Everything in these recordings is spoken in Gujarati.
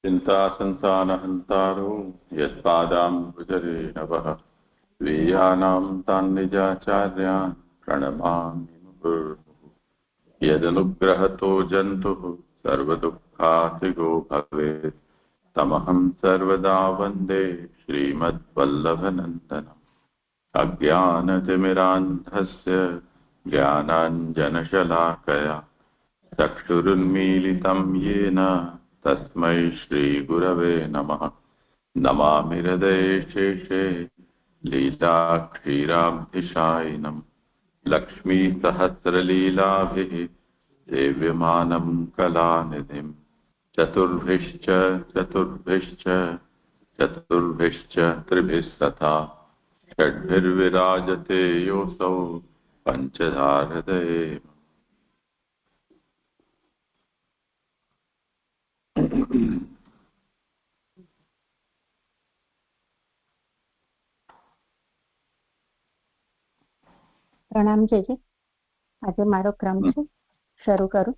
चिन्तासन्तानहन्तारो यत्पादाम्बुजरेणवः स्वीयानां तान् निजाचार्यान् प्रणमामि मुहुर्मुहुः। यदनुग्रहतो जन्तुः सर्वदुःखातिगो भवेत् तमहं सर्वदा वन्दे श्रीमद्वल्लभनन्दनम्। अज्ञानतिमिरान्धस्य ज्ञानाञ्जनशलाकया चक्षुरुन्मीलितं येन तस्मै श्रीगुरवे नमः। नमामि हृदये शेषे लीलाक्षीराब्धिशायिनं लक्ष्मीसहस्रलीलाभिः सेव्यमानं कलानिधिं चतुर्भिश्च त्रिभिस्तथा षड्भिर्विराजते योऽसौ पञ्चधाहृदये। પ્રણામ જેજી. આજે મારો ક્રમ છે, શરૂ કરું.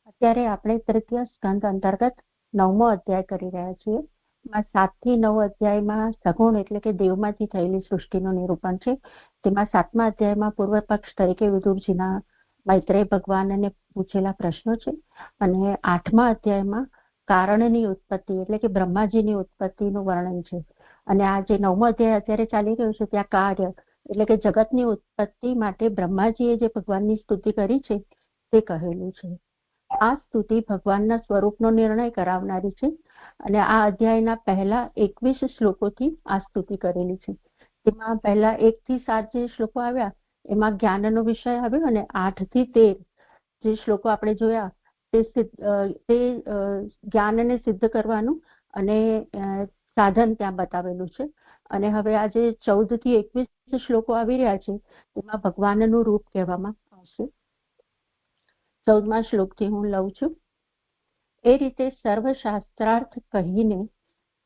અત્યારે આપણે તૃતીય સ્કંદ અંતર્ગત 9મો અધ્યાય કરી રહ્યા છીએ. 7 થી 9 અધ્યાયમાં સગુણ એટલે કે દેવમાંથી થયેલી સૃષ્ટિનું નિરૂપણ છે. તેમાં 7મા અધ્યાયમાં પૂર્વ પક્ષ તરીકે વિદુરજીના મૈત્રેય ભગવાનને પૂછેલા પ્રશ્નો છે, અને 8મા અધ્યાયમાં કારણની ઉત્પત્તિ એટલે કે બ્રહ્માજીની ઉત્પત્તિનું વર્ણન છે. અને આ જે 9મો અધ્યાય અત્યારે ચાલી રહ્યો છે ત્યાં કાર્ય એટલે કે જગતની ઉત્પત્તિ માટે બ્રહ્માજીએ જે ભગવાનની સ્તુતિ કરી છે તે કહેલું છે. આ સ્તુતિ ભગવાનના સ્વરૂપનો નિર્ણય કરાવનારી છે, અને આ અધ્યાયના પહેલા 21 શ્લોકોથી આ સ્તુતિ કરેલી છે. તેમાં પહેલા 1 થી 7 જે શ્લોકો આવ્યા એમાં જ્ઞાનનો વિષય આવ્યો, અને 8 થી 13 જે શ્લોકો આપણે જોયા તે જ્ઞાનને સિદ્ધ કરવાનું અને સાધન ત્યાં બતાવેલું છે. અને હવે આ જે 14 થી 21 શ્લોકો આવી રહ્યા છે તેમાં ભગવાનનું રૂપ કહેવામાં આવશે. 14મા શ્લોકથી હું લઉં છું. એ રીતે સર્વશાસ્ત્રાર્થ કહીને,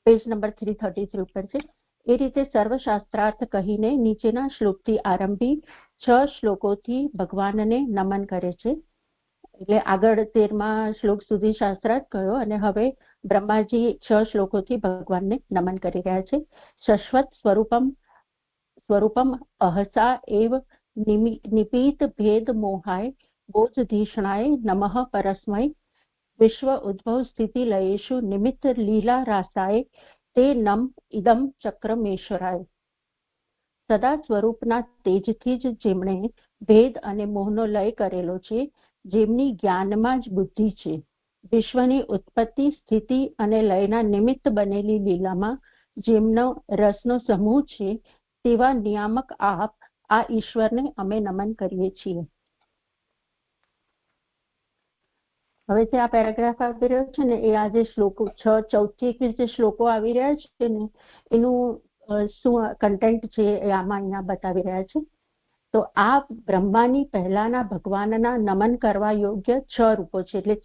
પેજ નંબર 333 ઉપર છે. એ રીતે સર્વશાસ્ત્રાર્થ કહીને નીચેના શ્લોકથી આરંભી 6 શ્લોકોથી ભગવાનને નમન કરે છે. એટલે આગળ 13મા શ્લોક સુધી શાસ્ત્રાર્થ કહ્યો, અને હવે બ્રહ્માજી 6 શ્લોકોથી ભગવાનને નમન કરી રહ્યા છે. શશ્વત સ્વરૂપમ અહસા એવ નિપીત ભેદ મોહાય બોધધીષણાય નમઃ પરસ્મય વિશ્વ ઉદ્ભવ સ્થિતિ લયેશુ નિમિત્ત લીલા રાસાય તે નમ ઇદમ ચક્રમેશ્વરાય. સદા સ્વરૂપના તેજથી જ જેમણે ભેદ અને મોહનો લય કરેલો છે, જેમની જ્ઞાનમાં જ બુદ્ધિ છે, વિશ્વની ઉત્પત્તિ સ્થિતિ અને લયના નિમિત્ત બનેલી લીલામાં જેમનો રસનો સમૂહ છે, તેવા નિયામક આપ આ ઈશ્વરને અમે નમન કરીએ છીએ. હવે જે આ પેરેગ્રાફ આવી રહ્યો છે ને એ આ જે શ્લોકો 6, 14 થી 21 જે શ્લોકો આવી રહ્યા છે ને એનું શું કન્ટેન્ટ છે એ આમાં અહીંયા બતાવી રહ્યા છે. તો આ બ્રહ્માની પહેલાના ભગવાનના નમન કરવા યોગ્ય 6 રૂપો છે. એટલે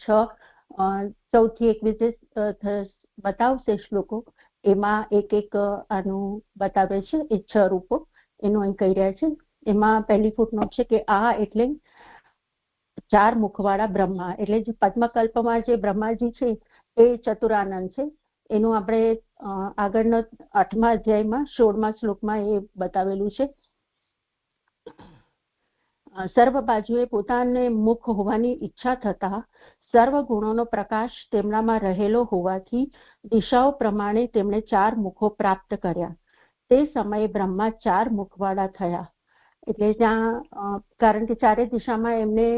14 થી 21 બતાવશે શ્લોકો, એમાં એક આનું બતાવે છે એ 6 રૂપો એનું અહીં કહી રહ્યા છે. એમાં પહેલી ફૂટનોટ છે કે આ એટલે 4 મુખવાળા બ્રહ્મા, એટલે જે પદ્મકલ્પમાં જે બ્રહ્માજી છે એ ચતુરાનંદ છે. એનું આપણે આગળના 8મા અધ્યાયમાં 16મા શ્લોકમાં એ બતાવેલું છે. સર્વ બાજુએ પોતાને મુખ હોવાની ઈચ્છા થતા સર્વ ગુણોનો પ્રકાશ તેમનામાં રહેલો હોવાથી દિશાઓ પ્રમાણે તેમણે 4 મુખો પ્રાપ્ત કર્યા. તે સમયે બ્રહ્મા 4 મુખવાળા થયા. એટલે ત્યાં કારણ કે ચારે દિશામાં એમને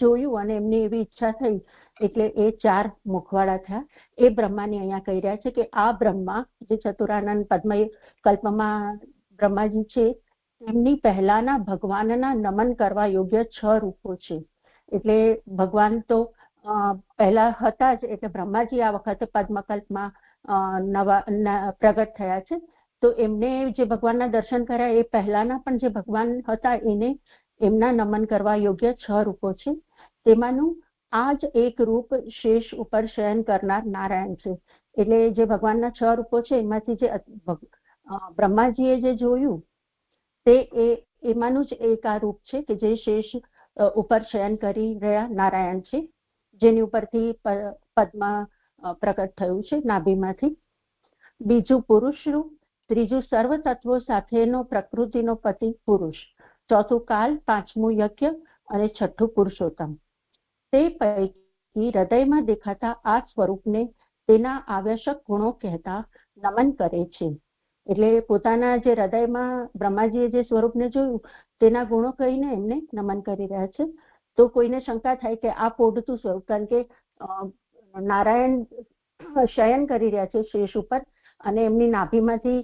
જોયું અને એમની એવી ઈચ્છા થઈ એટલે એ 4 મુખવાળા થયા. એ બ્રહ્માની અહીંયા કહી રહ્યા છે કે આ બ્રહ્મા જે ચતુરાનંદ પદ્મય કલ્પમાં બ્રહ્માજી છે તેમની પહેલાના ભગવાનના નમન કરવા યોગ્ય 6 રૂપો છે. એટલે ભગવાન તો પહેલા હતા જ, એટલે બ્રહ્માજી આ વખતે પદ્મકલ્પમાં પ્રગટ થયા છે. તો એમને જે ભગવાનના દર્શન કર્યા એ પહેલાના પણ જે ભગવાન હતા એને એમના નમન કરવા યોગ્ય 6 રૂપો છે. તેમાંનું આ જ એક રૂપ શેષ ઉપર શયન કરનાર નારાયણ છે. એટલે જે ભગવાનના 6 રૂપો છે એમાંથી જે બ્રહ્માજીએ જે જોયું તે એમાંનું જ એક આ રૂપ છે કે જે શેષ ઉપર શયન કરી રહ્યા નારાયણ છે. જેની ઉપરથી પદ્મ પ્રકટ થયું છે નાભીમાંથી. બીજું પુરુષ રૂપ, ત્રીજું સર્વ તત્વો સાથેનો પ્રકૃતિનો પતિ પુરુષ, ચોથું કાલ, પાંચમું યજ્ઞ અને છઠ્ઠું પુરુષોત્તમ. તે પૈકી હૃદયમાં દેખાતા આ સ્વરૂપને તેના આવશ્યક ગુણો કહેતા નમન કરે છે. એટલે પોતાના જે હૃદયમાં બ્રહ્માજીએ જે સ્વરૂપને જોયું તેના ગુણો કહીને એમને નમન કરી રહ્યા છે. તો કોઈને શંકા થાય કે આ પોઢતું સ્વરૂપ, કારણ કે નારાયણ શયન કરી રહ્યા છે શેષ ઉપર અને એમની નાભીમાંથી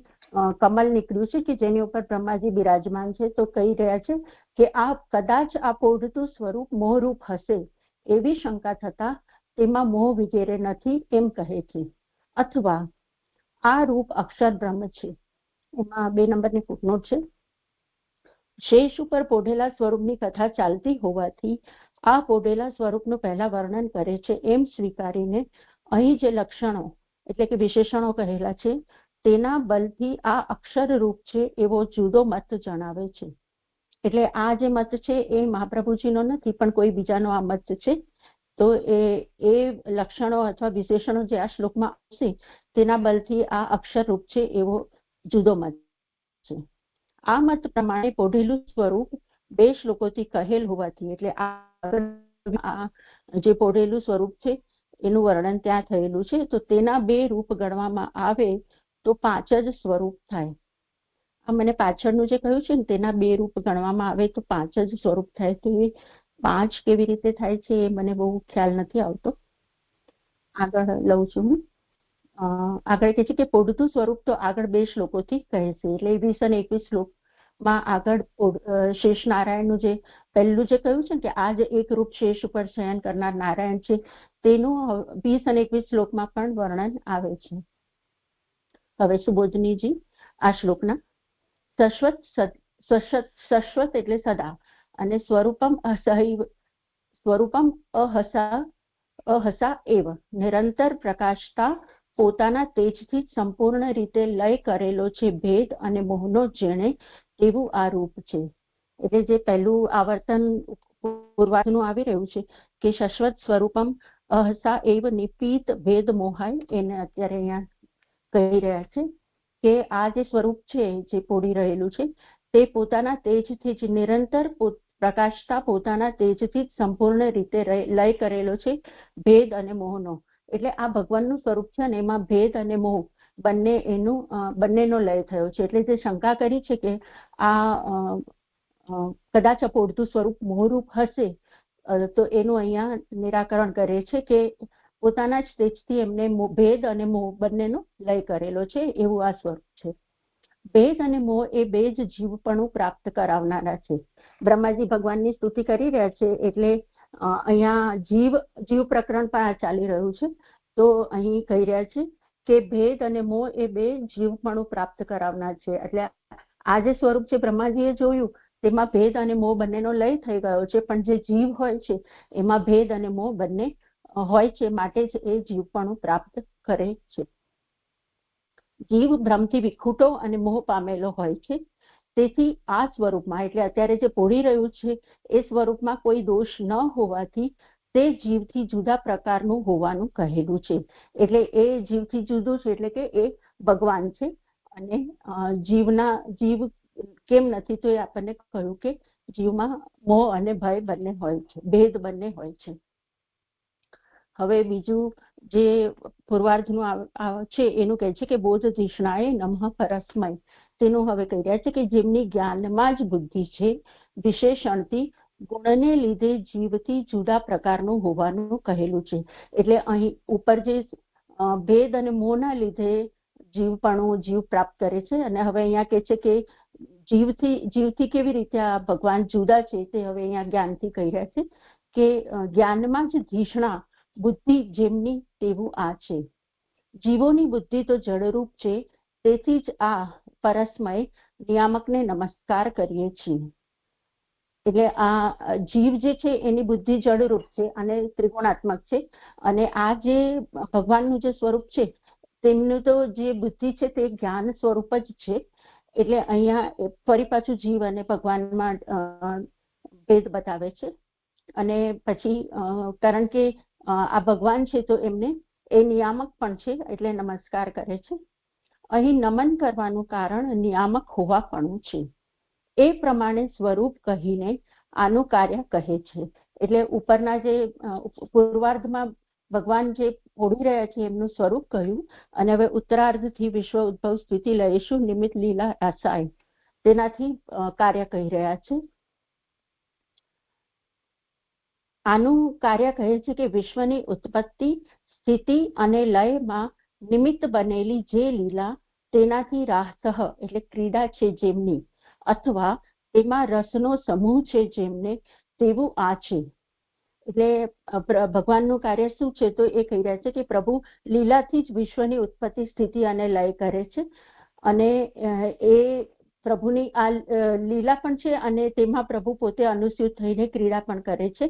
કમલ નીકળ્યું છે કે જેની ઉપર બ્રહ્માજી બિરાજમાન છે. તો કહી રહ્યા છે કે આ કદાચ આ પોઢતું સ્વરૂપ મોહરૂપ હશે એવી શંકા થતા તેમાં મોહ વિગેરે નથી એમ કહે છે. અથવા આ રૂપ અક્ષર બ્રહ્મ છે. એમાં 2 નંબરની ફૂટનોટ છે. શેષ ઉપર પોઢેલા સ્વરૂપની કથા ચાલતી હોવાથી આ પોઢેલા સ્વરૂપનું પહેલા વર્ણન કરે છે એમ સ્વીકારીને અહીં જે લક્ષણો એટલે કે વિશેષણો કહેલા છે તેના બલથી આ અક્ષર રૂપ છે એવો જુદો મત જણાવે છે. એટલે આ જે મત છે એ મહાપ્રભુજીનો નથી પણ કોઈ બીજાનો આ મત છે. તો એ લક્ષણો અથવા વિશેષણો જે આ શ્લોકમાં આવશે તેના બલથી આ અક્ષર રૂપ છે એવો જુદો મત છે. આ મત પ્રમાણે પોઢેલું સ્વરૂપ 2 શ્લોકોથી કહેલ હોવાથી, એટલે આ જે પોઢેલું સ્વરૂપ છે એનું વર્ણન ત્યાં થયેલું છે, તો તેના 2 રૂપ ગણવામાં આવે તો 5 જ સ્વરૂપ થાય. આ મને પાછળનું જે કહ્યું છે ને તેના 2 રૂપ ગણવામાં આવે તો 5 જ સ્વરૂપ થાય. તો એ 5 કેવી રીતે થાય છે એ મને બહુ ખ્યાલ નથી આવતો. આગળ લઉં છું હું. આગળ કહે છે કે પોઢતું સ્વરૂપ તો આગળ 2 શ્લોકોથી કહે છે. એટલે 20 અને 21 શ્લોકમાં આગળ શેષ નારાયણનું જે પહેલું જે કહ્યું છે કે આ જે એક રૂપ શેષ ઉપર શયન કરનાર નારાયણ છે તેનું 20 અને 21 શ્લોકમાં પણ વર્ણન આવે છે. હવે સુબોધનીજી આ શ્લોકના સશ્વત એટલે સદા અને સ્વરૂપમ અસહૈવ સ્વરૂપમ અહસા એવ નિરંતર પ્રકાશતા પોતાના તેજથી સંપૂર્ણ રીતે લય કરેલો છે ભેદ અને મોહનો જેણે તેવું આ રૂપ છે. એટલે જે પહેલું આવર્તન પૂર્વાર્ધનું આવી રહ્યું છે કે શાશ્વત સ્વરૂપમ અહસા એવ નિપીત ભેદ મોહાય, એને અત્યારે અહીંયા કહી રહ્યા છે કે આ જે સ્વરૂપ છે જે પોડી રહેલું છે તે પોતાના તેજથી જ નિરંતર પ્રકાશતા પોતાના તેજથી જ સંપૂર્ણ રીતે લય કરેલો છે ભેદ અને મોહનો. એટલે આ ભગવાનનું સ્વરૂપ છે અને એમાં ભેદ અને મોહ બંનેનો લય થયો છે. એટલે જે શંકા કરી છે કે આ કદાચ આ પોઢતું સ્વરૂપ મોહરૂપ હશે તો એનું અહીંયા નિરાકરણ કરે છે કે પોતાના જ તેજથી એમને ભેદ અને મોહ બંનેનો લય કરેલો છે એવું આ સ્વરૂપ છે. ભેદ અને મોહ એ 2 જ જીવપણું પ્રાપ્ત કરાવનારા છે. બ્રહ્માજી ભગવાનની સ્તુતિ કરી રહ્યા છે એટલે અહીંયા જીવ પ્રકરણ પણ આ ચાલી રહ્યું છે. તો અહીં કહી રહ્યા છે કે ભેદ અને મોહ એ 2 જીવપણું પ્રાપ્ત કરાવનાર છે. એટલે આ જે સ્વરૂપ છે બ્રહ્માજીએ જોયું તેમાં ભેદ અને મોહ બંનેનો લય થઈ ગયો છે, પણ જે જીવ હોય છે એમાં ભેદ અને મોહ બંને હોય છે, માટે જ એ જીવપણું પ્રાપ્ત કરે છે. જીવ ભ્રમથી વિખૂટો અને મોહ પામેલો હોય છે. તેથી આ સ્વરૂપમાં એટલે અત્યારે જે પોઢી રહ્યું છે એ સ્વરૂપમાં કોઈ દોષ ન હોવાથી તે જીવથી જુદા પ્રકારનું હોવાનું કહેલું છે. એટલે એ જીવથી જુદું છે એટલે કે એ ભગવાન છે અને જીવ કેમ નથી તો એ આપણને કહ્યું કે જીવમાં મોહ અને ભય બંને હોય છે, ભેદ બંને હોય છે. હવે બીજું જે પૂર્વાર્ધનું છે એનું કહે છે કે બોધ તૃષ્ણાએ નમઃ પરસ્મય. તેનું હવે કહી રહ્યા છે કે જેમની જ્ઞાનમાં જ બુદ્ધિ છે વિશેષણથી ગુણને લીધે જીવથી જુદા પ્રકારનું હોવાનું કહેલું છે. એટલે અહીં ઉપર જે ભેદ અને મોહના લીધે જીવ પ્રાપ્ત કરે છે અને હવે અહીંયા કહે છે કે જીવથી કેવી રીતે આ ભગવાન જુદા છે તે હવે અહીંયા જ્ઞાનથી કહી રહ્યા છે કે જ્ઞાનમાં જ ધિષણા બુદ્ધિ જેમની તેવું આ છે. જીવોની બુદ્ધિ તો જડરૂપ છે, તેથી જ આ પરસ્મય નિયામકને નમસ્કાર કરીએ છીએ. એટલે આ જીવ જે છે એની બુદ્ધિ જડરૂપ છે અને ત્રિગુણાત્મક છે અને આ જે ભગવાનનું જે સ્વરૂપ છે તેમનું તો જે બુદ્ધિ છે તે જ્ઞાન સ્વરૂપ જ છે. એટલે અહીંયા ફરી પાછું જીવ અને ભગવાનમાં ભેદ બતાવે છે. અને પછી કારણ કે આ ભગવાન છે તો એમને એ નિયામક પણ છે એટલે નમસ્કાર કરે છે. અહીં નમન કરવાનું કારણ નિયામક હોવાપણું છે. એ પ્રમાણે સ્વરૂપ કહીને આનું કાર્ય કહે છે. એટલે ઉપરના જે પૂર્વાર્ધમાં ભગવાન જે ઓળી રહ્યા છે એમનું સ્વરૂપ કહ્યું, અને હવે ઉત્તરાર્ધથી વિશ્વ ઉદ્ભવ સ્થિતિ લઈશું નિમિત્ત લીલા આશાય તેનાથી કાર્ય કહી રહ્યા છે. આનું કાર્ય કહે છે કે વિશ્વની ઉત્પત્તિ, સ્થિતિ અને લયમાં નિમિત્ત બનેલી જે લીલા તેનાથી રાહતઃ એટલે ક્રીડા છે જેમની, અથવા તેમાં રસનો સમૂહ છે જેમને, તેવું આ છે. એટલે ભગવાનનું કાર્ય શું છે તો એ કહી રહ્યા છે કે પ્રભુ લીલાથી જ વિશ્વની ઉત્પત્તિ, સ્થિતિ અને લય કરે છે, અને એ પ્રભુની આ લીલા પણ છે અને તેમાં પ્રભુ પોતે અનુસ્યુત થઈને ક્રીડા પણ કરે છે.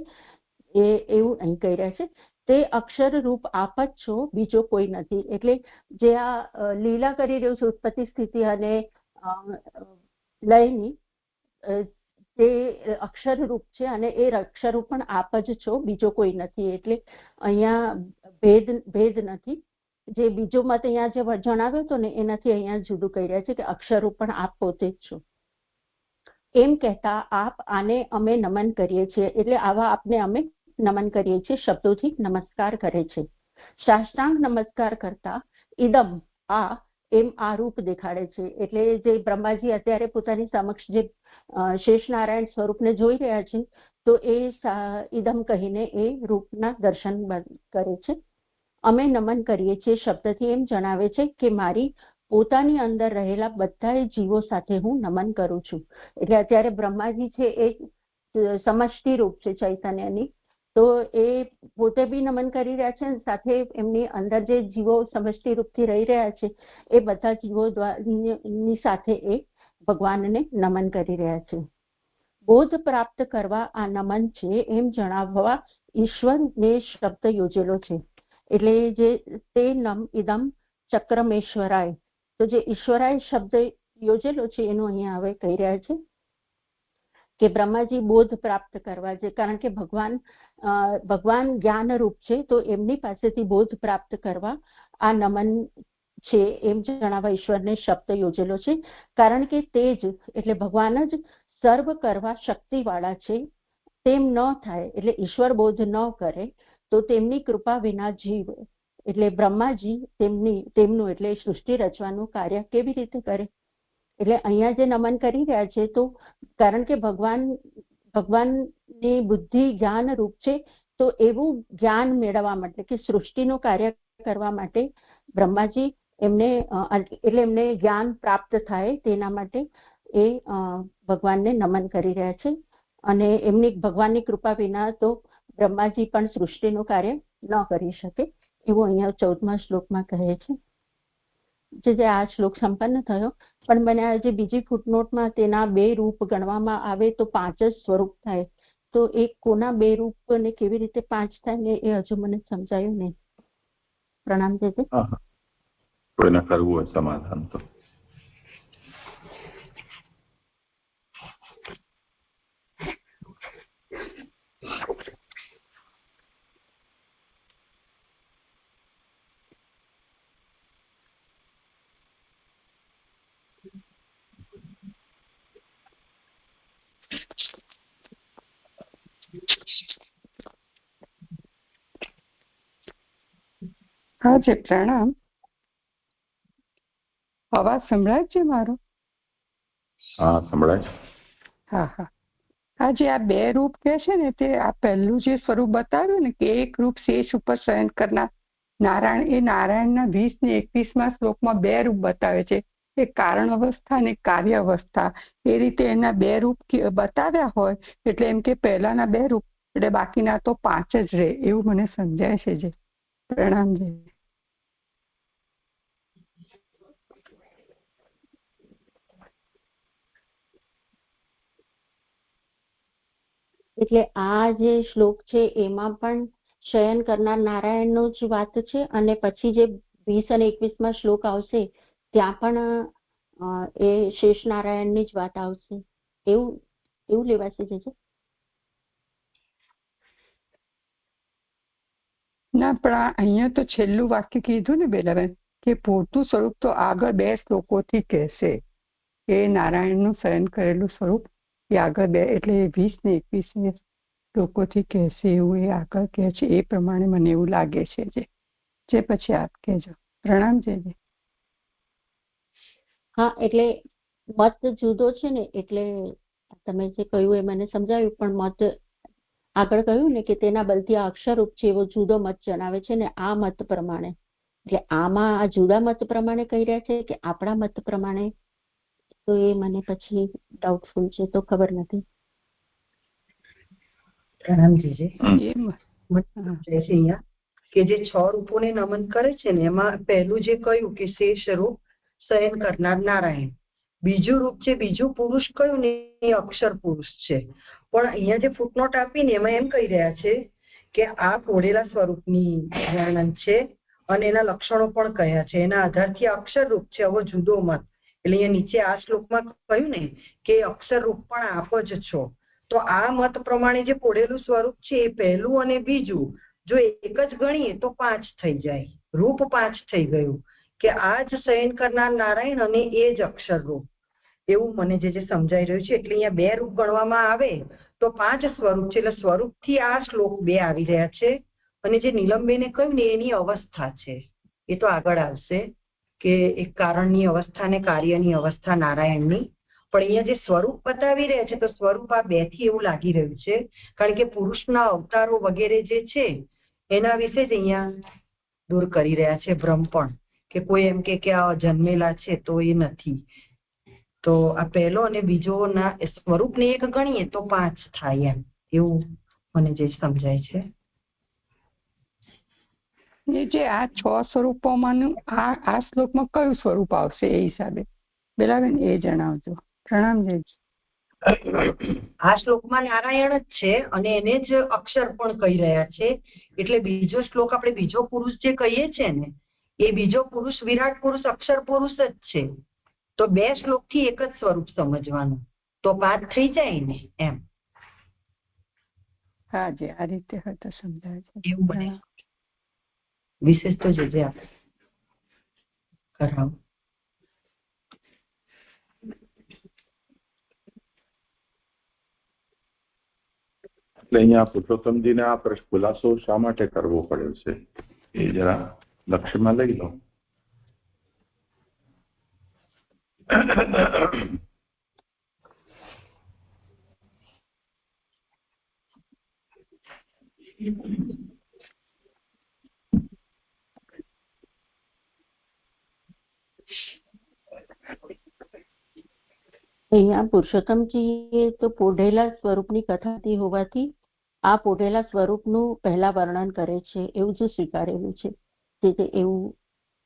એવું અહીં કહી રહ્યા છે. તે અક્ષર રૂપ આપ જ છો, બીજો કોઈ નથી. એટલે જે આ લીલા કરી રહ્યું છે ઉત્પત્તિ, સ્થિતિ અને લયની, તે અક્ષર રૂપ છે અને એ અક્ષર રૂપ પણ આપ જ છો, બીજો કોઈ નથી. એટલે અહીંયા ભેદ નથી. જે બીજો મત અહીંયા જે જણાવ્યો હતો ને એનાથી અહીંયા જુદું કહી રહ્યા છે કે અક્ષર રૂપ પણ આપ પોતે જ છો. એમ કહેતા આપ આને અમે નમન કરીએ છીએ. એટલે આવા આપને અમે નમન કરીએ છીએ શબ્દોથી નમસ્કાર કરે છે. સાષ્ટાંગ નમસ્કાર કરતા ઇદમ આ એમ આ રૂપ દેખાડે છે. એટલે જે બ્રહ્માજી અત્યારે પોતાની સમક્ષ જે શેષનારાયણ સ્વરૂપને જોઈ રહ્યા છે તો એ ઇદમ કહીને એ રૂપના દર્શન કરે છે. અમે નમન કરીએ છીએ શબ્દથી એમ જણાવે છે કે મારી પોતાની અંદર રહેલા બધા જીવો સાથે હું નમન કરું છું. એટલે અત્યારે બ્રહ્માજી છે એ સમષ્ટિ રૂપ છે ચૈતન્યની, તો એ પોતે બી નમન કરી રહ્યા છે અને સાથે એમની અંદર જે જીવો સમષ્ટિ રૂપથી રહી રહ્યા છે એ બધા જીવો ની સાથે એ ભગવાનને નમન કરી રહ્યા છે. બોધ પ્રાપ્ત કરવા આ નમન છે એમ જણાવવા ઈશ્વરને શબ્દ યોજેલો છે. એટલે જે તે નમ ઇદમ ચક્રમેશ્વરાય, તો જે ઈશ્વરાય શબ્દ યોજેલો છે એનું અહીંયા હવે કહી રહ્યા છે કે બ્રહ્માજી બોધ પ્રાપ્ત કરવા છે, કારણ કે ભગવાન જ્ઞાન રૂપ છે, તો એમની પાસેથી બોધ પ્રાપ્ત કરવા આ નમન છે એમ જણાવવા ઈશ્વરને શબ્દ યોજેલો છે. કારણ કે તે જ એટલે ભગવાન જ સર્વ કરવા શક્તિ વાળા છે. તેમ ન થાય એટલે ઈશ્વર બોધ ન કરે તો તેમની કૃપા વિના જીવ એટલે બ્રહ્માજી તેમનું એટલે સૃષ્ટિ રચવાનું કાર્ય કેવી રીતે કરે. એટલે અહીંયા જે નમન કરી રહ્યા છે તો કારણ કે ભગવાનની બુદ્ધિ જ્ઞાન રૂપ છે, તો એવું જ્ઞાન મેળવવા માટે કે સૃષ્ટિનું કાર્ય કરવા માટે બ્રહ્માજી એમને જ્ઞાન પ્રાપ્ત થાય તેના માટે એ ભગવાનને નમન કરી રહ્યા છે. અને એમની ભગવાનની કૃપા વિના તો બ્રહ્માજી પણ સૃષ્ટિનું કાર્ય ન કરી શકે, એવું અહીંયા 14મા શ્લોકમાં કહે છે. જે આ શ્લોક સંપન્ન થયો, પણ મને જે બીજી ફૂટનોટમાં તેના 2 રૂપ ગણવામાં આવે તો 5 જ સ્વરૂપ થાય. તો એ કોના 2 રૂપ ને કેવી રીતે 5 થાય ને એ હજુ મને સમજાયું નહીં. પ્રણામ છે. કોઈને કરવું હોય સમાધાન તો હા જી પ્રણામ. અવાજ સંભળાય છે મારો? હા સંભળાય છે. હા હા. હા, જે આ 2 રૂપ કે છે ને તે આ પહેલું જે સ્વરૂપ બતાવ્યું ને કે એક રૂપ શેષ ઉપર શયન કરનાર નારાયણ, એ નારાયણના 20 ને 21મા શ્લોકમાં 2 રૂપ બતાવે છે, એક કારણ અવસ્થા અને કાર્ય અવસ્થા. એ રીતે એના 2 રૂપ બતાવ્યા હોય એટલે એમ કે પહેલાના 2 રૂપ એટલે બાકીના તો 5 જ રહે, એવું મને સમજાય છે. જે પ્રણામ જી. એટલે આ જે શ્લોક છે એમાં પણ શયન કરનાર નારાયણનો જ વાત છે, અને પછી જે 20 અને 21મા શ્લોક આવશે ત્યાં પણ એ શેષ નારાયણની જ વાત આવશે, એવું લેવાશે. જે ના, પણ અહીંયા તો છેલ્લું વાક્ય કીધું ને બેલાબેન કે પૂરતું સ્વરૂપ તો આગળ 2 શ્લોકોથી કહેશે એ નારાયણનું શયન કરેલું સ્વરૂપ એ આગળ 2 એટલે 20 ને 21 શ્લોકોથી કહેશે એવું એ આગળ કહે છે. એ પ્રમાણે મને એવું લાગે છે. જે પછી આપ કહેજો. પ્રણામ જયજી. હા, એટલે મત જુદો છે ને, એટલે તમે જે કહ્યું એ મને સમજાવ્યું, પણ મત આગળ કહ્યું ને કે તેના બલથી આ અક્ષરરૂપ છે એવો જુદો મત જણાવે છે ને આ મત પ્રમાણે, એટલે આમાં આ જુદા મત પ્રમાણે કહી રહ્યા છે કે આપણા મત પ્રમાણે, તો એ મને પછી ડાઉટફુલ છે, તો ખબર નથી. પ્રણામજી. અહીંયા કે જે 6 રૂપોને નમન કરે છે ને એમાં પહેલું જે કહ્યું કે શેષ રૂપ શયન કરનાર નારાયણ, બીજું રૂપ છે બીજું પુરુષ કયું ને એ અક્ષર પુરુષ છે. પણ અહીંયા જે ફૂટનોટ આપીને એમાં એમ કહી રહ્યા છે કે આ પોઢેલા સ્વરૂપની વર્ણન છે અને એના લક્ષણો પણ કયા છે, એના આધારથી અક્ષર રૂપ છે. હવે જુદો મત એટલે અહીંયા નીચે આ શ્લોકમાં કહ્યું ને કે અક્ષર રૂપ પણ આપ જ છો, તો આ મત પ્રમાણે જે પોઢેલું સ્વરૂપ છે એ પહેલું અને બીજું જો એક જ ગણીએ તો 5 થઈ જાય, રૂપ 5 થઈ ગયું કે આ જ શયન કરનાર નારાયણ અને એ જ અક્ષર રૂપ, એવું મને જે સમજાઈ રહ્યું છે. એટલે અહીંયા 2 રૂપ ગણવામાં આવે તો 5 સ્વરૂપ છે, એટલે સ્વરૂપથી આ શ્લોક 2 આવી રહ્યા છે. અને જે નીલમબેને કહ્યું ને એની અવસ્થા છે, એ તો આગળ આવશે કે એક કારણની અવસ્થા ને કાર્યની અવસ્થા નારાયણની. પણ અહીંયા જે સ્વરૂપ બતાવી રહ્યા છે તો સ્વરૂપ આ 2 થી એવું લાગી રહ્યું છે, કારણ કે પુરુષના અવતારો વગેરે જે છે એના વિશે જ અહીંયા દૂર કરી રહ્યા છે ભ્રમ પણ, કે કોઈ એમ કે આ જન્મેલા છે તો એ નથી. તો આ પહેલો અને બીજો ના સ્વરૂપને એક ગણીએ તો 5 થાય, એમ એવું મને જે સમજાય છે. જે આ 6 સ્વરૂપોમાંનું આ શ્લોકમાં કયું સ્વરૂપ આવશે એ હિસાબે બેલાબેન એ જણાવજો. પ્રણામ જયજી. આ શ્લોકમાં નારાયણ જ છે અને એને જ અક્ષર પણ કહી રહ્યા છે, એટલે બીજો શ્લોક આપણે બીજો પુરુષ જે કહીએ છીએ ને એ બીજો પુરુષ વિરાટ પુરુષ અક્ષર પુરુષ જ છે. તો 2 શ્લોક થી એક જ સ્વરૂપ સમજવાનું, તો 5 થઈ જાય ને એમ. હા, જે આ રીતે હોય તો સમજાય છે. એવું બને વિશેષ તો જે આપણે કરાવું. એટલે અહીંયા પુરુષોત્તમજીને આ ખુલાસો શા માટે કરવો પડ્યો છે એ જરા લક્ષ્યમાં લઈ લો. અહીંયા પુરુષોત્તમજીએ તો પોઢેલા સ્વરૂપની કથાથી હોવાથી આ પોઢેલા સ્વરૂપનું પહેલા વર્ણન કરે છે એવું જ સ્વીકારેલું છે. એવું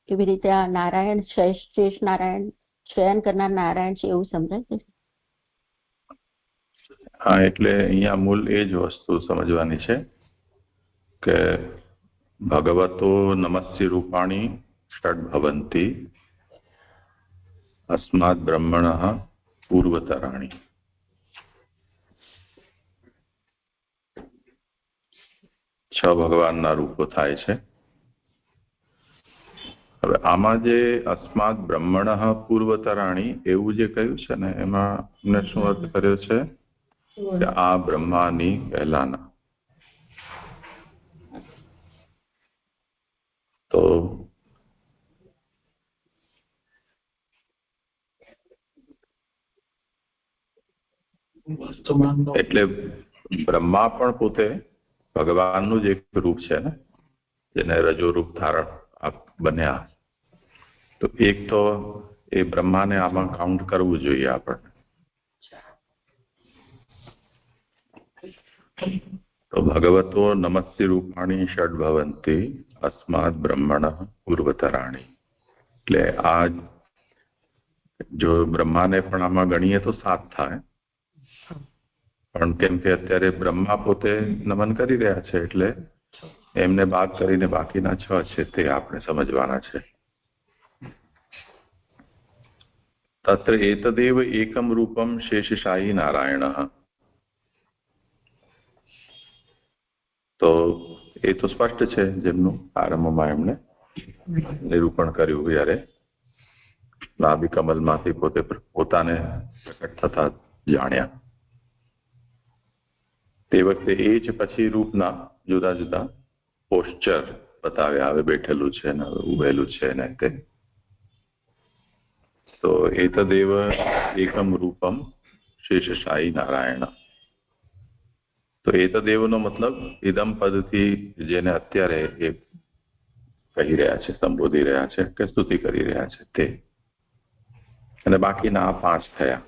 એવી રીતે આ નારાયણ શેષ નારાયણ શયન કરનાર નારાયણ છે એવું સમજાય છે. હા, એટલે અહીંયા મૂળ એ જ વસ્તુ સમજવાની છે કે ભગવતો નમસ્ય રૂપાણી ષડ ભવંતી અસ્માદ બ્રહ્મણઃ પૂર્વતરાણી. છ ભગવાનના રૂપો થાય છે. હવે આમાં જે અસ્માદ બ્રહ્મણઃ પૂર્વતરાણી એવું જે કહ્યું છે ને એમાં એમને શું અર્થ કર્યો છે કે આ બ્રહ્માની પહેલાના. તો એટલે બ્રહ્મા પણ પોતે ભગવાનનું જ એક રૂપ છે ને, જેને રજો રૂપ ધારણ બન્યા. તો એક તો એ બ્રહ્માને આમાં કાઉન્ટ કરવું જોઈએ આપણને. તો ભગવતો નમસ્ય રૂપાણી ષડ ભવંતી અસ્માદ બ્રહ્મણ પૂર્વતરાણી. એટલે આ જો બ્રહ્માને પણ આમાં ગણીએ તો 7 થાય, પણ કેમ કે અત્યારે બ્રહ્મા પોતે નમન કરી રહ્યા છે એટલે એમને બાદ કરીને બાકીના 6 છે તે આપણે સમજવાના છે. તત્ર એતદેવ એકમ રૂપમ શેષશાહી નારાયણ. તો એ તો સ્પષ્ટ છે, જેમનું આરંભમાં એમણે નિરૂપણ કર્યું જ્યારે નાભિ કમલમાંથી પોતાને પ્રકટ થતા જાણ્યા. તે વખતે એ જ પછી રૂપના જુદા જુદા પોસ્ચર બતાવ્યા. હવે બેઠેલું છે ને ઉભેલું છે ને તે. તો એતદેવ એકમ રૂપમ શેષશાહી નારાયણ. તો એતદેવનો મતલબ ઇદમ પદથી જેને અત્યારે એ કહી રહ્યા છે, સંબોધી રહ્યા છે કે સ્તુતિ કરી રહ્યા છે તે. અને બાકીના આ 5 થયા.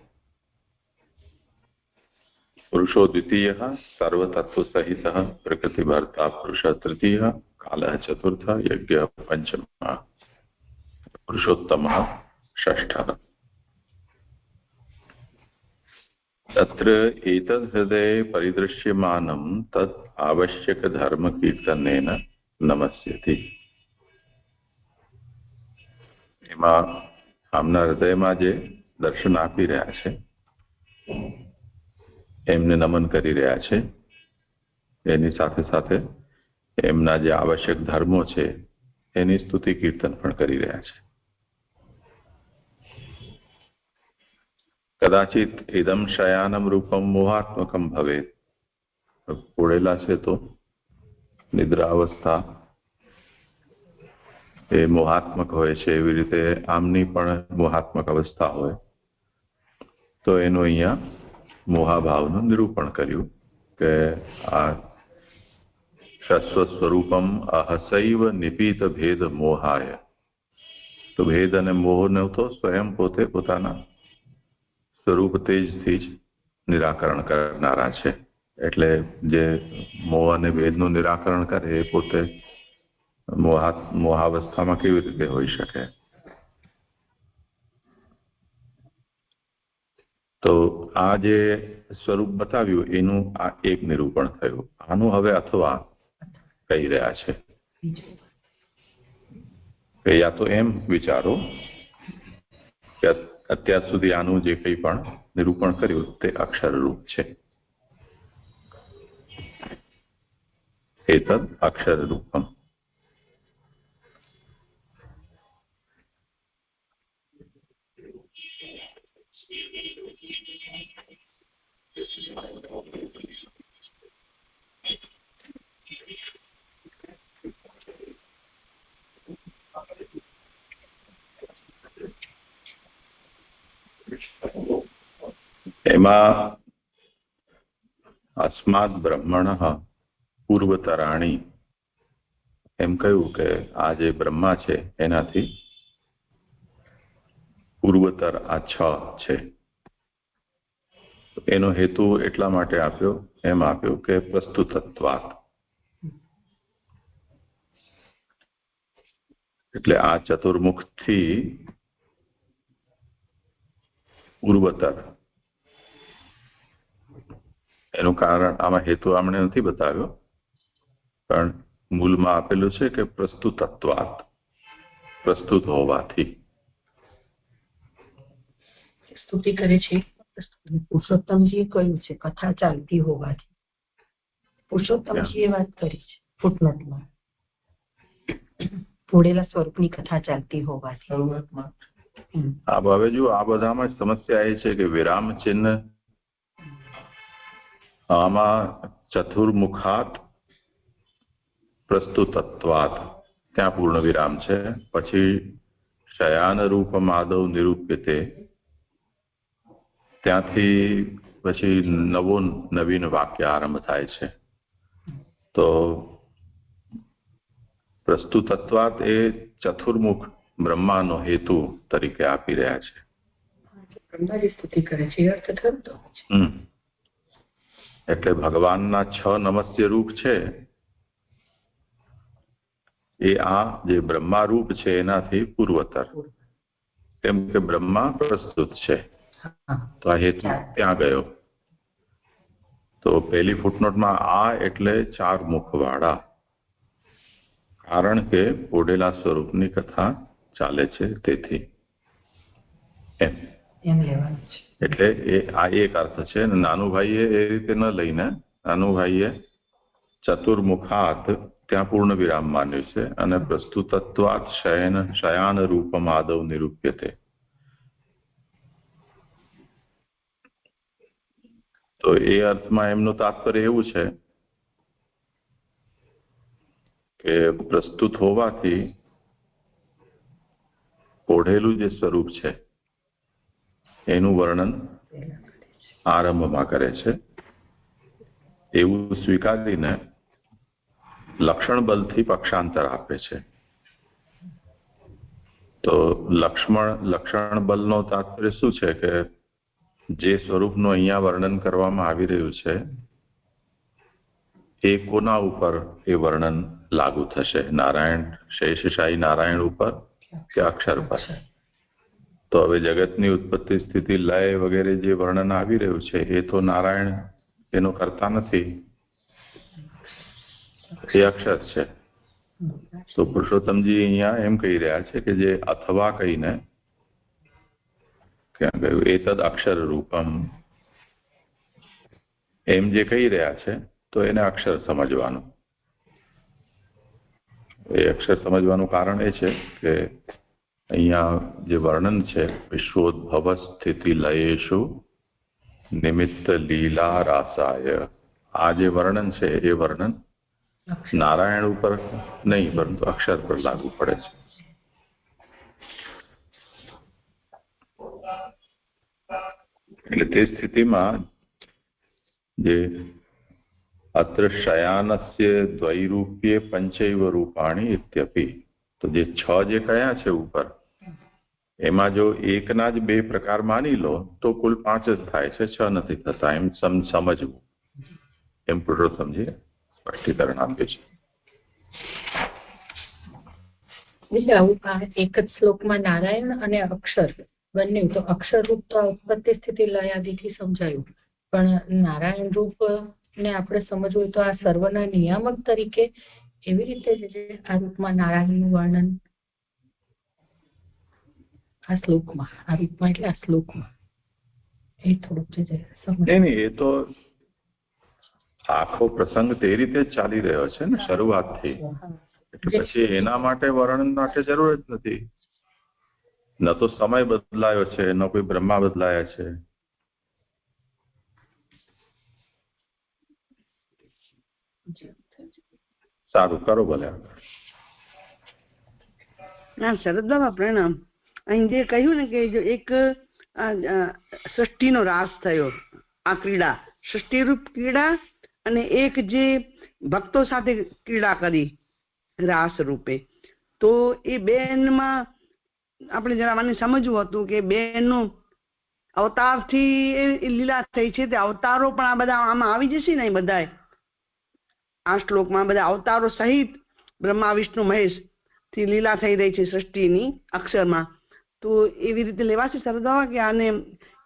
પુરુષો દ્વિતીય, સર્વતત્વ સહિત પ્રકૃતિ ભર્તા પુરુષ તૃતીય, કાલ ચતુર્થ, યજ્ઞ પંચમ, પુરુષોત્તમ ષષ્ઠ. તત્ર એતદ હૃદય પરિદૃશ્યમાનમ તદ આવશ્યક ધર્મ કીર્તનેન નમસ્યતિ. એમાં આમના હૃદયમાં જે દર્શન આપી રહ્યા છે એમને નમન કરી રહ્યા છે. એની સાથે સાથે એમના જે આવશ્યક ધર્મો છે એની સ્તુતિ કીર્તન પણ કરી રહ્યા છે. કદાચિત ઇદમ શયાનમ રૂપમ મોહાત્મકમ ભવેત. પોળેલા છે તો નિદ્રા અવસ્થા એ મોહાત્મક હોય છે, એવી રીતે આમની પણ મોહાત્મક અવસ્થા હોય. તો એનું અહીંયા મોહાભાવનું નિરૂપણ કર્યું કે આ શસ્વ સ્વરૂપમ અહસૈવ નિપીત ભેદ મોહાય. તો ભેદ અને મોહને તો સ્વયં પોતે પોતાના સ્વરૂપ તેજથી જ નિરાકરણ કરનારા છે. એટલે જે મોહ અને ભેદનું નિરાકરણ કરે એ પોતે મોહાવસ્થામાં કેવી રીતે હોઈ શકે? તો આ જે સ્વરૂપ બતાવ્યું એનું આ એક નિરૂપણ થયું. આનું હવે અથવા કહી રહ્યા છે કે યા તો એમ વિચારો કે અત્યાર સુધી આનું જે કંઈ પણ નિરૂપણ કર્યું તે અક્ષરરૂપ છે. એતદ અક્ષરરૂપમ. એમાં અસ્માદ બ્રહ્મણ પૂર્વતરાણી એમ કહ્યું કે આ જે બ્રહ્મા છે એનાથી પૂર્વતર આ 6 છે. એનો હેતુ એટલા માટે આપ્યો કે પ્રસ્તુતત્વાત. એટલે આ ચતુર્મુખથી પૂર્વતર એનું કારણ આમાં હેતુ આમણે નથી બતાવ્યો, પણ મૂળમાં આપેલું છે કે પ્રસ્તુતત્વાત, પ્રસ્તુત હોવાથી. સ્તુતિ કરે છે. પુરુષોત્તમજીએ કહ્યું છે કથા ચાલતી હોવાથી. પુરુષોત્તમજીએ વાત કરી છે ફૂટનોટમાં, પોળેલા સ્વરૂપની કથા ચાલતી હોવાથી. હવે જો આ બધામાં સમસ્યા એ છે કે વિરામ ચિહ્ન આમાં ચતુર્મુખાત પ્રસ્તુતત્વાત ત્યાં પૂર્ણ વિરામ છે. પછી શયાન રૂપમ આદૌ નિરૂપ્યતે ત્યાંથી પછી નવીન વાક્ય આરંભ થાય છે. તો પ્રસ્તુતત્વાત એ ચતુર્મુખ બ્રહ્માનો હેતુ તરીકે આપી રહ્યા છે. બ્રહ્માજી સ્તુતિ કરે છે એ અર્થ થતો છે. એટલે ભગવાનના 6 નમસ્ય રૂપ છે એ આ જે બ્રહ્મા રૂપ છે એનાથી પૂર્વતર, કેમ કે બ્રહ્મા પ્રસ્તુત છે. તો આ હેતુ ત્યાં ગયો. તો પહેલી ફૂટનોટમાં આ એટલે 4 મુખવાળા, કારણ કે પોઢેલા સ્વરૂપની કથા ચાલે છે તેથી એમ લેવાનું છે. એટલે એ આ એક અર્થ છે. નાનું ભાઈએ એ રીતે ન લઈને નાનું ભાઈએ ચતુર્મુખાત ત્યાં પૂર્ણ વિરામ માન્યું છે અને પ્રસ્તુતત્વાત શયાન રૂપમ આદવ નિરૂપ્યતે. તો એ અર્થમાં એમનું તાત્પર્ય એવું છે કે પ્રસ્તુત હોવાથી ઓઢેલું જે સ્વરૂપ છે એનું વર્ણન આરંભમાં કરે છે. એવું સ્વીકારીને લક્ષણ બલથી પક્ષાંતર આપે છે. તો લક્ષણ બલનો તાત્પર્ય શું છે કે જે સ્વરૂપનું અહીંયા વર્ણન કરવામાં આવી રહ્યું છે એ કોના ઉપર એ વર્ણન લાગુ થશે? નારાયણ, શેષશાહી નારાયણ ઉપર કે અક્ષર પર? તો હવે જગતની ઉત્પત્તિ, સ્થિતિ, લય વગેરે જે વર્ણન આવી રહ્યું છે એ તો નારાયણ એનો કરતા નથી, એ અક્ષર છે. તો પુરુષોત્તમજી અહીંયા એમ કહી રહ્યા છે કે જે અથવા કહીને ક્યાં ગયું એતદ અક્ષર રૂપમ એમ જે કહી રહ્યા છે તો એને અક્ષર સમજવાનું. એ અક્ષર સમજવાનું કારણ એ છે કે અહીંયા જે વર્ણન છે વિશ્વોદ્ભવ સ્થિતિ લયેશુ નિમિત્ત લીલા રાસાય, આ જે વર્ણન છે એ વર્ણન નારાયણ ઉપર નહીં પરંતુ અક્ષર પર લાગુ પડે છે. એટલે તે સ્થિતિમાં જે અત્ર શયાનસ્ય દ્વૈરૂપ્યે પંચૈવ રૂપાણી ઇત્યપી, તો જે 6 જે કયા છે ઉપર એમાં જો એકના જ 2 પ્રકાર માની લો તો કુલ 5 જ થાય છે, 6 નથી થતા. એમ સમજવું, એમ પુરુષોત્તમજી સ્પષ્ટીકરણ આપ્યું છે. એક જ શ્લોકમાં નારાયણ અને અક્ષર બંને, તો અક્ષર રૂપ તો ઉત્પત્તિ સ્થિતિ લય આદિથી સમજાયું, પણ નારાયણ રૂપ ને આપણે સમજવું હોય તો આ સર્વના નિયામક તરીકે એવી રીતે આ રૂપમાં નારાયણનું વર્ણન આ શ્લોકમાં, આ રૂપમાં એટલે આ શ્લોકમાં એ થોડુંક નહીં, એ તો આખો પ્રસંગ તે રીતે ચાલી રહ્યો છે ને શરૂઆતથી, એટલે પછી એના માટે વર્ણન માટે જરૂર જ નથી. ન તો સમય બદલાયો છે, ન કોઈ બ્રહ્મા બદલાયા છે. સારું, કરો ભલે. ના શરદ બાબા પ્રણામ. અહીં જે કહ્યું ને કે જો એક સૃષ્ટિનો રાસ થયો, આ ક્રીડા સૃષ્ટિરૂપ ક્રીડા, અને એક જે ભક્તો સાથે ક્રીડા કરી રાસ રૂપે, તો એ બેનમાં આપણે જરા મને સમજવું હતું કે બેનનો અવતારથી એ લીલા થઈ છે, તે અવતારો પણ આ બધા આમાં આવી જશે ને? બધાય આ શ્લોકમાં બધા અવતારો સહિત બ્રહ્મા વિષ્ણુ મહેશ થી લીલા થઈ રહી છે સૃષ્ટિની અક્ષરમાં, તો એવી રીતે લેવાશે શરદા કે આને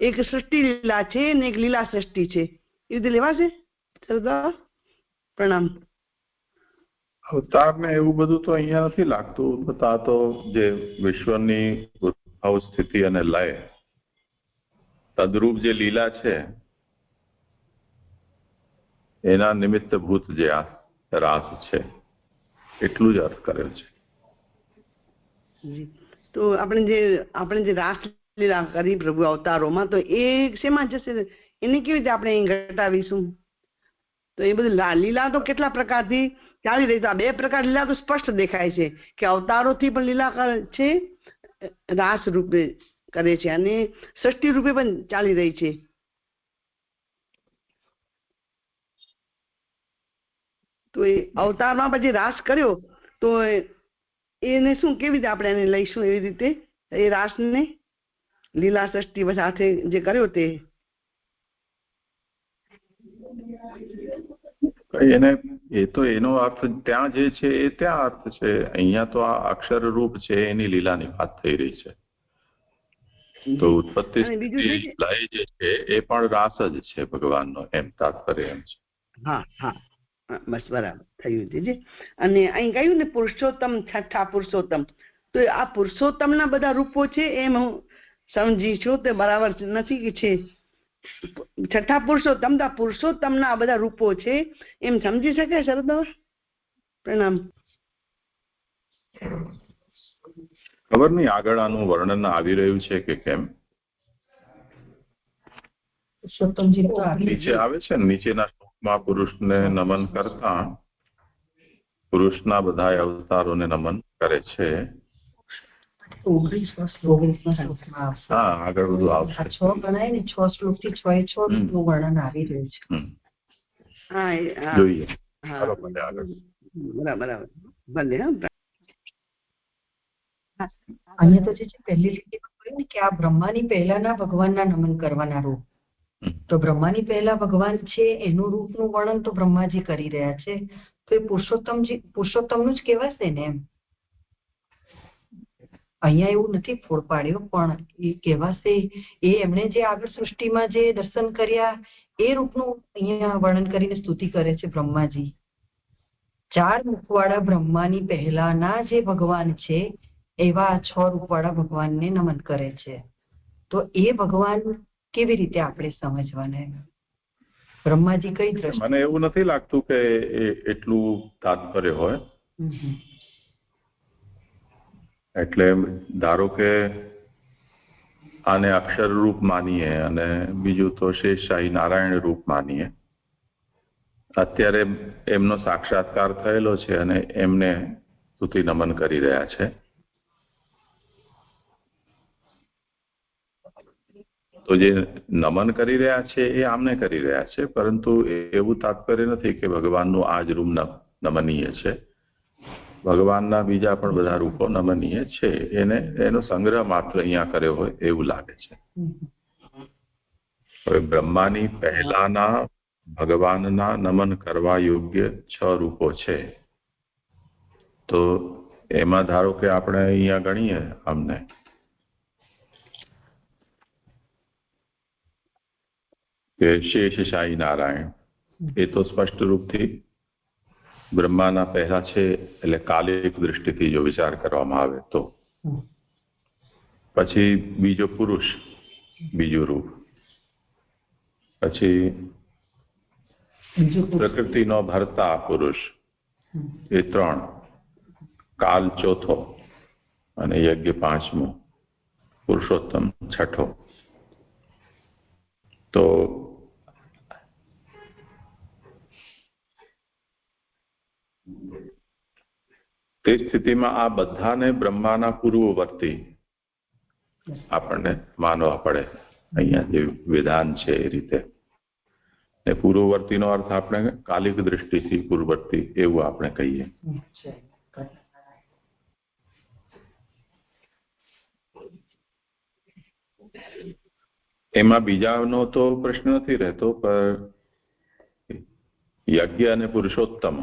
એક સૃષ્ટિ લીલા છે ને એક લીલા સૃષ્ટિ છે, એ રીતે લેવાશે શરદા? પ્રણામ. અવતાર ને એવું બધું તો અહીંયા નથી લાગતું. આ તો જે વિશ્વની ઉદ્ભવ સ્થિતિ અને લય તદરૂપ જે લીલા છે એના નિમિત્ત ભૂત જે આ રાસ છે એટલું જ અર્થ કર્યો છે. તો આપણે જે રાસ લીલા કરી પ્રભુ અવતારોમાં, તો એ શેમાં જશે? એને કેવી રીતે આપણે અહીં ઘટાવીશું? તો એ બધું લીલા તો કેટલા પ્રકારથી ચાલી રહી છે. આ 2 પ્રકાર લીલા તો સ્પષ્ટ દેખાય છે કે અવતારોથી પણ લીલા છે, રાસ રૂપે કરે છે, અને સૃષ્ટિ રૂપે પણ ચાલી રહી છે. તો એ અવતારમાં પછી રાસ કર્યો તો એને શું, કેવી રીતે આપણે એને લઈશું? એવી રીતે એ રાસને લીલા સૃષ્ટિ સાથે જે કર્યો તે એને એ તો એનો અર્થ ત્યાં જે છે એ ત્યાં અર્થ છે. અહીંયા તો આ અક્ષર રૂપ છે એની લીલાની વાત થઈ રહી છે. તો ઉત્પત્તિ લય જે છે એ પણ રાસ જ છે ભગવાનનો, એમ તાત્પર્ય એમ છે. હા હા, બસ બરાબર થયું છે. અને અહીં કહ્યું ને પુરુષોત્તમ, છઠ્ઠા પુરુષોત્તમ, તો આ પુરુષોત્તમના બધા રૂપો છે એમ હું સમજી છું, તે બરાબર નથી કે છે છઠ્ઠા પુરુષોત્તમના બધા રૂપો છે એમ સમજી શકે શરદ? પ્રણામ. ખબર નહીં આગળ આનું વર્ણન આવી રહ્યું છે કે કેમ. પુરુષોત્તમજી તો નીચે આવે છે ને, નીચેના શ્લોકમાં પુરુષને નમન કરતા પુરુષના બધા અવતારોને નમન કરે છે. 19 શ્લોકમાં આવશે. હા, આગળ બધું આવશે. 6 ગણાય ને, 6 શ્લોક થી 6 નું વર્ણન આવી રહ્યું છે. હા, જોઈએ. હા, ચાલો ભલે આગળ. બરાબર. ભલે. હા, અહીંયા તો જે પહેલી લીટી કહ્યું ને કે આ બ્રહ્માની પહેલાના ભગવાનના નમન કરવાના રૂપ. તો બ્રહ્માની પહેલા ભગવાન છે એનું રૂપનું વર્ણન તો બ્રહ્માજી કરી રહ્યા છે, તો એ પુરુષોત્તમનું જ કહેવાશે ને એમ. અહીંયા એવું નથી ફોડ પાડ્યો, પણ એ કહેવાશે એ એમણે જે આગળ સૃષ્ટિમાં જે દર્શન કર્યા એ રૂપનું અહીંયા વર્ણન કરીને સ્તુતિ કરે છે બ્રહ્માજી. 4 મુખવાળા બ્રહ્માની પહેલાના જે ભગવાન છે એવા 6 રૂપવાળા ભગવાનને નમન કરે છે. તો એ ભગવાન કેવી રીતે આપણે સમજવાના? બ્રહ્માજી કઈ દ્રષ્ટિ? મને એવું નથી લાગતું કે એટલું તાત્પર્ય હોય. એટલે ધારો કે આને અક્ષર રૂપ માનીએ અને બીજું તો શેષશાહી નારાયણ રૂપ માનીએ. અત્યારે એમનો સાક્ષાત્કાર થયેલો છે અને એમને સ્તુતિ નમન કરી રહ્યા છે. તો જે નમન કરી રહ્યા છે એ આમને કરી રહ્યા છે, પરંતુ એવું તાત્પર્ય નથી કે ભગવાનનું આ જ રૂપ નમનીય છે. ભગવાનના બીજા પણ બધા રૂપો નમનીય છે. એનો સંગ્રહ માત્ર અહીંયા કર્યો હોય એવું લાગે છે. હવે બ્રહ્માની પહેલાના ભગવાનના નમન કરવા યોગ્ય 6 રૂપો છે. તો એમાં ધારો કે આપણે અહીંયા ગણીએ અમને કે શેષશાહી નારાયણ, એ તો સ્પષ્ટ રૂપથી બ્રહ્માના પહેલા છે, એટલે કાલિક દૃષ્ટિથી જો વિચાર કરવામાં આવે તો. પછી બીજો પુરુષ, બીજું રૂપ. પછી પ્રકૃતિનો ભરતા પુરુષ, એ 3. કાલ 4થો અને યજ્ઞ 5મો, પુરુષોત્તમ 6થો. તો તે સ્થિતિમાં આ બધાને બ્રહ્માના પૂર્વવર્તી આપણને માનવા પડે. અહીંયા જે વિધાન છે એ રીતે. ને પૂર્વવર્તીનો અર્થ આપણે કાલિક દૃષ્ટિથી પૂર્વવર્તી એવું આપણે કહીએ. એમાં બીજાનો તો પ્રશ્ન નથી રહેતો, પણ યજ્ઞ અને પુરુષોત્તમ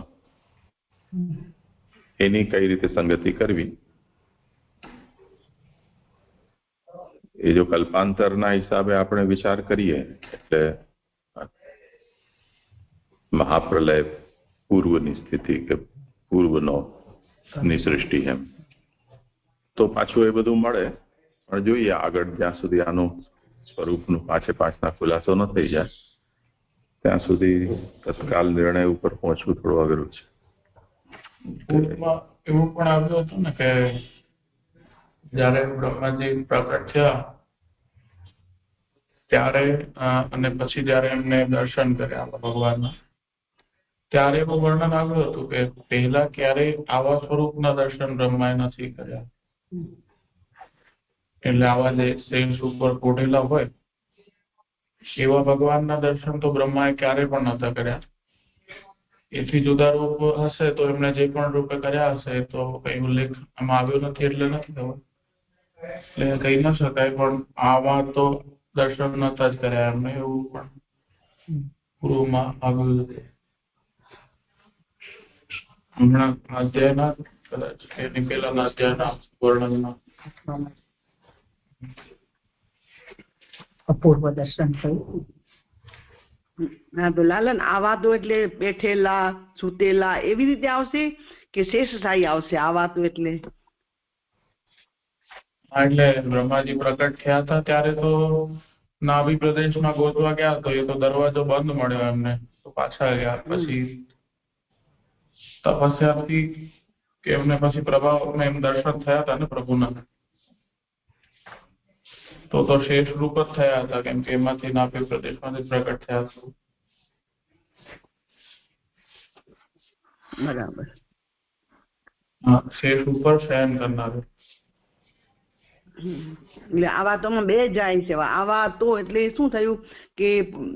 એની કઈ રીતે સંગતિ કરવી, એ જો કલ્પાંતરના હિસાબે આપણે વિચાર કરીએ, એટલે મહાપ્રલય પૂર્વની સ્થિતિ કે પૂર્વની સૃષ્ટિ એમ, તો પાછું એ બધું મળે. પણ જોઈએ આગળ જ્યાં સુધી આનું સ્વરૂપનું પાછના ખુલાસો ન થઈ જાય ત્યાં સુધી તત્કાલ નિર્ણય ઉપર પહોંચવું થોડું અઘરું છે. એવું પણ આવ્યું હતું ને કે જયારે બ્રહ્માજી પ્રગટ થયા ત્યારે અને પછી જયારે એમને દર્શન કર્યા ભગવાનના, ત્યારે એવું વર્ણન આવ્યું હતું કે પહેલા ક્યારેય આવા સ્વરૂપના દર્શન બ્રહ્માએ નથી કર્યા. એટલે આવા જે શેષ ઉપર કોઢેલા હોય એવા ભગવાનના દર્શન તો બ્રહ્માએ ક્યારેય પણ નતા કર્યા. એથી જુદા રૂપ હશે તો એમને જે પણ રૂપે કર્યા હશે તો કઈ ઉલ્લેખ આમાં આવ્યો નથી એટલે નથી ખબર, એટલે કહી ન શકાય. પણ આવા તો દર્શન નતા જ કર્યા એમને, એવું પણ પૂર્વમાં આવ્યું હતું. હમણાં અધ્યાયના કદાચ એની પેલાના અધ્યાયના વર્ણનમાં અપૂર્વ દર્શન થયું. હા, તો લાલન આવા તો એટલે બેઠેલા સુતેલા એવી રીતે આવશે કે શેષશાહી આવશે? આવા તો એટલે બ્રહ્માજી પ્રકટ થયા હતા ત્યારે તો નાભી પ્રદેશમાં ગોતવા ગયા તો એ તો દરવાજો બંધ મળ્યો એમને, તો પાછા ગયા. પછી તપસ્યાથી કે એમને પછી પ્રભાવ એમ દર્શન થયા હતા ને પ્રભુના, તો શેષ રૂપ જ થયા હતા, કેમ કે એમાંથી નાભી પ્રદેશમાંથી પ્રગટ થયા હતા. બરાબર. હા, શેષ ઉપર શયન કરનાર. એટલે આ વાતોમાં બે જાય છે. આ વાતો એટલે શું થયું કે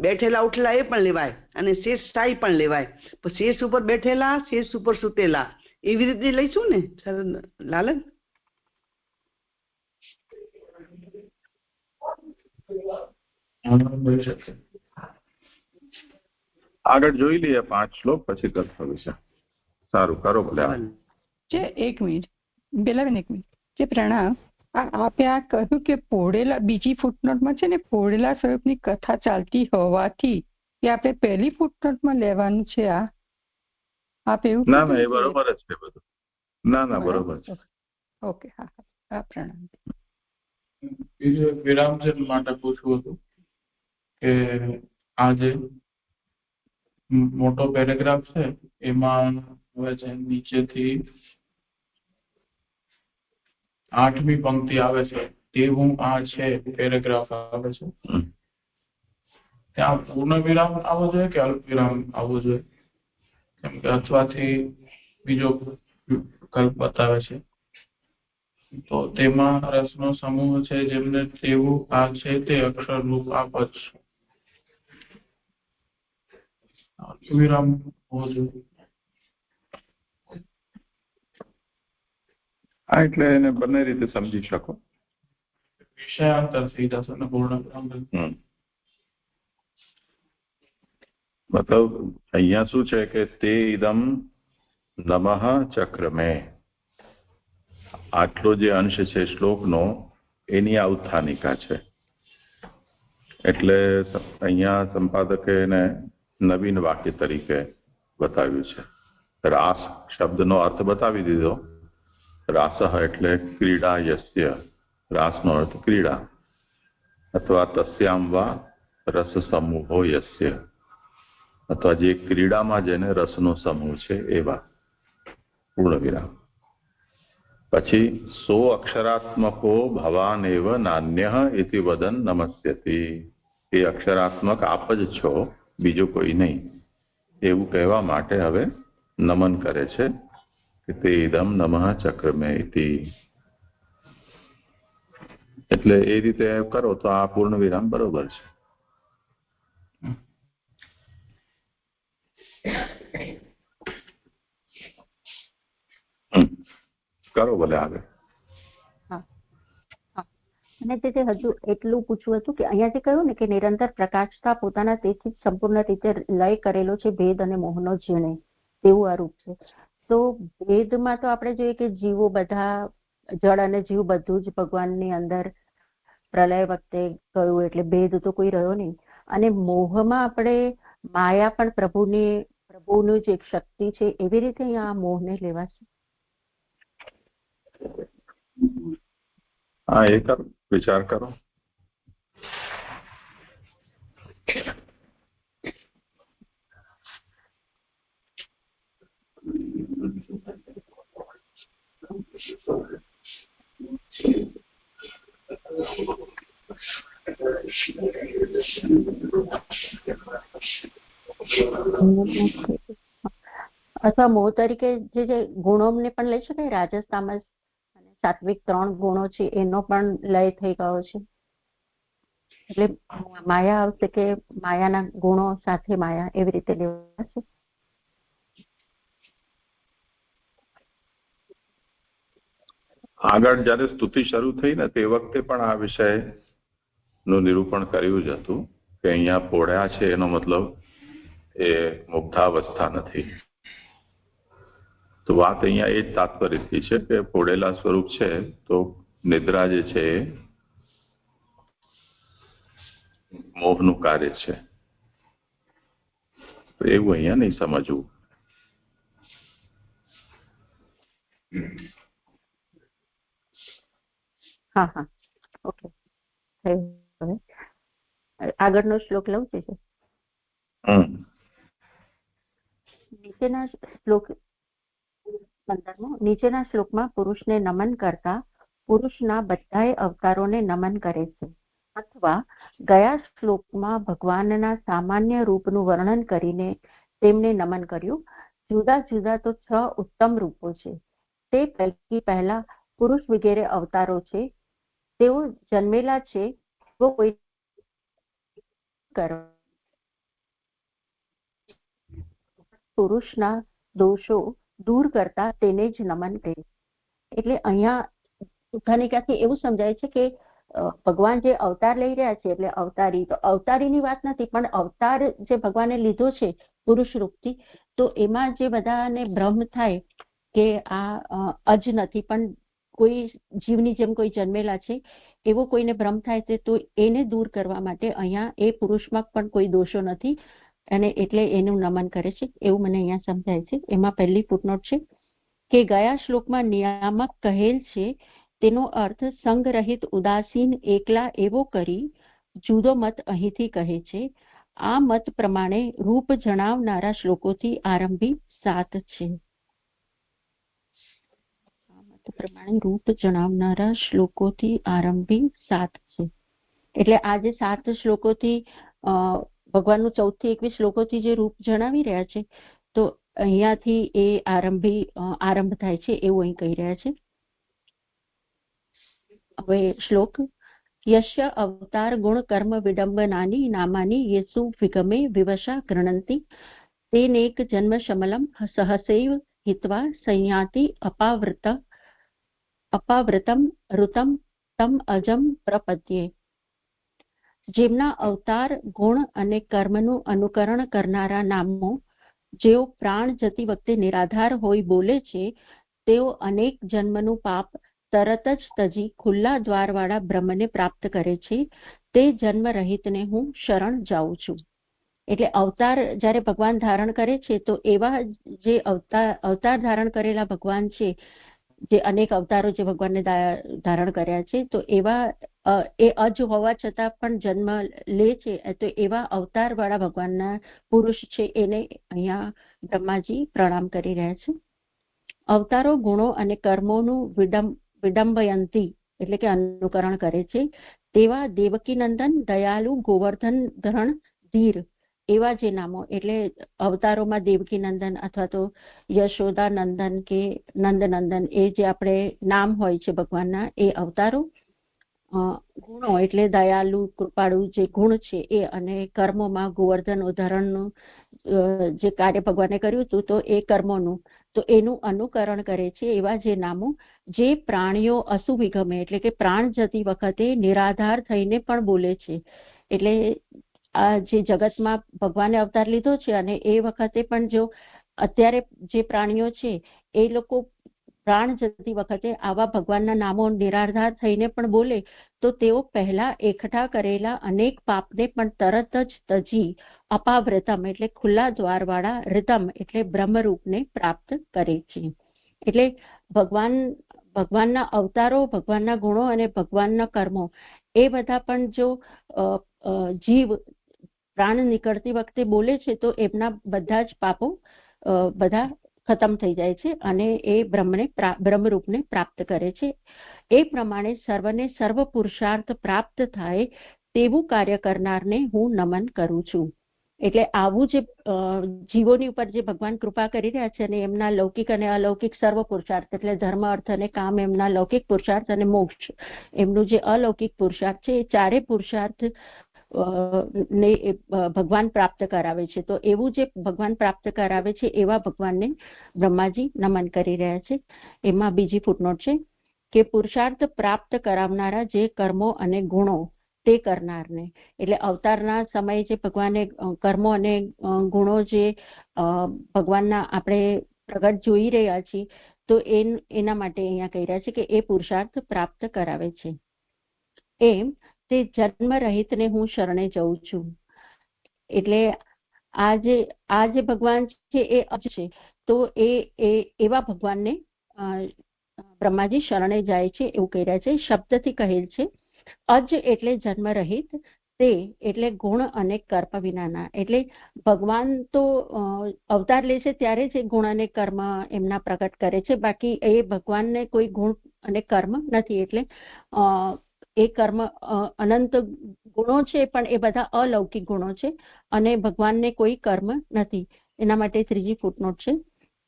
બેઠેલા ઉઠેલા એ પણ લેવાય અને શેષ સ્થાયી પણ લેવાય. પણ શેષ ઉપર બેઠેલા, શેષ ઉપર સુતેલા, એવી રીતે લઈશું ને લાલન? આગળ જોઈ લઈએ 5 શ્લોક, પછી કથા વિશે. સારું, કરો ભલે. જે 1 મિનિટ બેલાબેન, 1 મિનિટ. જે પ્રણામ, આપે આ કહ્યું કે પોળેલા, બીજી ફૂટનોટમાં છે ને પોળેલા સ્વરૂપની કથા ચાલતી હોવાથી કે આપણે પહેલી ફૂટનોટમાં લેવાનું છે. આપ એવું ના ના, એ બરોબર જ છે બધું. ના ના, બરોબર છે. ઓકે, હા હા, પ્રણામ. બીજું વિરામચંદ માટે પૂછવું હતું કે આ જે મોટો પેરેગ્રાફ છે એમાં હવે છે નીચેથી 8મી પંક્તિ આવે છે, તેવું આ છે પેરેગ્રાફ આવે છે. ત્યાં પૂર્ણ વિરામ આવવો જોઈએ કે અલ્પ વિરામ આવવો જોઈએ? કેમ કે અથવાથી બીજો વિકલ્પ બતાવે છે. તો તેમાં રસનો સમૂહ છે જેમને તેવું આ છે તે અક્ષર રૂપ આપ જ વિરામ હોવો જોઈએ. હા, એટલે એને બંને રીતે સમજી શકો. વિષયાંતર થઈ જશે ને પૂર્ણ વિરામ. મતલબ અહીંયા શું છે કે તે ઇદમ નમઃ ચક્રમે, આટલો જે અંશ છે શ્લોકનો એની આ ઉત્થાનિકા છે. એટલે અહીંયા સંપાદકે એને નવીન વાક્ય તરીકે બતાવ્યું છે. રાસ શબ્દનો અર્થ બતાવી દીધો. રાસઃ એટલે ક્રીડા યસ્ય, રાસનો અર્થ ક્રીડા, અથવા તસ્યામ વા રસ સમૂહો યસ્ય, અથવા જે ક્રીડામાં જેને રસનો સમૂહ છે એવા. પૂર્ણ વિરામ. પછી સો અક્ષરાત્મકો ભવાનેવ નાન્યઃ ઇતિ વદન નમસ્યતિ, એ અક્ષરાત્મક આપ જ છો, બીજું કોઈ નહીં, એવું કહેવા માટે હવે નમન કરે છે કે તે ઇદમ નમઃ ચક્રમે ઇતિ. એટલે એ રીતે કરો તો આ પૂર્ણ વિરામ બરોબર છે. કરો ભલે આગળ. અને તે હજુ એટલું પૂછવું હતું કે અહીંયાથી કહ્યું ને કે નિરંતર પ્રકાશતા પોતાના તેથી સંપૂર્ણ રીતે લય કરેલો છે ભેદ અને મોહનો જીણે, તેવું આ રૂપ છે. તો ભેદમાં તો આપણે જોઈએ કે જીવો બધા, જળ અને જીવ બધું જ ભગવાનની અંદર પ્રલય વખતે ગયું, એટલે ભેદ તો કોઈ રહ્યો નહીં. અને મોહમાં આપણે માયા પણ પ્રભુનું જે એક શક્તિ છે, એવી રીતે અહીંયા મોહને લેવાશે. હા, એ કરો, વિચાર કરો. અથવા મોહ તરીકે જે ગુણોને પણ લઈ શકાય. રાજસ, તામસ અને સાત્વિક 3 ગુણો છે એનો પણ લય થઈ ગયો છે. એટલે માયા આવશે કે માયાના ગુણો સાથે માયા, એવી રીતે લેવાશે. આગળ જયારે સ્તુતિ શરૂ થઈ ને તે વખતે પણ આ વિષયનું નિરૂપણ કર્યું જ હતું કે અહીંયા પોળ્યા છે એનો મતલબ એ મુગ્ધાવસ્થા નથી. તો વાત અહીંયા એ જ તાત્પર્યથી છે કે પોળેલા સ્વરૂપ છે તો નિદ્રા જે છે એ મોહનું કાર્ય છે. તો એવું અહીંયા નહીં સમજવું. હા હા, ઓકે. આગળનો શ્લોક લઉં છે. નીચેના શ્લોક 15મો નીચેના શ્લોકમાં પુરુષને નમન કરતા પુરુષના બધાય અવતારોને નમન કરે છે, અથવા ગયા શ્લોકમાં ભગવાનના સામાન્ય રૂપનું વર્ણન કરીને તેમને નમન કર્યું. જુદા જુદા તો 6 ઉત્તમ રૂપો છે. તે પૈકી પહેલા પુરુષ વગેરે અવતારો છે, તેઓ જન્મેલા છે, તેઓ કોઈ પુરુષના દોષો દૂર કરતા તેને જ નમન કર્યું. એટલે અહીંયા ઉદ્ધાનિકાથી એવું સમજાય છે કે ભગવાન જે અવતાર લઈ રહ્યા છે, એટલે અવતારી, તો અવતારીની વાત નથી, પણ અવતાર જે ભગવાને લીધો છે પુરુષ રૂપથી, તો એમાં જે બધાને ભ્રમ થાય કે આ અજ નથી પણ કોઈ જીવની જેમ કોઈ જન્મેલા છે, એવો કોઈને ભ્રમ થાય છે, તો એને દૂર કરવા માટે અહીંયા એ પુરુષમાં પણ કોઈ દોષો નથી અને એટલે એનું નમન કરે છે, એવું મને અહીંયા સમજાય છે. એમાં પહેલી ફૂટનોટ છે કે ગયા શ્લોકમાં નિયામક કહેલ છે, તેનો અર્થ સંગરહિત ઉદાસીન એકલા એવો કરી જુદો મત અહીંથી કહે છે. આ મત પ્રમાણે રૂપ જણાવનારા શ્લોકોથી આરંભી 7 છે. પ્રમાણે રૂપ જણાવનારા શ્લોકોથી આરંભી 7 છે. એટલે આ જે 7 શ્લોકોથી ભગવાનનું 14 થી 21 શ્લોકોથી જે રૂપ જણાવી રહ્યા છે, તો અહીંયાથી એ આરંભ થાય છે એવું અહીં કહી રહ્યા છે. હવે શ્લોક યશ્ય અવતાર ગુણ કર્મ વિડંબનાની નામાની યેસુ વિગમે વિવશા ગૃણંતિ તેનેક જન્મ શમલમ સહસૈવ હિત્વા સંયાતિ અપાવૃતમ ઋતમ તમ અજમ પ્રપદ્યે. જેમના અવતાર ગુણ અને કર્મનું અનુકરણ કરનારા નામો જેઓ પ્રાણ જતી વખતે નિરાધાર હોય બોલે છે, તેઓ અનેક જન્મનું પાપ તરત જ તજી ખુલ્લા દ્વારવાળા બ્રહ્મને પ્રાપ્ત કરે છે. તે જન્મ રહિતને હું શરણ જાઉં છું. એટલે અવતાર જ્યારે ભગવાન ધારણ કરે છે, તો એવા જે અવતાર ધારણ કરેલા ભગવાન છે, જે અનેક અવતારો જે ભગવાનને ધારણ કર્યા છે, તો એવા એ અજ હોવા છતાં પણ જન્મ લે છે, તો એવા અવતાર વાળા ભગવાનના પુરુષ છે, એને અહીંયા બ્રહ્માજી પ્રણામ કરી રહ્યા છે. અવતારો ગુણો અને કર્મોનું વિડંબયંતી એટલે કે અનુકરણ કરે છે, તેવા દેવકી નંદન, દયાલુ, ગોવર્ધન ધરણ, ધીર એવા જે નામો, એટલે અવતારોમાં દેવકી નંદન અથવા તો યશોદા નંદન કે નંદનંદન એ જે આપણે નામ હોય છે ભગવાનના, એ અવતારો. ગુણો એટલે દયાલુ, કૃપાળુ જે ગુણ છે એ, અને કર્મોમાં ગોવર્ધન ઉદાહરણનું જે કાર્ય ભગવાને કર્યું હતું, તો એ કર્મોનું, તો એનું અનુકરણ કરે છે એવા જે નામો જે પ્રાણીઓ અસુવિગમે એટલે કે પ્રાણ જતી વખતે નિરાધાર થઈને પણ બોલે છે. એટલે આ જે જગતમાં ભગવાને અવતાર લીધો છે અને એ વખતે પણ જો અત્યારે જે પ્રાણીઓ છે એ લોકો પ્રાણ જતી વખતે આવા ભગવાનના નામો નિરાધાર થઈને પણ બોલે, તો તેઓ પહેલા એકઠા કરેલા અનેક પાપને પણ તરત જ તજી અપાવ્રતમ એટલે ખુલ્લા દ્વારવાળા રિતમ એટલે બ્રહ્મરૂપને પ્રાપ્ત કરે છે. એટલે ભગવાનના અવતારો, ભગવાનના ગુણો અને ભગવાનના કર્મો એ બધા પણ જો જીવ પ્રાણ નીકળતી વખતે બોલે છે, તો એમના બધા જ પાપો બધા ખતમ થઈ જાય છે અને એ બ્રહ્મરૂપને પ્રાપ્ત કરે છે. એ પ્રમાણે સર્વને સર્વ પુરુષાર્થ પ્રાપ્ત થાય તેવું કાર્ય કરનારને હું નમન કરું છું. એટલે આવું જે જીવોની ઉપર જે ભગવાન કૃપા કરી રહ્યા છે અને એમના લૌકિક અને અલૌકિક સર્વ પુરુષાર્થ એટલે ધર્મ, અર્થ અને કામ, એમના લૌકિક પુરુષાર્થ અને મોક્ષ, એમનું જે અલૌકિક પુરુષાર્થ છે, એ ચારે પુરુષાર્થ ને ભગવાન પ્રાપ્ત કરાવે છે. તો એવું જે ભગવાન પ્રાપ્ત કરાવે છે એવા ભગવાનને બ્રહ્માજી નમન કરી રહ્યા છે. એમાં બીજી ફૂટનોટ છે કે પુરુષાર્થ પ્રાપ્ત કરાવનારા જે કર્મો અને ગુણો તે કરનારને, એટલે અવતારના સમયે જે ભગવાને કર્મો અને ગુણો જે ભગવાનના આપણે પ્રગટ જોઈ રહ્યા છીએ, તો એના માટે અહીંયા કહી રહ્યા છે કે એ પુરુષાર્થ પ્રાપ્ત કરાવે છે. એમ તે જન્મ રહિતને હું શરણે જઉં છું. એટલે આ જે ભગવાન છે એ અજ છે, તો એવા ભગવાનને બ્રહ્માજી શરણે જાય છે એવું કહી રહ્યા છે. શબ્દથી કહેલ છે. અજ એટલે જન્મ રહિત, તે એટલે ગુણ અને કર્મ વિનાના. એટલે ભગવાન તો અવતાર લે છે ત્યારે જ ગુણ અને કર્મ એમના પ્રગટ કરે છે, બાકી એ ભગવાનને કોઈ ગુણ અને કર્મ નથી. એટલે એ કર્મ અનંત ગુણો છે, પણ એ બધા અલૌકિક ગુણો છે અને ભગવાનને કોઈ કર્મ નથી. એના માટે ત્રીજી ફૂટનોટ છે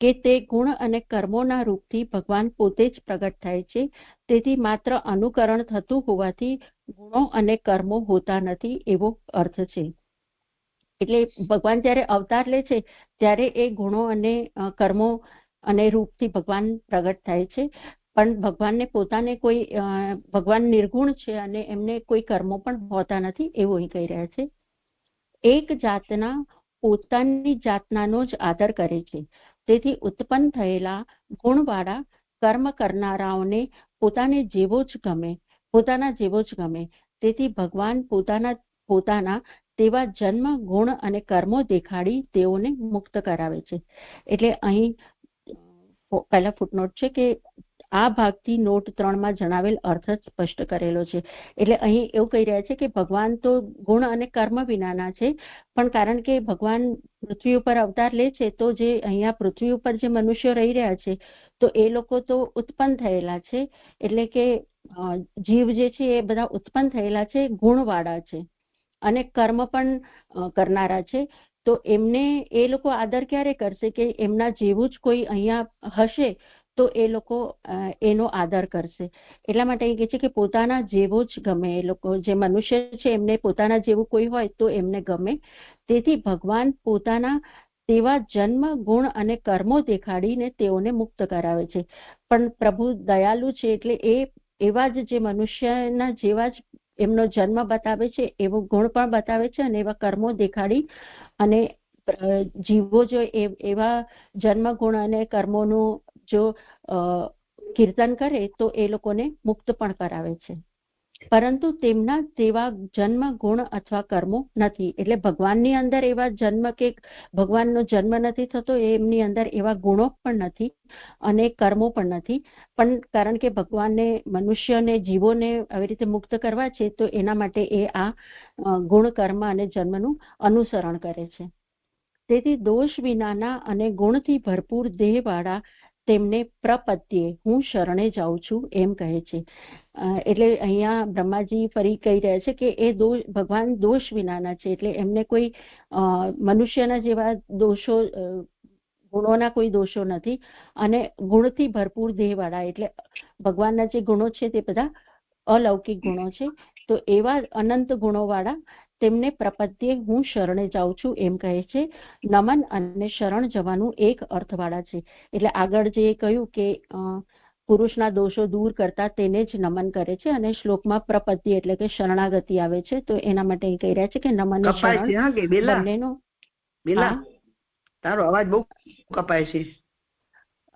કે તે ગુણ અને કર્મોના રૂપથી ભગવાન પોતે જ પ્રગટ થાય છે, તેથી માત્ર અનુકરણ થતું હોવાથી ગુણો અને કર્મો હોતા નથી, એવો અર્થ છે. એટલે ભગવાન જ્યારે અવતાર લે છે ત્યારે એ ગુણો અને કર્મો અને રૂપથી ભગવાન પ્રગટ થાય છે, પણ ભગવાનને પોતાને કોઈ ભગવાન નિર્ગુણ છે અને એમને કોઈ કર્મો પણ હોતા નથી, એવું અહીં કહી રહ્યા છે. એક જાતના પોતાની જાતનાનો જ આદર કરે છે, તેથી ઉત્પન્ન થયેલા ગુણવાળા કર્મ કરનારાઓને પોતાના જેવો જ ગમે. તેથી ભગવાન પોતાના તેવા જન્મ, ગુણ અને કર્મો દેખાડી તેઓને મુક્ત કરાવે છે. એટલે અહીં પહેલા ફૂટનોટ છે કે આ ભાગથી નોટ 3 માં જણાવેલ અર્થ સ્પષ્ટ કરેલો છે. એટલે અહીં એવું કહી રહ્યા છે કે ભગવાન તો ગુણ અને કર્મ વિનાના છે, પણ કારણ કે ભગવાન પૃથ્વી ઉપર અવતાર લે છે, તો જે અહીંયા પૃથ્વી ઉપર જે મનુષ્યો રહી રહ્યા છે તો એ લોકો તો ઉત્પન્ન થયેલા છે, એટલે કે જીવ જે છે એ બધા ઉત્પન્ન થયેલા છે, ગુણવાળા છે અને કર્મ પણ કરનારા છે. તો એમને એ લોકો આદર ક્યારે કરશે કે એમના જેવું જ કોઈ અહીંયા હશે તો એ લોકો એનો આદર કરશે. એટલા માટે એ કહે છે કે પોતાના જેવો જ ગમે. એ લોકો જે મનુષ્ય છે એમને પોતાના જેવું કોઈ હોય તો એમને ગમે. તેથી ભગવાન પોતાના તેવા જન્મ, ગુણ અને કર્મો દેખાડીને તેઓને મુક્ત કરાવે છે. પણ પ્રભુ દયાલુ છે, એટલે એવા જ જે મનુષ્યના જેવા જ એમનો જન્મ બતાવે છે, એવો ગુણ પણ બતાવે છે અને એવા કર્મો દેખાડી અને જીવો જો એવા જન્મ, ગુણ અને કર્મોનું જો કીર્તન કરે તો એ લોકોને મુક્ત પણ કરાવે છે, પરંતુ તેમના તેવા જન્મ, ગુણ અથવા કર્મો નથી. એટલે ભગવાનની અંદર એવા જન્મ કે ભગવાનનો જન્મ નથી થતો, એમની અંદર એવા ગુણો પણ નથી અને કર્મો પણ નથી. પણ કારણ કે ભગવાનને મનુષ્યને, જીવોને આવી રીતે મુક્ત કરવા છે, તો એના માટે એ આ ગુણ, કર્મ અને જન્મનું અનુસરણ કરે છે. તેથી દોષ વિનાના અને ગુણથી ભરપૂર દેહવાળા તેમને પ્રપત્યે હું શરણે જાઉં છું એમ કહે છે. એટલે અહીંયા બ્રહ્માજી ફરી કહી રહ્યા છે કે એ ભગવાન દોષ વિનાના છે, એટલે એમને કોઈ મનુષ્યના જેવા દોષો, ગુણોના કોઈ દોષો નથી અને ગુણથી ભરપૂર દેહવાળા, એટલે ભગવાનના જે ગુણો છે તે બધા અલૌકિક ગુણો છે. તો એવા અનંત ગુણોવાળા તેમને પ્રપત્યે હું શરણે જાઉં છું એમ કહે છે. નમન અને શરણ જવાનું એક અર્થવાળા છે. એટલે આગળ જે કહ્યું કે પુરુષના દોષો દૂર કરતા તેને જ નમન કરે છે અને શ્લોકમાં પ્રપત્તિ એટલે કે શરણાગતિ આવે છે. તો એના માટે કહી રહ્યા છે કે નમન અને શરણ બંનેનો. તારો અવાજ બહુ કપાય છે.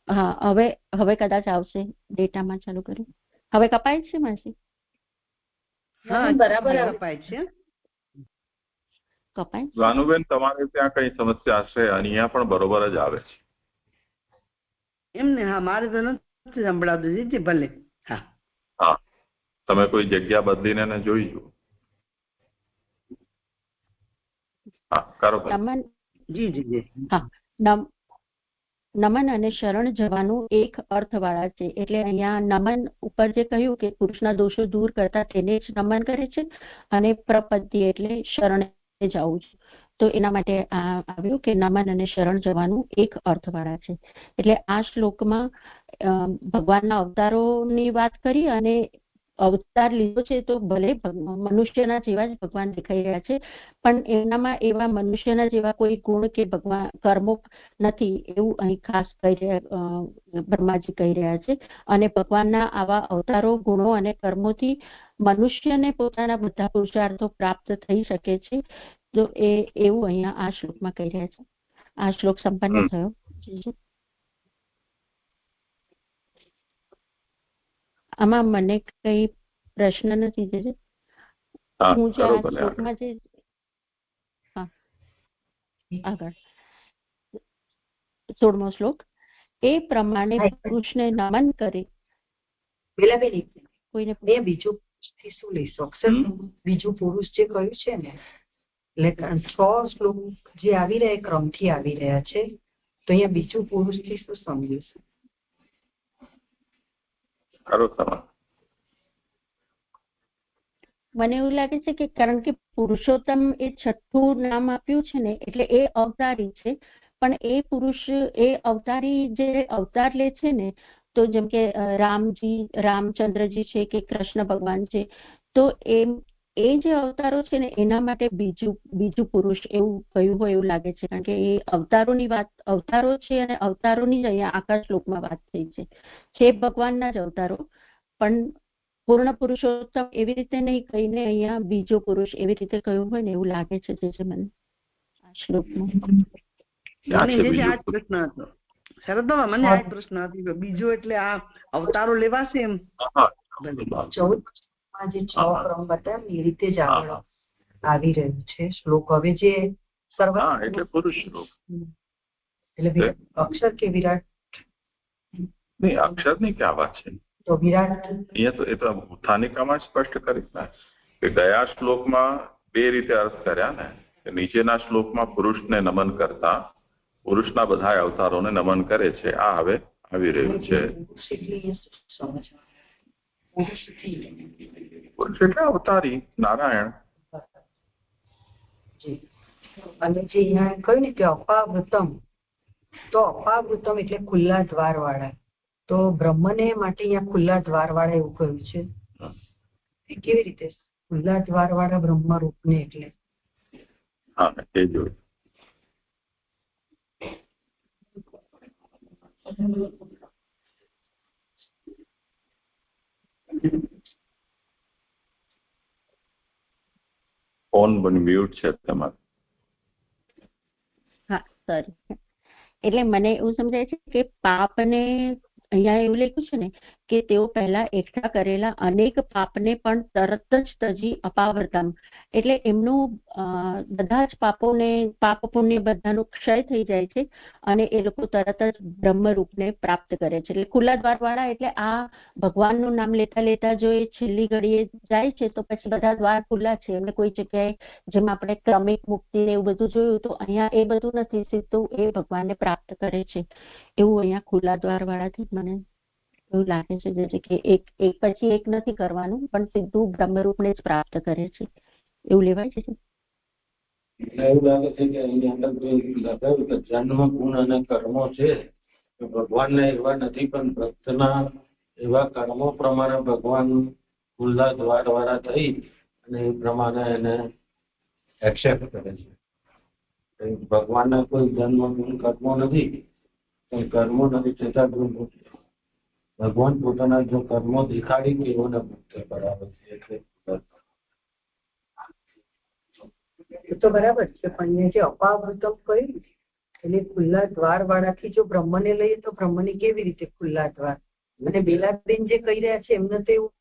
હા, હવે કદાચ આવશે. ડેટામાં ચાલુ કર્યું, હવે કપાય છે માસી? હા, બરાબર કપાય છે. ભાનુબેન, તમારે ત્યાં કઈ સમસ્યા હશે? અહીંયા પણ બરોબર જ આવે છે એમને? હા, મારે તો નથી સંભળાતું. જી ભલે. હા હા, તમે કોઈ જગ્યા બદલીને જોઈ જુઓ. હા, કરો. જી જી જી. હા, નમન અને શરણ જવાનું એક અર્થવાળા છે. એટલે અહીંયા નમન ઉપર જે કહ્યું કે પુરુષના દોષો દૂર કરતા તેને જ નમન કરે છે અને પ્રપત્તિ એટલે શરણે જવું છે. તો એના માટે આવ્યું કે નમન અને શરણ જવાનું એક અર્થવાળા છે. એટલે આ શ્લોકમાં ભગવાનના અવતારોની વાત કરી અને અવતાર લીધો છે તો ભલે મનુષ્યના જેવા જ ભગવાન દેખાઈ રહ્યા છે, પણ એમનામાં એવા મનુષ્યના જેવા કોઈ ગુણ કે ભગવાન કર્મો નથી, એવું અહીં ખાસ કહી રહ્યા બ્રહ્માજી કહી રહ્યા છે. અને ભગવાનના આવા અવતારો, ગુણો અને કર્મોથી મનુષ્યને પોતાના બધા પુરુષાર્થો પ્રાપ્ત થઈ શકે છે. તો એવું અહીંયા આ શ્લોકમાં કહી રહ્યા છે. આ શ્લોક સંપન્ન થયો. આમાં મને કઈ પ્રશ્ન નથી. હું જે આ શ્લોકમાં જે આગળ 16મો શ્લોક, એ પ્રમાણે પુરુષને નમન કરે. કોઈને બીજું થી શું લઈશું? અક્ષર બીજું પુરુષ જે કહ્યું છે ને, એટલે 6 શ્લોક જે આવી રહ્યા ક્રમથી આવી રહ્યા છે, તો અહીંયા બીજું પુરુષ થી શું સમજીશું? મને એવું લાગે છે કે કારણ કે પુરુષોત્તમ એ 6થું નામ આપ્યું છે ને, એટલે એ અવતારી છે, પણ એ પુરુષ એ અવતારી જે અવતાર લે છે ને, તો જેમ કે રામચંદ્રજી છે કે કૃષ્ણ ભગવાન છે, તો એ જે અવતારો છે ને એના માટે બીજું પુરુષ એવું કહ્યું હોય એવું લાગે છે, કારણ કે એ અવતારો છે અને અવતારોની જ અહીંયા આખા શ્લોકમાં વાત થઈ છે ભગવાનના જ અવતારો, પણ પૂર્ણ પુરુષોત્તમ એવી રીતે નહીં કહીને અહીંયા બીજો પુરુષ એવી રીતે કહ્યું હોય ને એવું લાગે છે જે મને આ શ્લોકમાં. મને આ પ્રશ્ન હતો શરદો, મને આ પ્રશ્ન હતો બીજો એટલે આ અવતારો લેવાશે એમ. 14 જે 6 ક્રમ બતાવ્યા એ રીતે જ આગળ આવી રહ્યું છે શ્લોક. હવે જે એટલે પુરુષ શ્લોક એટલે અક્ષર કે વિરાટ? નહીં, અક્ષર ની ક્યાં વાત છે? તો વિરાટ અહીંયા તો એ તો ઉત્થાનિકામાં સ્પષ્ટ કરી કે ગયા શ્લોકમાં 2 રીતે અર્થ કર્યા ને, કે નીચેના શ્લોકમાં પુરુષને નમન કરતા પુરુષના બધા અવતારોને નમન કરે છે, આ હવે આવી રહ્યું છે. પુરુષ એટલે અવતારી નારાયણ. અને જે અહીંયા કહ્યું ને કે અપાવૃતમ, તો અપાવૃતમ એટલે ખુલ્લા દ્વાર વાળા, તો બ્રહ્મને માટે અહીંયા ખુલ્લા દ્વાર વાળા એવું કહ્યું છે. કેવી રીતે ખુલ્લા દ્વાર વાળા બ્રહ્મ રૂપને? એટલે હા, એ જોયું. ફોન મ્યુટ છે તમારો. હા, સોરી. એટલે મને એવું સમજાય છે કે પાપને અહીંયા એવું લખ્યું છે ને કે તેઓ પહેલા એકઠા કરેલા અનેક પાપને પણ તરત જ તજી અપાવર્તમ, એટલે એમનું બધા જ પાપ પુણ્ય બધાનો ક્ષય થઈ જાય છે અને એ લોકો તરત જ બ્રહ્મરૂપને પ્રાપ્ત કરે છે. એટલે ખુલ્લા દ્વાર વાળા એટલે આ ભગવાનનું નામ લેતા લેતા જો એ છેલ્લી ઘડીએ જાય છે તો પછી બધા દ્વાર ખુલ્લા છે. એમને કોઈ જગ્યાએ જેમ આપણે ક્રમિક મુક્તિ ને એવું બધું જોયું, તો અહીંયા એ બધું નથી, સીધું એ ભગવાનને પ્રાપ્ત કરે છે એવું અહીંયા ખુલ્લા દ્વાર વાળાથી મને એવું લાગે છે. જે કે એક પછી એક નથી કરવાનું, પણ સીધું બ્રહ્મરૂપને જ પ્રાપ્ત કરે છે એવું લેવાય છે. એવું લાગે છે કે અહીંયા અંદર લખાયું કે જન્મ ગુણ અને કર્મો છે, ભગવાનને એવા નથી, પણ ભક્તના એવા કર્મો પ્રમાણે ભગવાન ખુલ્લા દ્વાર વાળા થઈ અને એ પ્રમાણે એને એક્સેપ્ટ કરે છે. ભગવાનના કોઈ જન્મ ગુણ કર્મો નથી, પણ કર્મો નથી છતાં ભગવાન પોતાના જો કર્મો દેખાડી તેઓને મુક્ત કરાવે છે. એ તો બરાબર છે, પણ જે અપાવૃતમ કહ્યું એટલે ખુલ્લા દ્વાર વાળાથી જો બ્રહ્મને લઈએ તો બ્રહ્મને કેવી રીતે ખુલ્લા દ્વાર? અને બેલાબેન જે કહી રહ્યા છે એમને તો એવું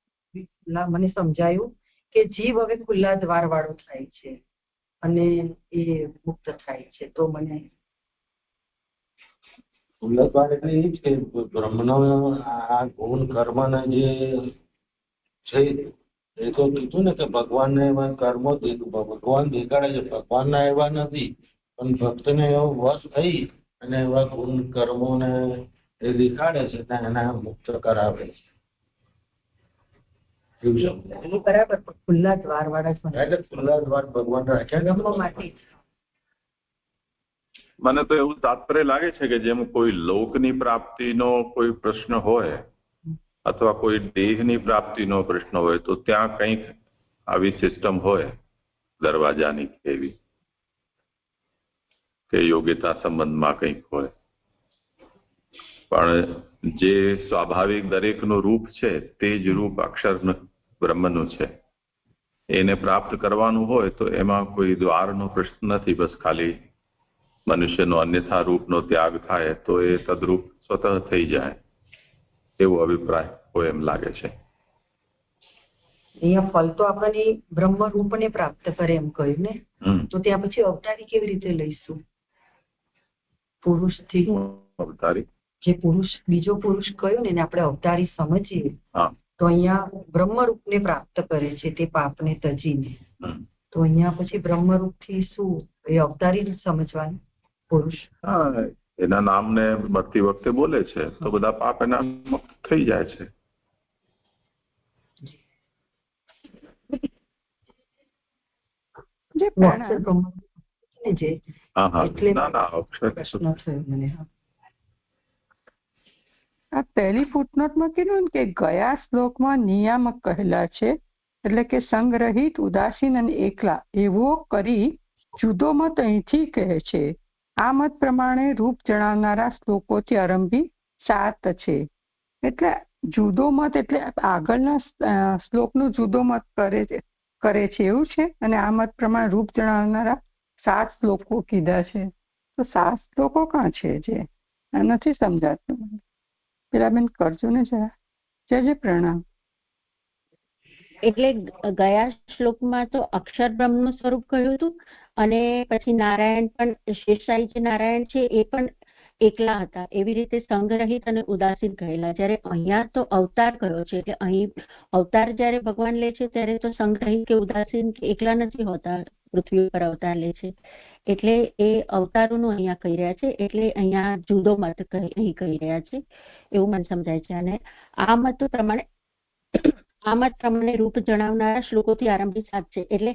મને સમજાયું કે જીવ હવે ખુલ્લા દ્વાર વાળો થાય છે અને એ મુક્ત થાય છે. તો મને ખુલ્લા દ્વાર એટલે એ જ કે બ્રહ્મનો આ ગુણ કર્મના જે છે એ તો કીધું ને કે ભગવાનને એવા કર્મો ભગવાન દેખાડે છે, ભગવાનના એવા નથી, પણ ભક્તને એવો વશ થઈ અને એવા ગુણ કર્મોને એ દેખાડે છે ને એને મુક્ત કરાવે છે. બરાબર, ખુલ્લા દ્વાર વાળા એટલે ખુલ્લા દ્વાર ભગવાન રાખ્યા માટે. મને તો એવું તાત્પર્ય લાગે છે કે જેમ કોઈ લોકની પ્રાપ્તિનો કોઈ પ્રશ્ન હોય અથવા કોઈ દેહની પ્રાપ્તિનો પ્રશ્ન હોય તો ત્યાં કંઈક આવી સિસ્ટમ હોય દરવાજાની એવી, કે યોગ્યતા સંબંધમાં કંઈક હોય, પણ જે સ્વાભાવિક દરેકનું રૂપ છે તે જ રૂપ અક્ષર બ્રહ્મનું છે, એને પ્રાપ્ત કરવાનું હોય તો એમાં કોઈ દ્વારનો પ્રશ્ન નથી. બસ ખાલી મનુષ્યનો અન્યથા રૂપનો ત્યાગ થાય તો એ તદરૂપ સ્વતઃ થઈ જાય એવો અભિપ્રાય હોય એમ લાગે છે. અહીંયા ફલ તો આપણને બ્રહ્મ રૂપને પ્રાપ્ત કરે એમ કહ્યું ને, તો ત્યાં પછી અવતારી કેવી રીતે લઈશું? પુરુષ થી અવતારી જે પુરુષ બીજો પુરુષ કયો ને આપણે અવતારી સમજીએ તો અહીંયા બ્રહ્મરૂપને પ્રાપ્ત કરે છે તે પાપને તજીને. તો અહીંયા પછી બ્રહ્મરૂપ થી શું એ અવતારી સમજવાનું પુરુષ? હા, એના નામને મળતી વખતે બોલે છે તો બધા પાપ એના મુક્ત થઈ જાય છે. જે અક્ષર બ્રહ્મ જે એટલે પ્રશ્ન થયો મને. આ પહેલી ફૂટનોટમાં કીધું ને કે ગયા શ્લોકમાં નિયામક કહેલા છે, એટલે કે સંગ્રહિત, ઉદાસીન અને એકલા એવો કરી જુદો મત અહીંથી કહે છે. આ મત પ્રમાણે રૂપ જણાવનારા શ્લોકોથી આરંભી 7 છે. એટલે જુદો મત એટલે આગળના શ્લોકનો જુદો મત કરે છે એવું છે, અને આ મત પ્રમાણે રૂપ જણાવનારા 7 શ્લોકો કીધા છે. તો 7 શ્લોકો કાં છે જે નથી સમજાતું? પેલા બેન કરજો ને જરા. જય પ્રણામ. એટલે ગયા શ્લોકમાં તો અક્ષર બ્રહ્મનું સ્વરૂપ કહ્યું હતું, અને પછી નારાયણ પણ, શેષાઈ જે નારાયણ છે એ પણ એકલા હતા. એવી રીતે સંગ્રહિત અને ઉદાસીન કહેલા. જ્યારે અહીંયા તો અવતાર કયો છે, એટલે અહીં અવતાર જ્યારે ભગવાન લે છે ત્યારે તો સંગ્રહિત કે ઉદાસીન કે એકલા નથી હોતા, પૃથ્વી પર અવતાર લે છે. એટલે એ અવતારોનું અહીંયા કહી રહ્યા છે, એટલે અહીંયા જુદો મત અહીં કહી રહ્યા છે એવું મને સમજાય છે. અને આ મત પ્રમાણે રૂપ જણાવનારા શ્લોકોથી આરંભી 7 છે. એટલે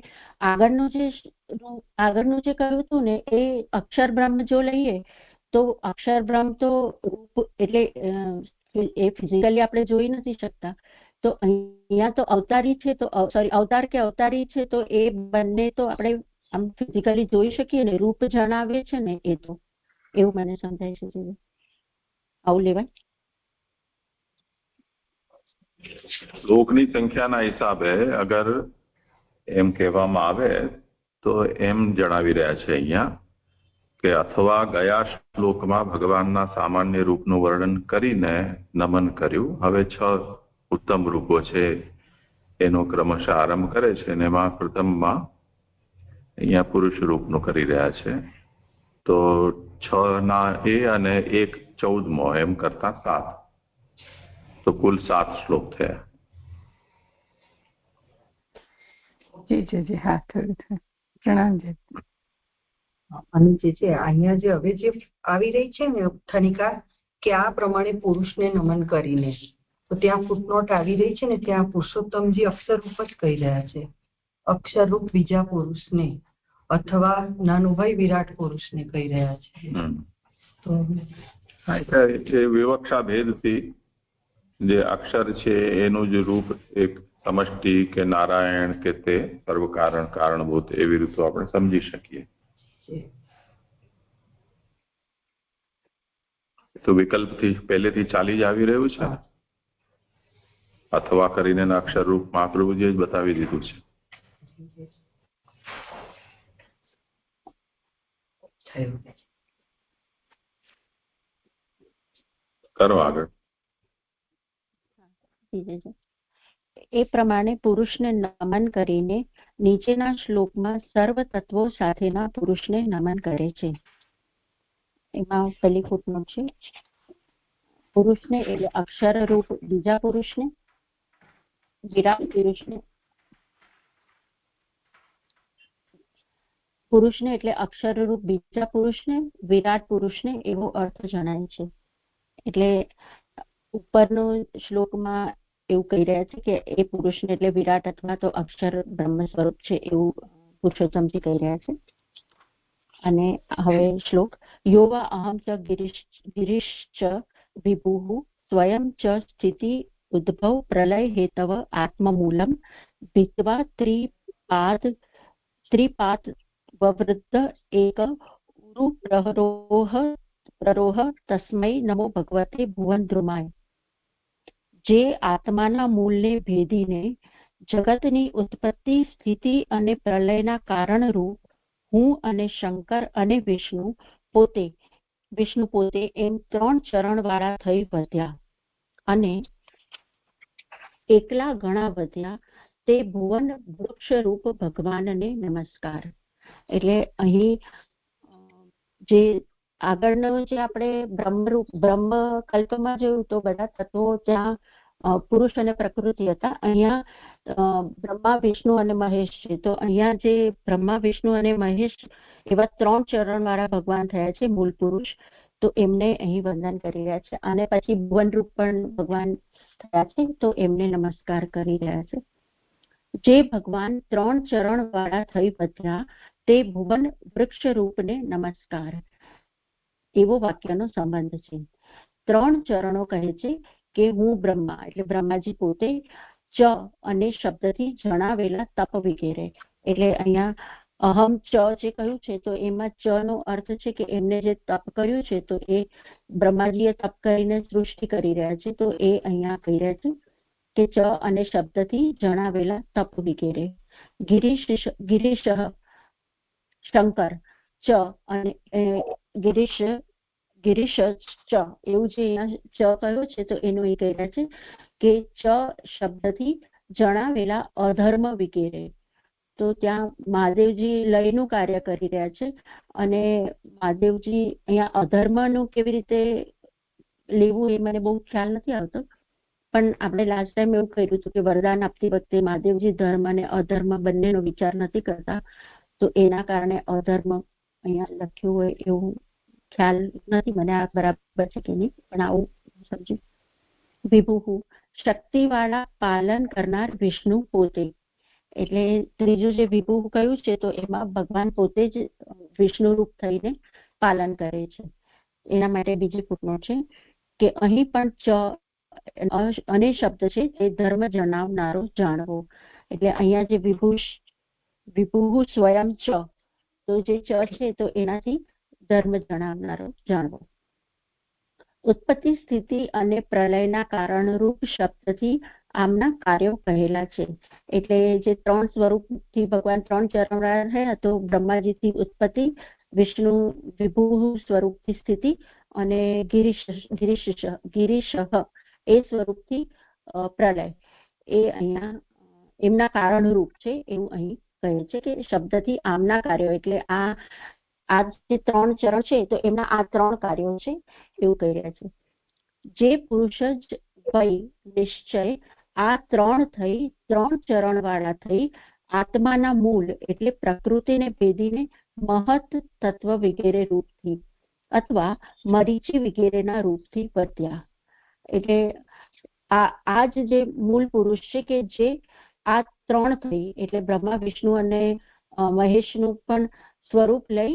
આગળનું જે કહ્યું હતું ને એ અક્ષર બ્રહ્મ જો લઈએ તો અક્ષર બ્રહ્મ તો રૂપ એટલે એ ફિઝિકલી આપણે જોઈ નથી શકતા. તો અહીંયા તો અવતારી છે, તો સોરી અવતાર કે અવતારી છે, તો એ બંને તો આપણે આમ ફિઝિકલી જોઈ શકીએ ને, રૂપ જણાવે છે ને, એ તો એવું મને સમજાય છે. આવું લેવાય. શ્લોકની સંખ્યાના હિસાબે અગર એમ કહેવામાં આવે તો એમ જણાવી રહ્યા છે અહીંયા કે અથવા ગયા શ્લોકમાં ભગવાનના સામાન્ય રૂપનું વર્ણન કરીને નમન કર્યું. હવે 6 ઉત્તમ રૂપો છે એનો ક્રમશઃ આરંભ કરે છે, અને એમાં પ્રથમમાં અહીંયા પુરુષ રૂપનું કરી રહ્યા છે. તો 6 ના એ અને 1 14મો એમ કરતા 7, તો કુલ 7 શ્લોક થયા. જી હા, થયું. પ્રણામ. અને જે અહીંયા જે હવે જે આવી રહી છે ને થનિકા, કે આ પ્રમાણે પુરુષને નમન કરીને, તો ત્યાં ફૂટનોટ આવી રહી છે ને, ત્યાં પુરુષોત્તમજી અક્ષર રૂપ જ કહી રહ્યા છે. અક્ષર રૂપ બીજા પુરુષને અથવા નાનુભાઈ વિરાટ પુરુષને કહી રહ્યા છે. તો એ વિવક્ષા ભેદથી જે અક્ષર છે એનું જ રૂપ એક સમષ્ટિ કે નારાયણ કે તે સર્વ કારણભૂત એવી રીતે આપણે સમજી શકીએ. તો વિકલ્પથી પહેલેથી ચાલી જ આવી રહ્યું છે, અથવા કરીને અક્ષર રૂપ મહાપ્રભુજીએ જ બતાવી દીધું છે. કરો આગળ. એ પ્રમાણે પુરુષને નમન કરીને નીચેના શ્લોકમાં સર્વ તત્વો સાથેના પુરુષને નમન કરે છે. એમાં પહેલી ફૂટનોટ છે, પુરુષને એટલે અક્ષર રૂપ બીજા પુરુષને, વિરાટ પુરુષને એટલે અક્ષર રૂપ બીજા પુરુષને, વિરાટ પુરુષને એવો અર્થ જણાય છે. એટલે ઉપરનો શ્લોકમાં એવું કહી રહ્યા છે કે એ પુરુષને એટલે વિરાટ અથવા તો અક્ષર બ્રહ્મ સ્વરૂપ છે એવું પુરુષોત્તમજી કહી રહ્યા છે. અને હવે શ્લોક યોવા અહમ ચ ગિરીશ્ચ વિભુઃ સ્વયં ચ સ્થિતિ ઉદ્ભવ પ્રલય હેતવ આત્મમૂલમ વિદ્વા ત્રિપાદ વવૃદ્ધ એક ઉરુ પ્રરોહ તસ્મૈ નમો ભગવતે ભુવન દ્રુમાય. જે આત્માના મૂળને ભેદીને જગતની ઉત્પત્તિ, સ્થિતિ અને પ્રલયના કારણરૂપ હું અને શંકર અને વિષ્ણુ પોતે એમ 3 ચરણવાળા થઈ વધ્યા અને એકલા ઘણા વધ્યા તે ભુવન વૃક્ષ રૂપ ભગવાનને નમસ્કાર. એટલે અહીં જે આગળનો જે આપણે બ્રહ્મ કલ્પમાં જોયું તો બધા તત્વો ત્યાં પુરુષ અને પ્રકૃતિ હતા. અહીંયા બ્રહ્મા, વિષ્ણુ અને મહેશ છે. તો અહીંયા જે બ્રહ્મા, વિષ્ણુ અને મહેશ એવા 3 ચરણ વાળા ભગવાન થયા છે, મૂળ પુરુષ. તો એમને અહીં વંદન કરી રહ્યા છે. અને પછી ભુવન રૂપ પણ ભગવાન થયા છે, તો એમને નમસ્કાર કરી રહ્યા છે. જે ભગવાન 3 ચરણ વાળા થઈ વધ્યા તે ભુવન વૃક્ષ રૂપને નમસ્કાર. એવો વાક્યનો સંબંધ છે. 3 ચરણો કહે છે કે હું બ્રહ્મા, એટલે બ્રહ્માજી પોતે, ચ અને શબ્દથી જણાવેલા તપ વગેરે. એટલે અહીંયા અહમ ચ જે કહ્યું છે તો એમાં ચ નો અર્થ છે કે એમને જે તપ કર્યું છે તો એ બ્રહ્માજીએ તપ કરીને સૃષ્ટિ કરી રહ્યા છે. તો એ અહીંયા કહી રહ્યા છે કે ચ અને શબ્દથી જણાવેલા તપ વગેરે. ગિરીશ શંકર ચ અને ગિરીશ ચ, એવું જે અહીંયા ચ કહ્યું છે તો એનું એ કહી રહ્યા છે કે ચ શબ્દથી જણાવેલા અધર્મ વગેરે. તો ત્યાં મહાદેવજી લયનું કાર્ય કરી રહ્યા છે અને મહાદેવજી અહીંયા અધર્મનું કેવી રીતે લેવું એ મને બહુ ખ્યાલ નથી આવતો, પણ આપણે લાસ્ટ ટાઈમ એવું કર્યું હતું કે વરદાન આપતી વખતે મહાદેવજી ધર્મ અને અધર્મ બંનેનો વિચાર નથી કરતા, તો એના કારણે અધર્મ અહીંયા લખ્યું હોય એવું ખ્યાલ નથી મને આ બરાબર છે કે નહીં, પણ આવું સમજ્યું. વિભુ શક્તિવાળા પાલન કરનાર વિષ્ણુ પોતે. એટલે ત્રીજું જે વિભુ કહ્યું છે તો એમાં ભગવાન પોતે જ વિષ્ણુ રૂપ થઈને પાલન કરે છે. એના માટે બીજી ફૂટનોટ છે કે અહીં પણ ચ અને શબ્દ છે તે ધર્મ જણાવનારો જાણવો. એટલે અહીંયા જે વિભુ સ્વયં ચ, તો જે ચ છે તો એનાથી ધર્મ જણાવનારો જાણવો. ઉત્પત્તિ, સ્થિતિ અને પ્રલયના કારણરૂપ શબ્દથી આમના કાર્યો કહેલા છે. એટલે જે 3 સ્વરૂપથી ભગવાન 3 ચરણ થયા, તો બ્રહ્માજીથી ઉત્પત્તિ, વિષ્ણુ વિભુ સ્વરૂપથી સ્થિતિ અને ગિરીશ એ સ્વરૂપથી પ્રલય, એ અહીંયા એમના કારણરૂપ છે એવું અહીં કહે છે કે શબ્દથી આમના કાર્યો. એટલે આ જે 3 ચરણ છે તો એમના આ 3 કાર્યો છે એવું કહી રહ્યા છે. જે પુરુષ જ વય નિશ્ચય આ 3 થઈ 3 ચરણ વાળા થઈ આત્માના મૂળ એટલે પ્રકૃતિને ભેદીને મહત તત્વ વગેરે રૂપથી અથવા મરીચી વગેરેના રૂપથી વર્ત્યા. એટલે આ જ જે મૂળ પુરુષ છે કે જે આ 3 થઈ, એટલે બ્રહ્મા, વિષ્ણુ અને મહેશનું પણ સ્વરૂપ લઈ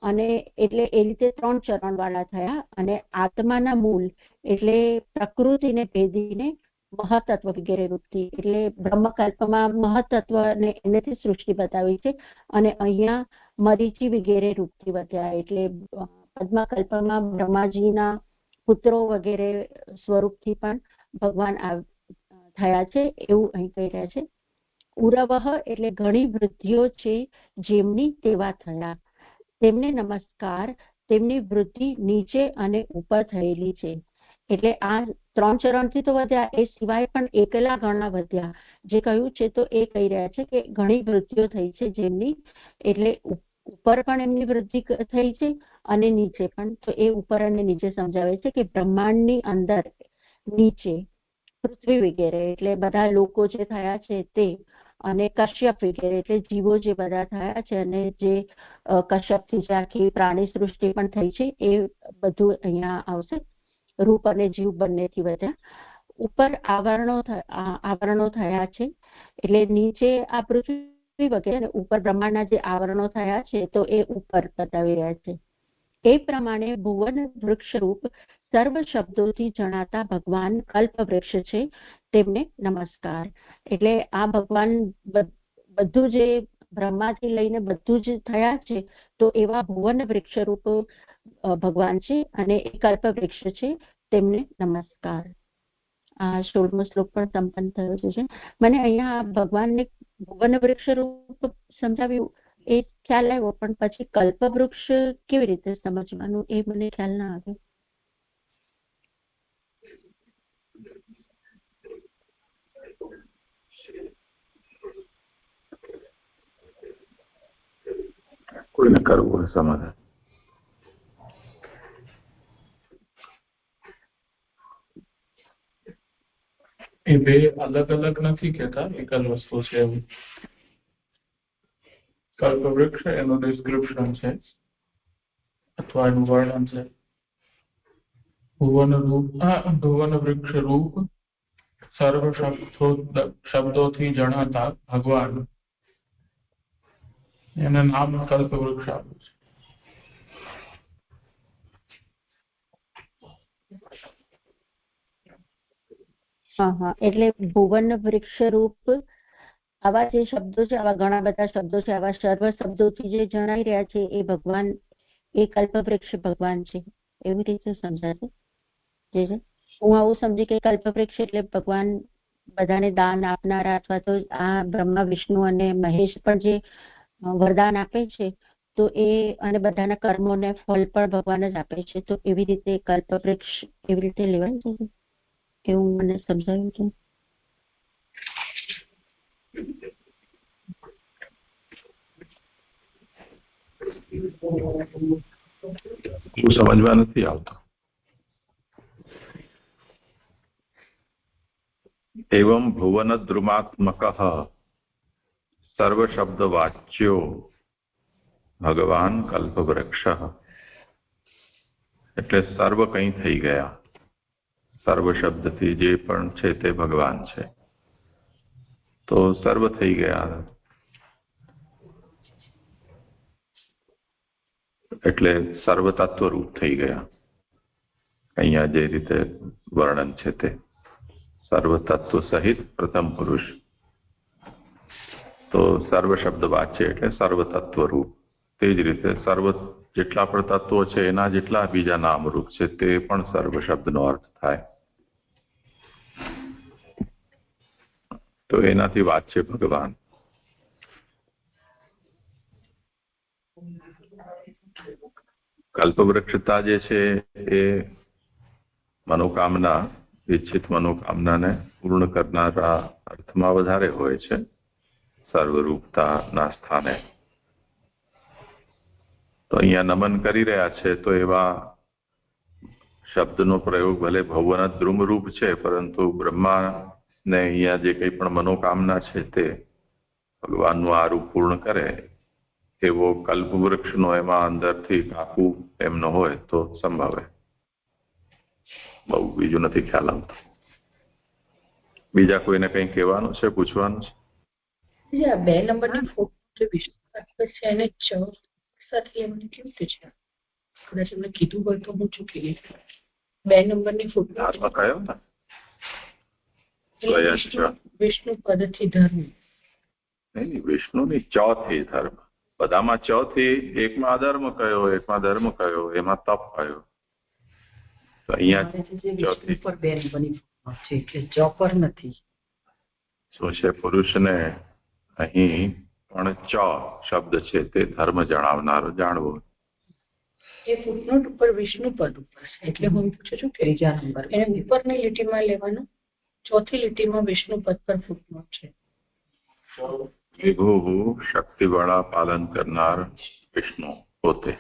અને એટલે એ રીતે 3 ચરણ વાળા થયા અને આત્માના મૂળ એટલે પ્રકૃતિને ભેદીને મહતત્વ વગેરે રૂપથી, એટલે બ્રહ્મકલ્પમાં મહતત્વ ને એનેથી સૃષ્ટિ બતાવી છે અને અહીંયા મરીચી વગેરે રૂપથી વધ્યા. એટલે પદ્મકલ્પમાં બ્રહ્માજીના પુત્રો વગેરે સ્વરૂપથી પણ ભગવાન થયા છે એવું અહીં કહી રહ્યા છે. ઉરવહ એટલે ઘણી વૃદ્ધિઓ છે જેમની તેવા થયા, તેમને નમસ્કાર, તેમની વૃદ્ધિ નીચે અને ઉપર થયેલી છે. એટલે આ 3 ચરણથી તો વધ્યા, એ સિવાય પણ એકલા ઘણા વધ્યા. જે કહ્યું છે તો એ કહી રહ્યા છે કે ઘણી વૃદ્ધિઓ થઈ છે જેમની, એટલે ઉપર પણ એમની વૃદ્ધિ થઈ છે અને નીચે પણ. તો એ ઉપર અને નીચે સમજાવે છે કે બ્રહ્માંડની અંદર નીચે પૃથ્વી વગેરે એટલે બધા લોકો જે થયા છે તે, અને કશ્યપ વગેરે એટલે જીવો જે બધા થયા છે અને જે કશ્યપથી જે આખી પ્રાણી સૃષ્ટિ પણ થઈ છે એ બધું અહીંયા આવશે. રૂપ અને જીવ બંનેથી વધ્યા. ઉપર આવરણો થયા છે, એટલે નીચે આ પૃથ્વી વગેરે અને ઉપર બ્રહ્માંડના જે આવરણો થયા છે તો એ ઉપર બતાવી રહ્યા છે. એ પ્રમાણે ભુવન વૃક્ષ રૂપ સર્વ શબ્દોથી જણાતા ભગવાન કલ્પ વૃક્ષ છે, તેમને નમસ્કાર. એટલે આ ભગવાન બધું જે બ્રહ્માથી લઈને બધું જ થયા છે તો એવા ભુવન વૃક્ષ રૂપ ભગવાન છે અને એ કલ્પ વૃક્ષ છે, તેમને નમસ્કાર. આ 16મો શ્લોક પણ સંપન્ન થયો છે. મને અહીંયા ભગવાનને ભુવન વૃક્ષ રૂપ સમજાવ્યું એ ખ્યાલ આવ્યો, પણ પછી કલ્પ વૃક્ષ કેવી રીતે સમજવાનું એ મને ખ્યાલ ના આવ્યો. કોઈને કરવું હોય સમાધાન. એ બે અલગ અલગ નથી કહેતા, એક જ વસ્તુ છે એવું. કલ્પવૃક્ષ એનું ડિસ્ક્રિપ્શન છે અથવા એનું વર્ણન છે. ભુવન વૃક્ષ રૂપ સર્વ શબ્દોથી જણાતા ભગવાન, એને નામ કલ્પવૃક્ષ આપ્યું છે. એટલે ભુવન વૃક્ષ રૂપ આવા જે શબ્દો છે, આવા ઘણા બધા શબ્દો છે, આવા સર્વ શબ્દોથી જે જણાઈ રહ્યા છે એ ભગવાન, એ કલ્પવૃક્ષ ભગવાન છે, એવી રીતે સમજાશે. હું આવું સમજી કે કલ્પવૃક્ષ એટલે ભગવાન બધાને દાન આપનારા, અથવા તો આ બ્રહ્મા વિષ્ણુ અને મહેશ પણ જે વરદાન આપે છે તો એ, અને બધાના કર્મોને ફળ પણ ભગવાન જ આપે છે, તો એવી રીતે કલ્પવૃક્ષ એવી રીતે લેવાય છે, એવું મને સમજાયું છે. સમજવા નથી આવતું. एवं भुवन द्रुमात्मक सर्व शब्द वाच्यो भगवान कल्पवृक्ष, એટલે સર્વ કંઈ થઈ ગયા, સર્વ શબ્દથી જે પણ છે તે ભગવાન છે, તો સર્વ થઈ ગયા એટલે સર્વ તત્વ રૂપ થઈ ગયા. અહીંયા જે રીતે વર્ણન છે તે સર્વ તત્વ સહિત પ્રથમ પુરુષ, તો સર્વ શબ્દ વાચ્ય એટલે સર્વ તત્વ રૂપ. તે જ રીતે સર્વ જેટલા પણ તત્વો છે એના જેટલા બીજા નામ રૂપ છે તે પણ સર્વ શબ્દનો અર્થ થાય. તો એનાથી વાચ્ય ભગવાન. કલ્પવૃક્ષતા જે છે એ મનોકામના, ઈચ્છિત મનોકામનાને પૂર્ણ કરનારા અર્થમાં વધારે હોય છે સર્વરૂપતાના સ્થાને. તો અહીંયા નમન કરી રહ્યા છે તો એવા શબ્દનો પ્રયોગ ભલે ભુવન દ્રુમ રૂપ છે, પરંતુ બ્રહ્માને અહીંયા જે કંઈ પણ મનોકામના છે તે ભગવાનનું આ રૂપ પૂર્ણ કરે એવો કલ્પવૃક્ષનો એમાં અંદરથી કાપુ એમનો હોય તો સંભવે. બહુ બીજું નથી ખ્યાલ આવતો. બીજા કોઈને કંઈ કહેવાનું છે, પૂછવાનું છે? 2 નંબરની ફોટો જે વિષ્ણુ છે એને ચ સાથે એમને કેવી રીતે છે? કદાચ એમને કીધું હોય તો હું ચૂકી ગઈ. 2 નંબરની ફોટો કયો ને વિષ્ણુ પદથી ધર્મ. નહીં, વિષ્ણુની ચ થી ધર્મ. બધામાં ચ થી, એકમાં અધર્મ કયો, એકમાં ધર્મ કયો, એમાં તપ કયો. તો અહીંયા પર 2 નંબરની ફોટો છે એટલે ચ પર નથી. શું છે, પુરુષને અહીં પણ ચ શબ્દ છે તે ધર્મ જણાવનારો જાણવો. એ ફૂટનોટ ઉપર વિષ્ણુ પદ ઉપર છે, એટલે હું પૂછું છું કે 3જા નંબર એને ઉપરની લીટીમાં લેવાનું, 4થી લીટીમાં વિષ્ણુ પદ પર ફૂટનોટ છે. વિભુ શક્તિવાળા પાલન કરનાર વિષ્ણુ પોતે.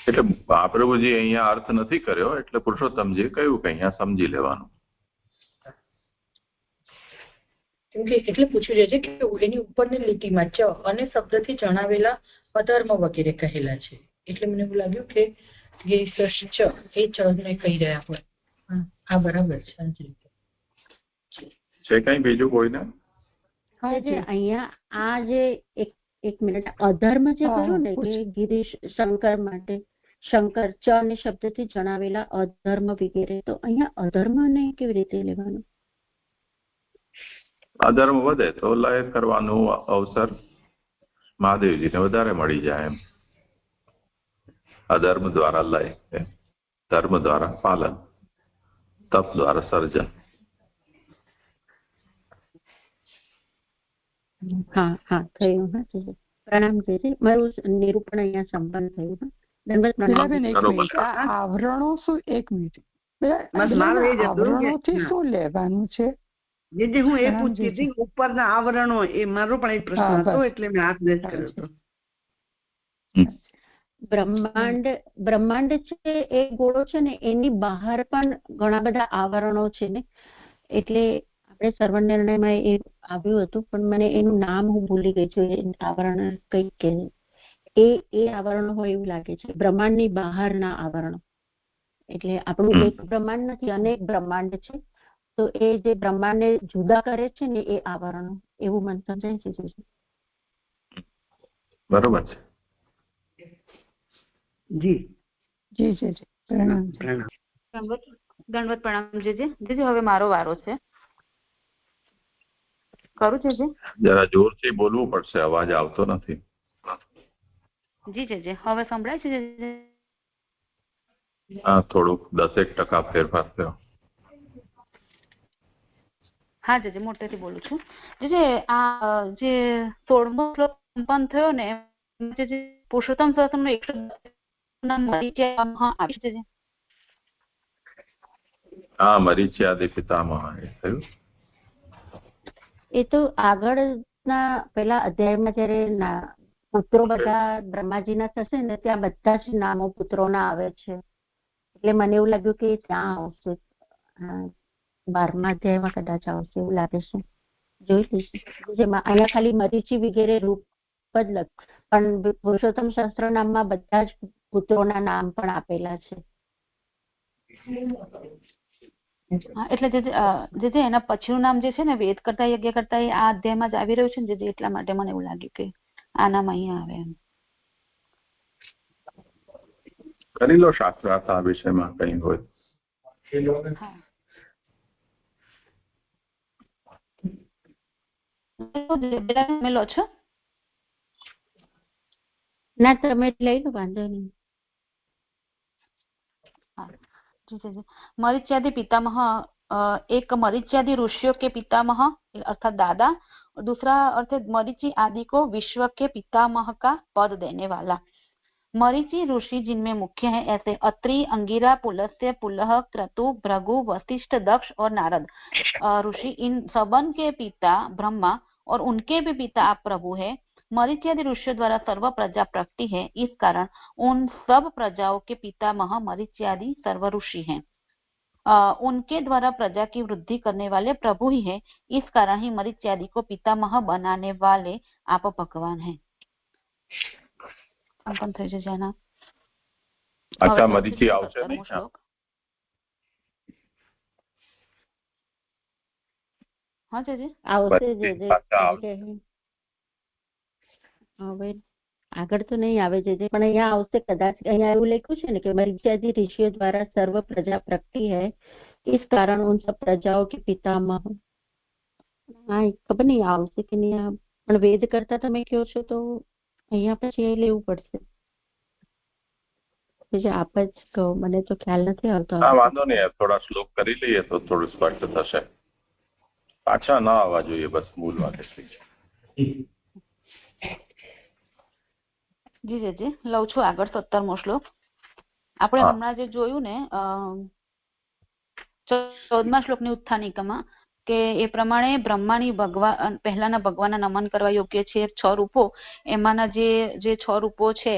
એટલે મહાપ્રભુજી અહીંયા અર્થ નથી કર્યો, એટલે પુરુષોત્તમજીએ કહ્યું કે અહીંયા સમજી લેવાનું. કેમકે એટલે પૂછ્યું છે કે એની ઉપરની લીટીમાં ચ અને શબ્દથી જણાવેલા અધર્મ વગેરે કહેલા છે, એટલે મને એવું લાગ્યું કે એ ચ એ ચ ને કહી રહ્યા હોય. આ બરાબર છે કઈ બીજું કોઈને? અહીંયા આ જે એક મિનિટ અધર્મ જે કહ્યું ને કે ગિરીશ શંકર માટે, શંકર ચ અને શબ્દથી જણાવેલા અધર્મ વગેરે, તો અહીંયા અધર્મ ને કેવી રીતે લેવાનું? અધર્મ વધે તો લય કરવાનું અવસર મહાદેવજીને વધારે મળી જાય એમ. અધર્મ દ્વારા લય, ધર્મ દ્વારા પાલન, તપ દ્વારા સર્જન. હા હા થયું. પ્રણામ છે, મારું નિરૂપણ અહીંયા સંપન્ન થયું. આવરણો શું, એક મિનિટ, આવરણોથી શું લેવાનું છે? જે હું એ પૂછતી હતી ઉપરના આવરણો, એ મારો પણ એક પ્રશ્ન હતો એટલે મેં હાથ દેશ કર્યો હતો. બ્રહ્માંડ છે એ ગોળો છે ને, એની બહાર પણ ઘણા બધા આવરણો છે ને. એટલે આપણે સર્વનિર્ણયમાં એ આવ્યું હતું, પણ મને એનું નામ હું ભૂલી ગઈ છું. એ આવરણ કઈક કે એ આવરણો હોય એવું લાગે છે, બ્રહ્માંડની બહારના આવરણો. એટલે આપણું એક બ્રહ્માંડ નથી, અનેક બ્રહ્માંડ છે. તો એ જે બ્રહ્માંડને જુદા કરે છે ને એ આવરણો, એવું મને સમજાય છે. બરોબર છે. જી જી જી જી પ્રણામ. દંડવત પ્રણામ જીજી. જીજી હવે મારો વારો છે. કરું જીજી? જરા જોરથી બોલવું પડશે, અવાજ આવતો નથી. જી જીજી હવે સંભળાય છે જીજી? હા, થોડુંક 10% ફેરફાર થયો. હા જીજી, મોટેથી બોલું છું. જીજી, આ જે 16મો શ્લોક સંપન્ન થયો ને, પુરુષોત્તમ સહસ્ત્રનો 110 હા, મરીચ્યાદિ પિતામહ એ થયું. એ તો આગળના પેલા અધ્યાયમાં જયારે પુત્રો બધા બ્રહ્માજીના થશે ને, ત્યાં બધા જ નામો પુત્રોના આવે છે. એટલે મને એવું લાગ્યું કે ત્યાં આવશે, 12મા અધ્યાયમાં કદાચ આવશે એવું લાગે છે. જોઈ લઈશું. જેમાં અહીંયા ખાલી મરીચી વગેરે રૂપ જ લખ, પણ પુરુષોત્તમ સહસ્ત્ર નામમાં બધા જ પુત્રોના નામ પણ આપેલા છે. એટલે જે એના પછીનું નામ જે છે ને, વેદ કરતા યજ્ઞ કરતા, એ આ અધ્યાયમાં જ આવી રહ્યું છે ને, એટલા માટે મને એવું લાગ્યું કે આ નામ અહીંયા આવે એમ. કરી લો શાસ્ત્રાર્થ આ વિષયમાં કઈ હોય. તમે લો છો? ના, તમે લઈ લો, વાંધો નહીં. मरीच्यादि पितामह, एक मरीच्यादि ऋषियों के पितामह अर्थात दादा, और दूसरा अर्थ मरीचि आदि को विश्व के पितामह का पद देने वाला। मरीचि ऋषि जिनमें मुख्य हैं ऐसे अत्रि, अंगिरा, पुलस्त्य, पुलह, क्रतु, भृगु, वशिष्ठ, दक्ष और नारद ऋषि, इन सबन के पिता ब्रह्मा और उनके भी पिता आप प्रभु है। मरीच्यादि ऋषियों द्वारा सर्व प्रजा प्रकटी है, इस कारण उन सब प्रजाओं के पितामह मरीच्यादि सर्व ऋषि हैं। उनके द्वारा प्रजा की वृद्धि करने वाले प्रभु ही है, इस कारण ही मरीच्यादि को पितामह बनाने वाले आप भगवान हैं। अच्छा, मरीचि आवશે નહીં? હા જી આવશે. હવે આગળ તો નહીં આવે છે, પણ અહીંયા આવશે કદાચ. અહીંયા એવું લખ્યું છે ને કે મરીચ્યાદि ઋષિઓ द्वारा सर्व प्रजा प्रकटी है, इस कारण उन सब प्रजाओं के पितामह। હા, ખબર નહીં આવશે કે નહીં, પણ વેદ કરતા તમે કહો છો તો અહીંયા પછી એ લેવું પડશે. આપ જ કહો, મને તો ખ્યાલ નથી આવતો. હા, વાંધો નહીં, થોડા શ્લોક કરી લઈએ તો થોડું સ્પષ્ટ થશે. પાછા ન આવવા જોઈએ, બસ મૂળ વાત એટલી છે. જી જી લઉં છું આગળ 17મો શ્લોક. આપણે હમણાં જે જોયું ને 14મા શ્લોકની ઉત્થાનિકામાં, કે એ પ્રમાણે બ્રહ્માની ભગવાન પહેલાના ભગવાનના નમન કરવા યોગ્ય છે 6 રૂપો. એમાંના જે 6 રૂપો છે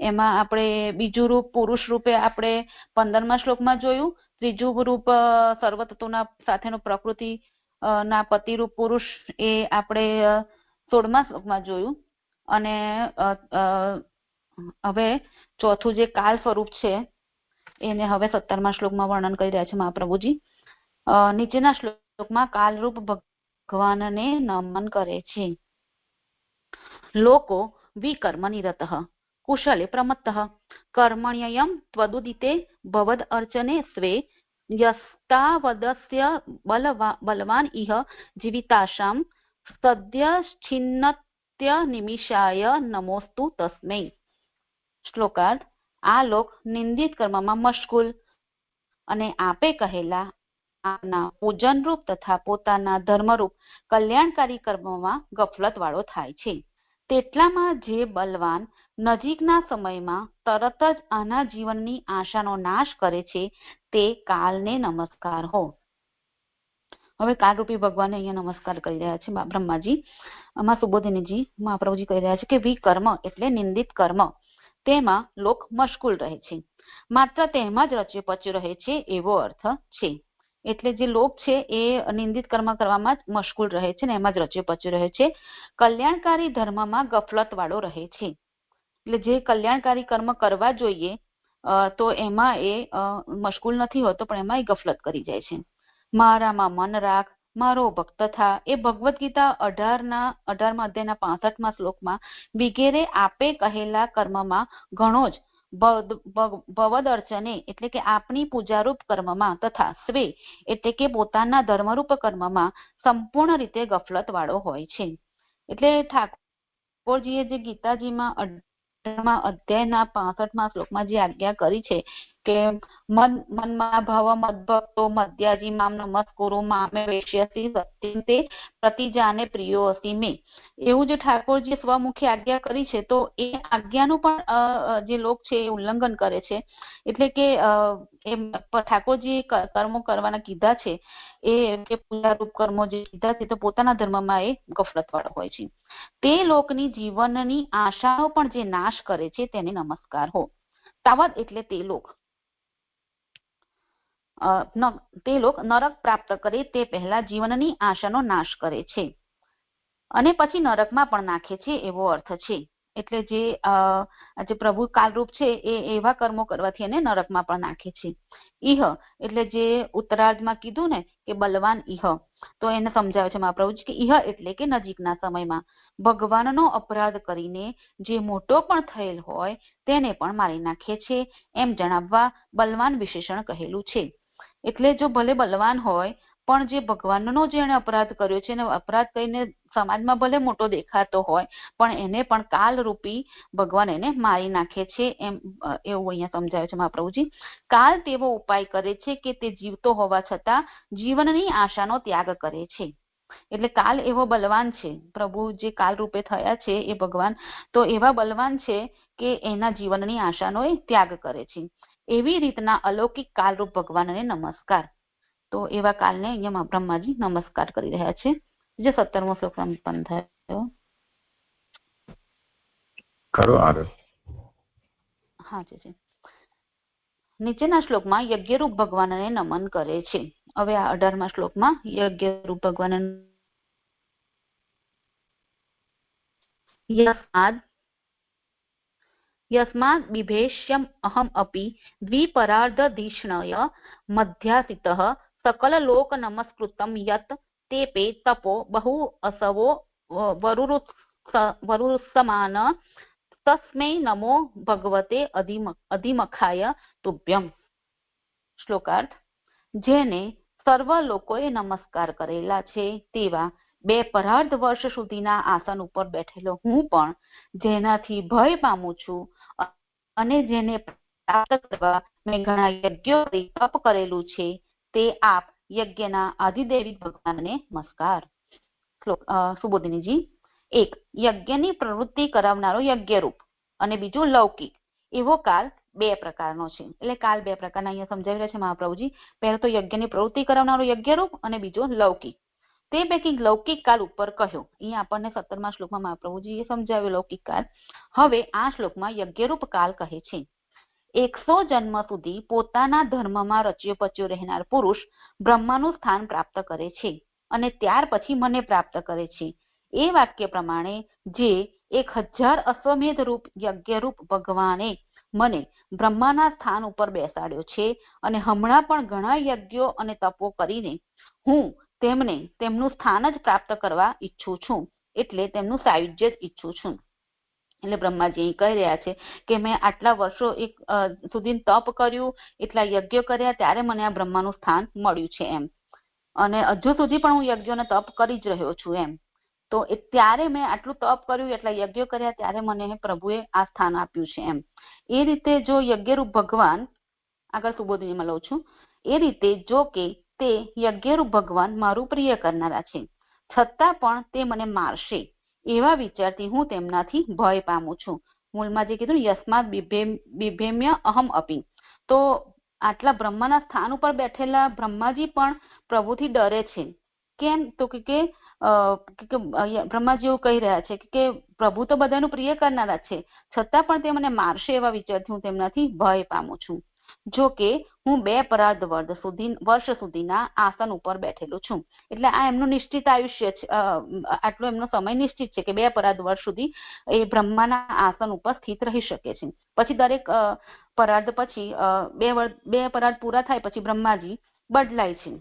એમાં આપણે બીજું રૂપ પુરુષ રૂપે આપણે 15મા શ્લોકમાં જોયું. ત્રીજું રૂપ સર્વતત્વના સાથેનો પ્રકૃતિ ના પતિરૂપ પુરુષ એ આપણે 16મા શ્લોકમાં જોયું. અને હવે ચોથું જે કાલ સ્વરૂપ છે એને હવે 17મા શ્લોકમાં વર્ણન કરી રહ્યા છે મહાપ્રભુજી. નીચેના શ્લોકમાં કાલરૂપ ભગવાનને નમન કરે છે. લોકો વિકર્મ નિરતઃ કુશલે પ્રમત્તઃ કર્મણ્યયમ ત્વદુદિતે ભવદ અર્ચને સ્વે યસ્તાવદસ્ય બલવાન ઇહ જીવિતાશામ સદ્ય છિન્નત્ય નિમિષાય નમોસ્તુ તસ્મૈ. શ્લોકાર્થ: આ લોક નિંદિત કર્મમાં મશગુલ અને આપે કહેલા આપના પૂજનરૂપ તથા પોતાના ધર્મરૂપ કલ્યાણકારી કર્મોમાં ગફલત વાળો થાય છે. તેટલામાં જે બલવાન નજીકના સમયમાં તરત જ આના જીવનની આશાનો નાશ કરે છે તે કાલને નમસ્કાર હો. હવે કાલરૂપી ભગવાનને અહીંયા નમસ્કાર કરી રહ્યા છે બ્રહ્માજી. આમાં સુબોધિનીજી મહાપ્રભુજી કહી રહ્યા છે કે વિકર્મ એટલે નિંદિત કર્મ, તેમાં લોક મશગુલ રહે છે, માત્ર તેમાં જ રચ્યો પચ્યો રહે છે એવો અર્થ છે. એટલે જે લોક છે એ નિંદિત કર્મ કરવામાં જ મશગુલ રહે છે ને એમાં જ રચ્યો પચ્યો રહે છે. કલ્યાણકારી ધર્મમાં ગફલત વાળો રહે છે. એટલે જે કલ્યાણકારી કર્મ કરવા જોઈએ તો એમાં એ મશગુલ નથી હોતો, પણ એમાં એ ગફલત કરી જાય છે. મારામાં મન રાખ, મારો ભક્ત થા, એ ભગવદ્ ગીતા 18મા અધ્યાયના 65મા શ્લોકમાં વગેરે આપે કહેલા કર્મમાં ઘણો જ ભવદ અર્ચને એટલે કે આપણી પૂજારૂપ કર્મમાં તથા સ્વે એટલે કે પોતાના ધર્મરૂપ કર્મમાં સંપૂર્ણ રીતે ગફલત વાળો હોય છે. એટલે ઠાકોરજીએ જે ગીતાજીમાં 18મા અધ્યાયના 65મા શ્લોકમાં જે આજ્ઞા કરી છે કે મનમાં ભાવ મદભક્તો મધ્યાજી મામ નમસ્કુરુ મામે વેશ્યસી સત્યં તે પ્રતિજાને પ્રિયો અસી મે, એવું જે ઠાકોરજીએ સ્વમુખી આજ્ઞા કરી છે તો એ આજ્ઞાનું પણ જે લોક છે એ ઉલ્લંઘન કરે છે. એટલે કે ઠાકોરજી કર્મો કરવાના કીધા છે એ પૂજારૂપ કર્મો જે કીધા છે તો પોતાના ધર્મમાં એ ગફલત વાળો હોય છે. તે લોકની જીવનની આશાનો પણ જે નાશ કરે છે તેને નમસ્કાર હો. તાવત એટલે તે લોક નરક પ્રાપ્ત કરે તે પહેલા જીવનની આશાનો નાશ કરે છે અને પછી નરકમાં પણ નાખે છે એવો અર્થ છે. એટલે જે પ્રભુ કાલરૂપ છે એ એવા કર્મો કરવાથી એને નરકમાં પણ નાખે છે. ઇહ એટલે જે ઉત્તરાર્ધમાં કીધું ને કે બલવાન ઇહ, તો એને સમજાવે છે મહાપ્રભુજી કે ઇહ એટલે કે નજીકના સમયમાં ભગવાનનો અપરાધ કરીને જે મોટો પણ થયેલ હોય તેને પણ મારી નાખે છે એમ જણાવવા બલવાન વિશેષણ કહેલું છે. એટલે જો ભલે બલવાન હોય પણ જે ભગવાનનો જે એને અપરાધ કર્યો છે એને અપરાધ કરીને સમાજમાં ભલે મોટો દેખાતો હોય પણ એને પણ કાલરૂપી ભગવાન એને મારી નાખે છે એમ એવું અહીંયા સમજાવે છે મહાપ્રભુજી. કાલ તેવો ઉપાય કરે છે કે તે જીવતો હોવા છતાં જીવનની આશાનો ત્યાગ કરે છે. એટલે કાલ એવો બલવાન છે, પ્રભુ જે કાલ રૂપે થયા છે એ ભગવાન તો એવા બલવાન છે કે એના જીવનની આશાનો એ ત્યાગ કરે છે. એવી રીતના અલૌકિક કાલરૂપ ભગવાનને નમસ્કાર. તો એવા કાલને અહીંયા બ્રહ્માજી નમસ્કાર કરી રહ્યા છે. જે 17મો શ્લોક સંપન્ન થયો. હા જી. નીચેના શ્લોકમાં યજ્ઞરૂપ ભગવાનને નમન કરે છે. હવે આ 18મા શ્લોકમાં યજ્ઞરૂપ ભગવાન યસ્માદ બિભેષ્યમ અહમ અપી દ્વિપરાર્ધધિષ્ણય મધ્યાસિતઃ સકલ લોક નમસ્કૃતમ યત તેપે તપો બહુ અસવો વરુરુત્સમાન તસ્મૈ નમો ભગવતે અધિમખાય તુભ્યમ. શ્લોકાર્થ. જેને સર્વ લોકોએ નમસ્કાર કરેલા છે તેવા 2 પરાર્ધ વર્ષ સુધીના આસન ઉપર બેઠેલો હું પણ જેનાથી ભય પામું છું અને જેને પ્રાપ્ત કરવા મેં ઘણા યજ્ઞો તપ કરેલું છે તે આપ યજ્ઞના આધિદેવી ભગવાનને નમસ્કાર. સુબોધિનીજી. 1. યજ્ઞની પ્રવૃત્તિ કરાવનારો યજ્ઞરૂપ અને બીજું લૌકિક એવો કાલ 2 પ્રકારનો છે. એટલે કાલ 2 પ્રકારના અહીંયા સમજાવી રહ્યા છે મહાપ્રભુજી. પહેલો તો યજ્ઞની પ્રવૃત્તિ કરાવનારો યજ્ઞરૂપ અને બીજો લૌકિક. તે પૈકી લૌકિક કાલ ઉપર કહ્યો. અહીંયા આપણને 17મા શ્લોકમાં મહાપ્રભુજીએ સમજાવ્યો લૌકિક કાલ. હવે આ શ્લોકમાં યજ્ઞરૂપ કાલ કહે છે. 100 જન્મ સુધી પોતાના ધર્મમાં રચ્યો પચ્યો રહેનાર પુરુષ બ્રહ્માનું સ્થાન પ્રાપ્ત કરે છે અને ત્યાર પછી મને પ્રાપ્ત કરે છે. એ વાક્ય પ્રમાણે જે 1000 અશ્વમેધ રૂપ યજ્ઞરૂપ ભગવાને મને બ્રહ્માના સ્થાન ઉપર બેસાડ્યો છે અને હમણાં પણ ઘણા યજ્ઞો અને તપો કરીને હું તેમને તેમનું સ્થાન જ પ્રાપ્ત કરવા ઈચ્છું છું. એટલે તેમનું સાયુજ્ય જ ઈચ્છું છું. એટલે બ્રહ્માજી કહી રહ્યા છે કે મેં આટલા વર્ષો સુધી તપ કર્યું, એટલા યજ્ઞો કર્યા, ત્યારે મને આ બ્રહ્માનું સ્થાન મળ્યું છે એમ. અને હજુ સુધી પણ હું યજ્ઞોને તપ કરી જ રહ્યો છું એમ. તો ત્યારે મેં આટલું તપ કર્યું, એટલા યજ્ઞો કર્યા, ત્યારે મને પ્રભુએ આ સ્થાન આપ્યું છે એમ. એ રીતે જો યજ્ઞરૂપ ભગવાન, આગળ સુબોધિનીમાં લઉં છું, એ રીતે જો કે તે યજ્ઞરૂપ ભગવાન મારું પ્રિય કરનારા છે, છતાં પણ તે મને મારશે એવા વિચારથી હું તેમનાથી ભય પામું છું. મૂળમાં જે કીધું યસ્માદ બિભેમ્ય અહમ અપી, તો આટલા બ્રહ્માના સ્થાન ઉપર બેઠેલા બ્રહ્માજી પણ પ્રભુથી ડરે છે. કેમ? તો કે બ્રહ્માજી એવું કહી રહ્યા છે કે પ્રભુ તો બધાનું પ્રિય કરનારા છે, છતાં પણ તે મને મારશે એવા વિચારથી હું તેમનાથી ભય પામું છું. જો કે હું 2 પરાર્ધ વર્ષ સુધીના આસન ઉપર બેઠેલું છું. એટલે આ એમનું નિશ્ચિત આયુષ્ય છે, આટલો એમનો સમય નિશ્ચિત છે કે 2 પરાર્ધ વર્ષ સુધી એ બ્રહ્માના આસન ઉપર સ્થિત રહી શકે છે. પછી દરેક પરાર્ધ પછી 2 પરાર્ધ પૂરા થાય પછી બ્રહ્માજી બદલાય છે.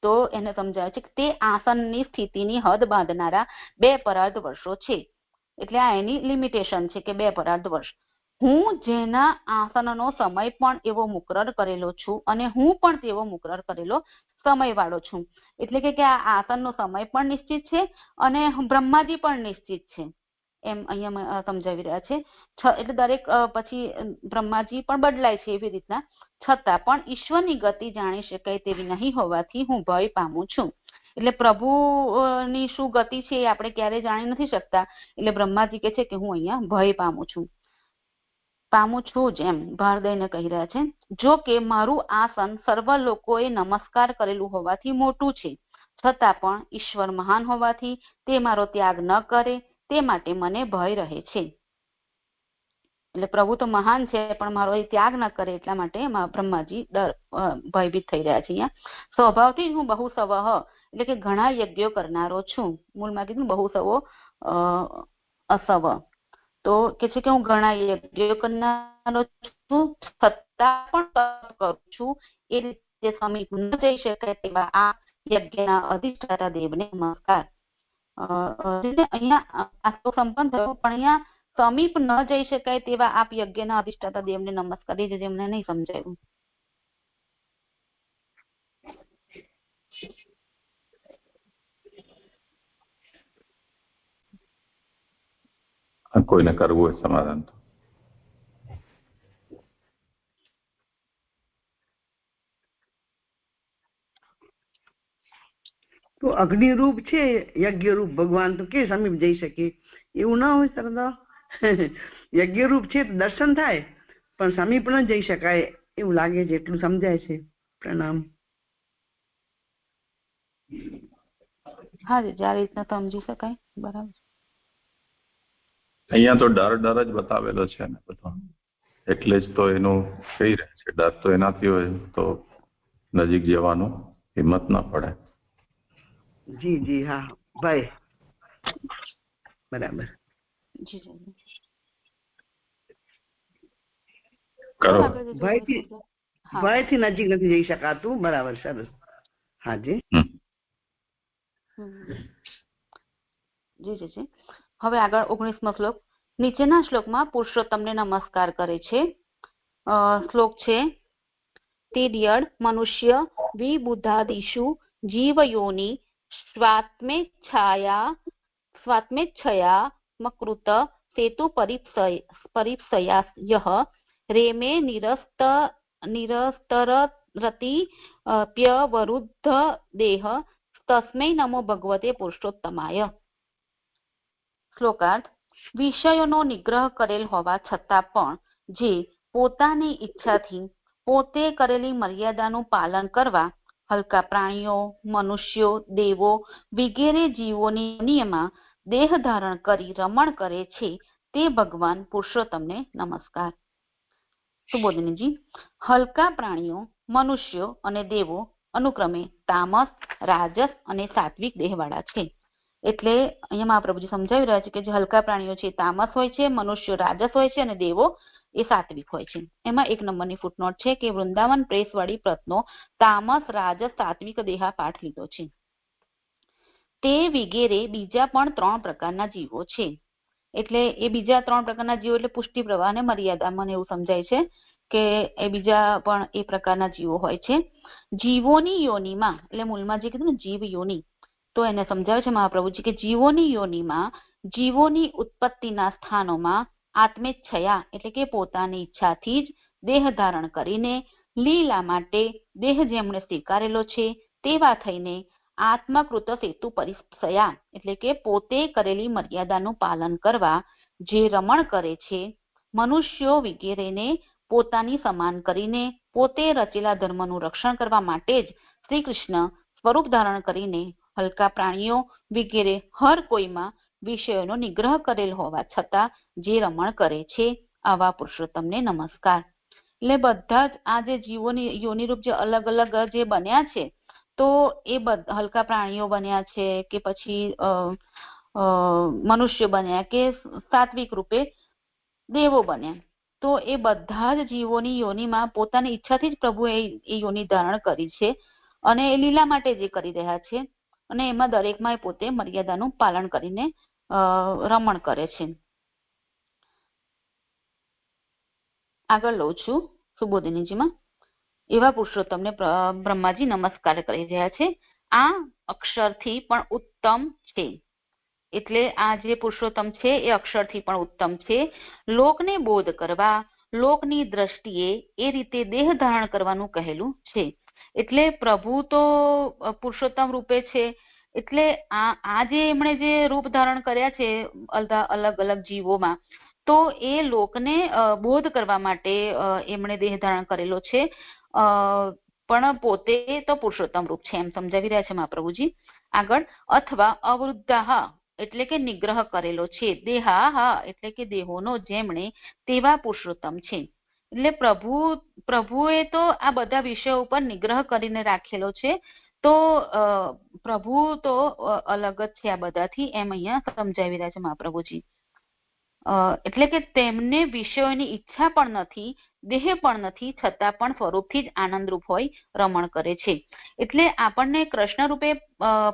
તો એને સમજાય છે કે તે આસનની સ્થિતિની હદ બાંધનારા 2 પરાર્ધ વર્ષો છે. એટલે આ એની લિમિટેશન છે કે 2 પરાર્ધ વર્ષ. હું જેના આસનનો સમય પણ એવો મુકરર કરેલો છું અને હું પણ તેવો મુકરર કરેલો સમય વાળો છું. એટલે કે આ આસનનો સમય પણ નિશ્ચિત છે અને બ્રહ્માજી પણ નિશ્ચિત છે, એમ અહીંયા સમજાવી રહ્યા છે. એટલે દરેક પછી બ્રહ્માજી પણ બદલાય છે એવી રીતના, છતાં પણ ઈશ્વરની ગતિ જાણી શકાય તેવી નહીં હોવાથી હું ભય પામું છું. એટલે પ્રભુની શું ગતિ છે એ આપણે ક્યારેય જાણી નથી શકતા. એટલે બ્રહ્માજી કહે છે કે હું અહીંયા ભય પામું છું જ, એમ ભાર દઈને કહી રહ્યા છે. જો કે મારું આસન સર્વ લોકોએ નમસ્કાર કરેલું હોવાથી મોટું છે, છતાં પણ ઈશ્વર મહાન હોવાથી તે મારો ત્યાગ ન કરે તે માટે મને ભય રહે છે. એટલે પ્રભુ તો મહાન છે પણ મારો એ ત્યાગ ન કરે એટલા માટે બ્રહ્માજી ભયભીત થઈ રહ્યા છે. અહીંયા સ્વભાવથી જ હું બહુ સવહ એટલે કે ઘણા યજ્ઞો કરનારો છું. મૂળમાં કીધું બહુ સવો અસવ, તો કે છે કે હું ઘણા યજ્ઞો કરનારો છું, છતાં પણ તપ કરું છું. એ રીતે સમીપ ન જઈ શકાય તેવા આ યજ્ઞના અધિષ્ઠાતા દેવને નમસ્કાર. અહીંયા આ તો સંપન્ન થયો, પણ અહીંયા સમીપ ન જઈ શકાય તેવા આપ યજ્ઞના અધિષ્ઠાતા દેવને નમસ્કાર, એ જેમને નહીં સમજાયું. કોઈને કરવું હોય સમાધાન તો અગ્નિ રૂપ છે યજ્ઞ રૂપ ભગવાન, તો કે સમીપ જઈ શકે એવું ના હોય સરદાર. યજ્ઞ રૂપ છે દર્શન થાય પણ સમીપ ન જઈ શકાય એવું લાગે છે, એટલું સમજાય છે. પ્રણામ. હા જી, આ રીતના સમજી શકાય. બરાબર. અહીંયા તો ડર જ બતાવેલો છે ને બધો, એટલે જ તો એનું કહી રહે છે. ડર તો એનાથી હોય તો નજીક જવાનું હિંમત ના પડે. જી જી, હા ભાઈ, બરાબર. કરો. ભયથી નજીક નથી જઈ શકાતું. બરાબર, સરસ. હાજી જી જી જી. હવે આગળ 19મો શ્લોક. નીચેના શ્લોકમાં પુરુષોત્તમને નમસ્કાર કરે છે. શ્લોક છે તિર્યડ મનુષ્ય વિબુધાદિષુ જીવયોનિ સ્વાત્મેચ્છયા મકૃત સેતુ પરીપ્સયા યહ રેમે નિરસ્તરતિ પ્યવરુદ્ધ દેહ તસ્મૈ નમો ભગવતે પુરુષોત્તમાય. શ્લોકાર્થ. વિષયોનો નિગ્રહ કરેલ હોવા છતાં પણ જે પોતાની ઈચ્છાથી પોતે કરેલી મર્યાદાનું પાલન કરવા હલકા પ્રાણીઓ, મનુષ્યો, દેવો વગેરે જીવોની યોનિમાં દેહ ધારણ કરી રમણ કરે છે તે ભગવાન પુરુષોત્તમને નમસ્કાર. સુબોધિનીજી. હલકા પ્રાણીઓ, મનુષ્યો અને દેવો અનુક્રમે તામસ, રાજસ અને સાત્વિક દેહવાળા છે. એટલે અહીંયા મહાપ્રભુજી સમજાવી રહ્યા છે કે જે હલકા પ્રાણીઓ છે તામસ હોય છે, મનુષ્યો રાજસ હોય છે અને દેવો એ સાત્વિક હોય છે. એમાં 1 નંબરની ફૂટનોટ છે કે વૃંદાવન પ્રેસ વાળી પ્રતનો તામસ, રાજસ, સાત્વિક દેહા પાઠ લીધો છે. તે વગેરે બીજા પણ 3 પ્રકારના જીવો છે. એટલે એ બીજા 3 પ્રકારના જીવો એટલે પુષ્ટિ, પ્રવાહ અને મર્યાદા. મને એવું સમજાય છે કે એ બીજા પણ એ પ્રકારના જીવો હોય છે. જીવોની યોનિમાં, એટલે મૂળમાં જે કીધું ને જીવ યોની, તો એને સમજાવે છે મહાપ્રભુજી કે જીવોની યોનિમાં જીવોની ઉત્પત્તિના સ્થાનોમાં આત્મેચ્છયા એટલે કે પોતાની ઈચ્છાથી જ દેહ ધારણ કરીને લીલા માટે દેહ જેમણે સ્વીકારેલો છે તેવા થઈને આત્મકૃત સેતુ પરિપ્સયા એટલે કે પોતે કરેલી મર્યાદાનું પાલન કરવા જે રમણ કરે છે, મનુષ્યો વગેરેને પોતાની સમાન કરીને પોતે રચેલા ધર્મનું રક્ષણ કરવા માટે જ શ્રી કૃષ્ણ સ્વરૂપ ધારણ કરીને હલકા પ્રાણીઓ વગેરે હર કોઈમાં વિષયોનો નિગ્રહ કરેલ હોવા છતાં જે રમણ કરે છે આવા પુરુષોત્તમને નમસ્કાર. એટલે બધા જ આ જે જીવોની યોનિરૂપ જે અલગ અલગ જે બન્યા છે તો એ હલકા પ્રાણીઓ બન્યા છે કે પછી મનુષ્ય બન્યા કે સાત્વિક રૂપે દેવો બન્યા, તો એ બધા જ જીવોની યોનિમાં પોતાની ઈચ્છાથી જ પ્રભુએ એ યોનિ ધારણ કરી છે અને એ લીલા માટે જે કરી રહ્યા છે અને એમાં દરેકમાં એ પોતે મર્યાદાનું પાલન કરીને રમણ કરે છે. આગળ લઉં છું સુબોધિનીજીમાં. એવા પુરુષોત્તમને બ્રહ્માજી નમસ્કાર કરી રહ્યા છે. આ અક્ષરથી પણ ઉત્તમ છે. એટલે આ જે પુરુષોત્તમ છે એ અક્ષરથી પણ ઉત્તમ છે. લોકને બોધ કરવા, લોકની દ્રષ્ટિએ એ રીતે દેહ ધારણ કરવાનું કહેલું છે. એટલે પ્રભુ તો પુરુષોત્તમ રૂપે છે. એટલે આ જે એમણે જે રૂપ ધારણ કર્યા છે અલગ અલગ જીવોમાં, તો એ લોકને બોધ કરવા માટે એમણે દેહ ધારણ કરેલો છે. પણ પોતે તો પુરુષોત્તમ રૂપ છે એમ સમજાવી રહ્યા છે મહાપ્રભુજી. આગળ અથવા અવૃદ્ધા એટલે કે નિગ્રહ કરેલો છે. દેહા એટલે કે દેહોનો જેમણે તેવા પુરુષોત્તમ છે. એટલે પ્રભુએ તો આ બધા વિષયો ઉપર નિગ્રહ કરીને રાખેલો છે. તો પ્રભુ તો અલગ જ છે આ બધાથી એમ અહીંયા સમજાવી રહ્યા છે મહાપ્રભુજી. એટલે કે તેમને વિષયોની ઈચ્છા પણ નથી, દેહ પણ નથી, છતાં પણ સ્વરૂપથી જ આનંદરૂપ હોય રમણ કરે છે. એટલે આપણને કૃષ્ણ રૂપે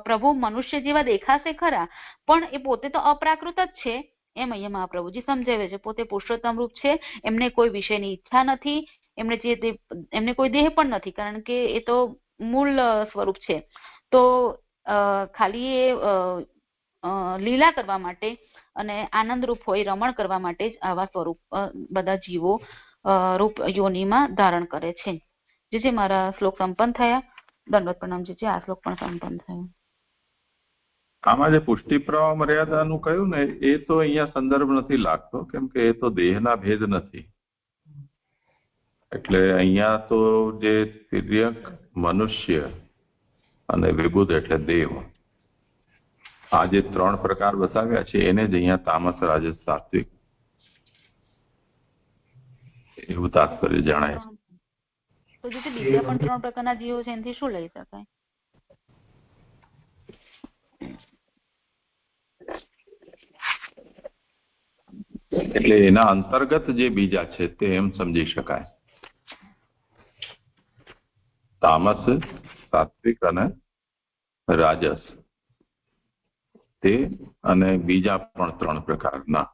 પ્રભુ મનુષ્ય જેવા દેખાશે ખરા, પણ એ પોતે તો અપ્રાકૃત જ છે એમ અહીંયા મહાપ્રભુજી સમજાવે છે. પોતે પુરુષોત્તમ રૂપ છે, એમને કોઈ વિષયની ઈચ્છા નથી, એમને કોઈ દેહ પણ નથી, કારણ કે એ તો મૂળ સ્વરૂપ છે. તો ખાલી એ લીલા કરવા માટે અને આનંદરૂપ હોય રમણ કરવા માટે જ આવા સ્વરૂપ બધા જીવો રૂપ યોનિમાં ધારણ કરે છે. જે મારા શ્લોક સંપન્ન થયા. દંડવત પ્રણામ જે આ શ્લોક પણ સંપન્ન થયો. આમાં જે પુષ્ટિ પ્રવાહ મર્યાદાનું કહ્યું ને એ તો અહીંયા સંદર્ભ નથી લાગતો, કેમ કે એ તો દેહના ભેદ નથી. એટલે અહીંયા તો જે તિર્યક, મનુષ્ય અને વિબુધ એટલે દેવ, આ જે ત્રણ પ્રકાર બતાવ્યા છે એને જ અહીંયા તામસ, રાજસ, સાત્વિક એવું તાત્પર્ય જણાય છે. તો જે બીજા પણ ત્રણ પ્રકારના જીવો છે એનાથી શું લઈ શકાય? એટલે એના અંતર્ગત જે બીજા છે તે એમ સમજી શકાય. તામસ, સાત્વિક અને રાજસ, તે અને બીજા પણ ત્રણ પ્રકારના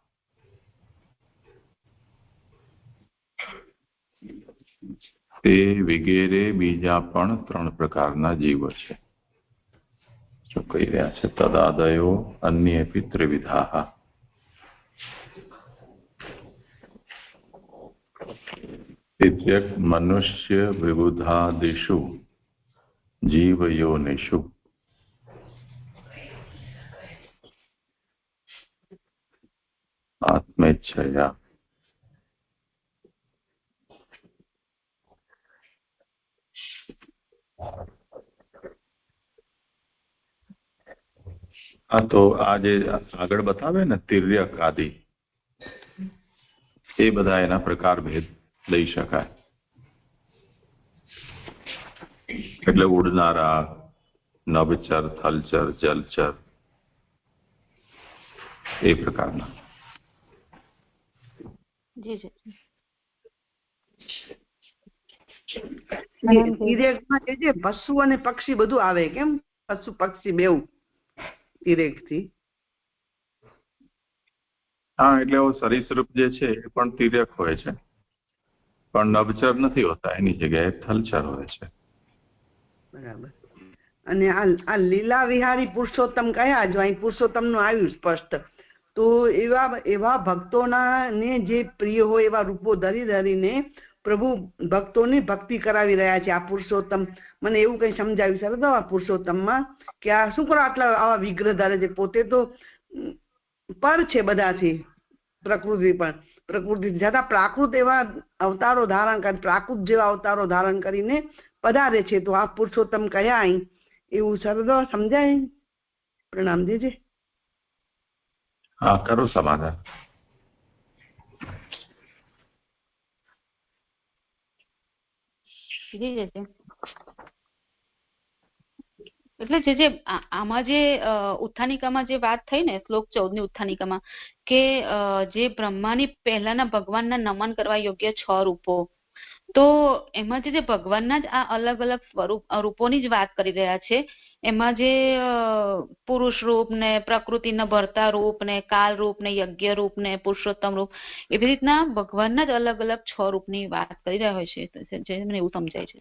તે વગેરે બીજા પણ ત્રણ પ્રકારના જીવો છે. શું કહી રહ્યા છે? તદાદયો અન્યેપી ત્રિવિધા. તિર્યક, મનુષ્ય, વિબુધાદિષુ જીવયોનિષુ આત્મેચ્છયા તો આ જે આગળ બતાવે ને તિર્યક આદિ, એ બધા એના પ્રકાર ભેદ લઈ શકાય. એટલે ઉડનારા, નભચર, થલચર, જલચર એ પ્રકારના. પશુ અને પક્ષી બધું આવે કેમ? પશુ પક્ષી બેઉ તિરેક થી. હા, એટલે સરીસૃપ જે છે એ પણ તિર્યક હોય છે, પણ નભચર નથી હોતા, એની જગ્યાએ થલચર હોય છે. બરાબર. અને આ લીલા વિહારી પુરુષોત્તમ કયા? જો અહીં પુરુષોત્તમ નું આવ્યું સ્પષ્ટ, તો એવા ભક્તોના ને જે પ્રિય હોય એવા રૂપો ધરીને પ્રભુ ભક્તોને ભક્તિ કરાવી રહ્યા છે. આ પુરુષોત્તમ મને એવું કઈ સમજાવ્યું સર આ પુરુષોત્તમમાં કે આ શું કરો આટલા આવા વિગ્રહ ધરે છે? પોતે તો પર છે બધાથી, પ્રકૃતિ પણ પ્રકૃતિ જતા પ્રાકૃત એવા અવતારો ધારણ કરી, પ્રાકૃત જેવા અવતારો ધારણ કરીને પધારે છે. તો આ પુરુષોત્તમ કયા અહીં એવું સરળ સમજાય? પ્રણામ દેજે. હા, કરો સમાધાન. એટલે જે આમાં જે ઉત્થાનિકામાં જે વાત થઈ ને શ્લોક 14 ની ઉત્થાનિકામાં કે જે બ્રહ્માની પહેલાના ભગવાનના નમન કરવા યોગ્ય 6 રૂપો, તો એમાં જે ભગવાનના જ આ અલગ અલગ રૂપોની જ વાત કરી રહ્યા છે. એમાં જે પુરુષ રૂપ ને પ્રકૃતિના ભરતા રૂપ ને કાલ રૂપ ને યજ્ઞ રૂપ ને પુરુષોત્તમ રૂપ, એવી રીતના ભગવાનના જ અલગ અલગ 6 રૂપની વાત કરી રહ્યા હોય છે, જે મને એવું સમજાય છે.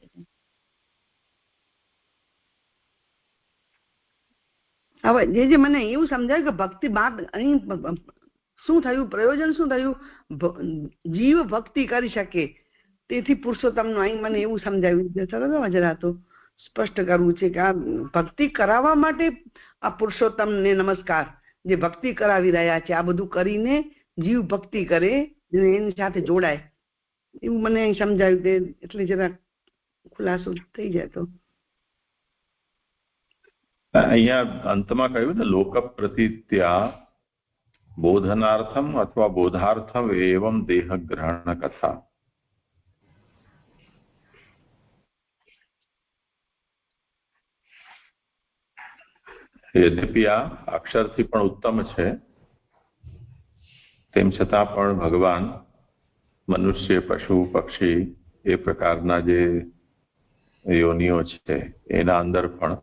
હવે જે મને એવું સમજાયું કે ભક્તિ બાદ અહીં શું થયું, પ્રયોજન શું થયું, જીવ ભક્તિ કરી શકે, તેથી પુરુષોત્તમનું અહીં મને એવું સમજાવ્યું. જરા તો સ્પષ્ટ કરવું છે કે આ ભક્તિ કરાવવા માટે આ પુરુષોત્તમને નમસ્કાર, જે ભક્તિ કરાવી રહ્યા છે, આ બધું કરીને જીવ ભક્તિ કરે, એની સાથે જોડાય, એવું મને અહીં સમજાવ્યું. એટલે જરા ખુલાસો થઈ જાય તો. અહીંયા અંતમાં કહ્યું ને, લોક પ્રતીત્યા બોધનાર્થમ અથવા બોધાર્થમ એવમ દેહ ગ્રહણ કથા. યદ્યપિ આ અક્ષરથી પણ ઉત્તમ છે, તેમ છતાં પણ ભગવાન મનુષ્ય, પશુ, પક્ષી એ પ્રકારના જે યોનિઓ છે એના અંદર પણ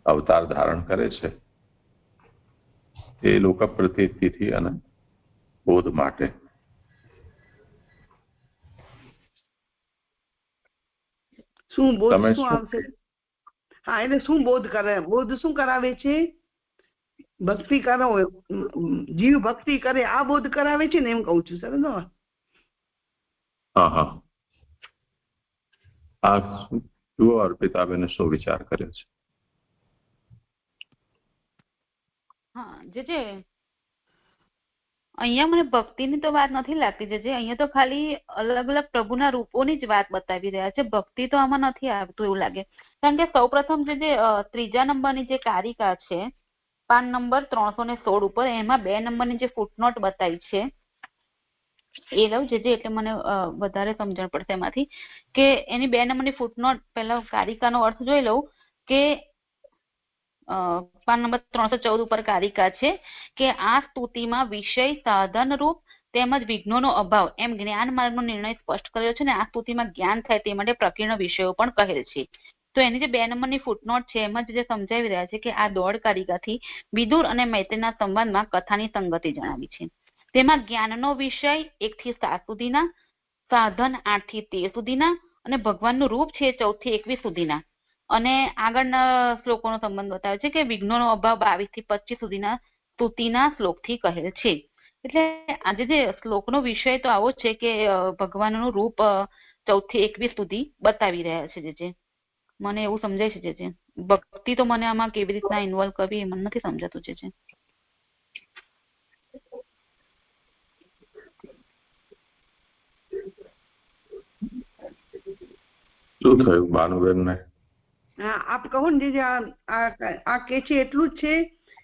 અવતાર ધારણ કરે છે, એ લોક પ્રતીતિથી અને બોધ માટે. શું બોધ શું આવશે? હા, એટલે શું બોધ કરે, બોધ શું કરાવે છે? ભક્તિ કરો, જીવ ભક્તિ કરે, આ બોધ કરાવે છે ને, એમ કઉ છું. સર હા હા, આ જુઓ અર્પિતાબેને શું વિચાર કર્યો છે. હા, જે અહીંયા મને ભક્તિની તો વાત નથી લાગતી. જે અહીંયા તો ખાલી અલગ અલગ પ્રભુના રૂપોની જ વાત બતાવી રહ્યા છે. ભક્તિ તો આમાં નથી આવતું એવું લાગે. કારણ કે સૌપ્રથમ જે ત્રીજા નંબરની જે કારિકા છે, પાન નંબર 316 ઉપર, એમાં 2 નંબરની જે ફૂટનોટ બતાવી છે એ લઉં જે એટલે મને વધારે સમજણ પડશે એમાંથી, કે એની 2 નંબરની ફૂટનોટ પહેલા કારિકાનો અર્થ જોઈ લઉં. કે પાન નંબર 314 ઉપર કારિકા છે કે આ સ્તુતિમાં વિષય, સાધન રૂપ તેમજ વિઘ્નોનો અભાવ એમ જ્ઞાન માર્ગનો નિર્ણય સ્પષ્ટ કર્યો છે ને આ સ્તુતિમાં જ્ઞાન થાય તે માટે પ્રકીર્ણ વિષયો પણ કહેલ છે. તો એની જે 2 નંબરની ફૂટનોટ છે એમાં જે સમજાવી રહ્યા છે કે આ દોડ કારિકાથી વિદુર અને મૈત્રીના સંવાદમાં કથાની સંગતિ જણાવી છે. તેમાં જ્ઞાનનો વિષય 1 થી 7 સુધીના, સાધન 8 થી 13 સુધીના અને ભગવાનનું રૂપ છે 14 થી 21 સુધીના, અને આગળના શ્લોકોનો સંબંધ બતાવે છે કે વિઘ્નોનો અભાવ 22 થી 25 સુધીના સ્તુતિના શ્લોકથી કહેલ છે. એટલે આજે જે શ્લોકનો વિષય તો આવો છે કે ભગવાનનું રૂપ 14 થી 21 સુધી બતાવી રહ્યા છે. જે મને એવું સમજાય છે. જે ભક્તિ તો મને આમાં કેવી રીતના ઇન્વોલ્વ કરવી એ મને નથી સમજાતું. જે શું થયું ભાનુબેન ને? આપ કહો ને જે આ કે છે એટલું જ છે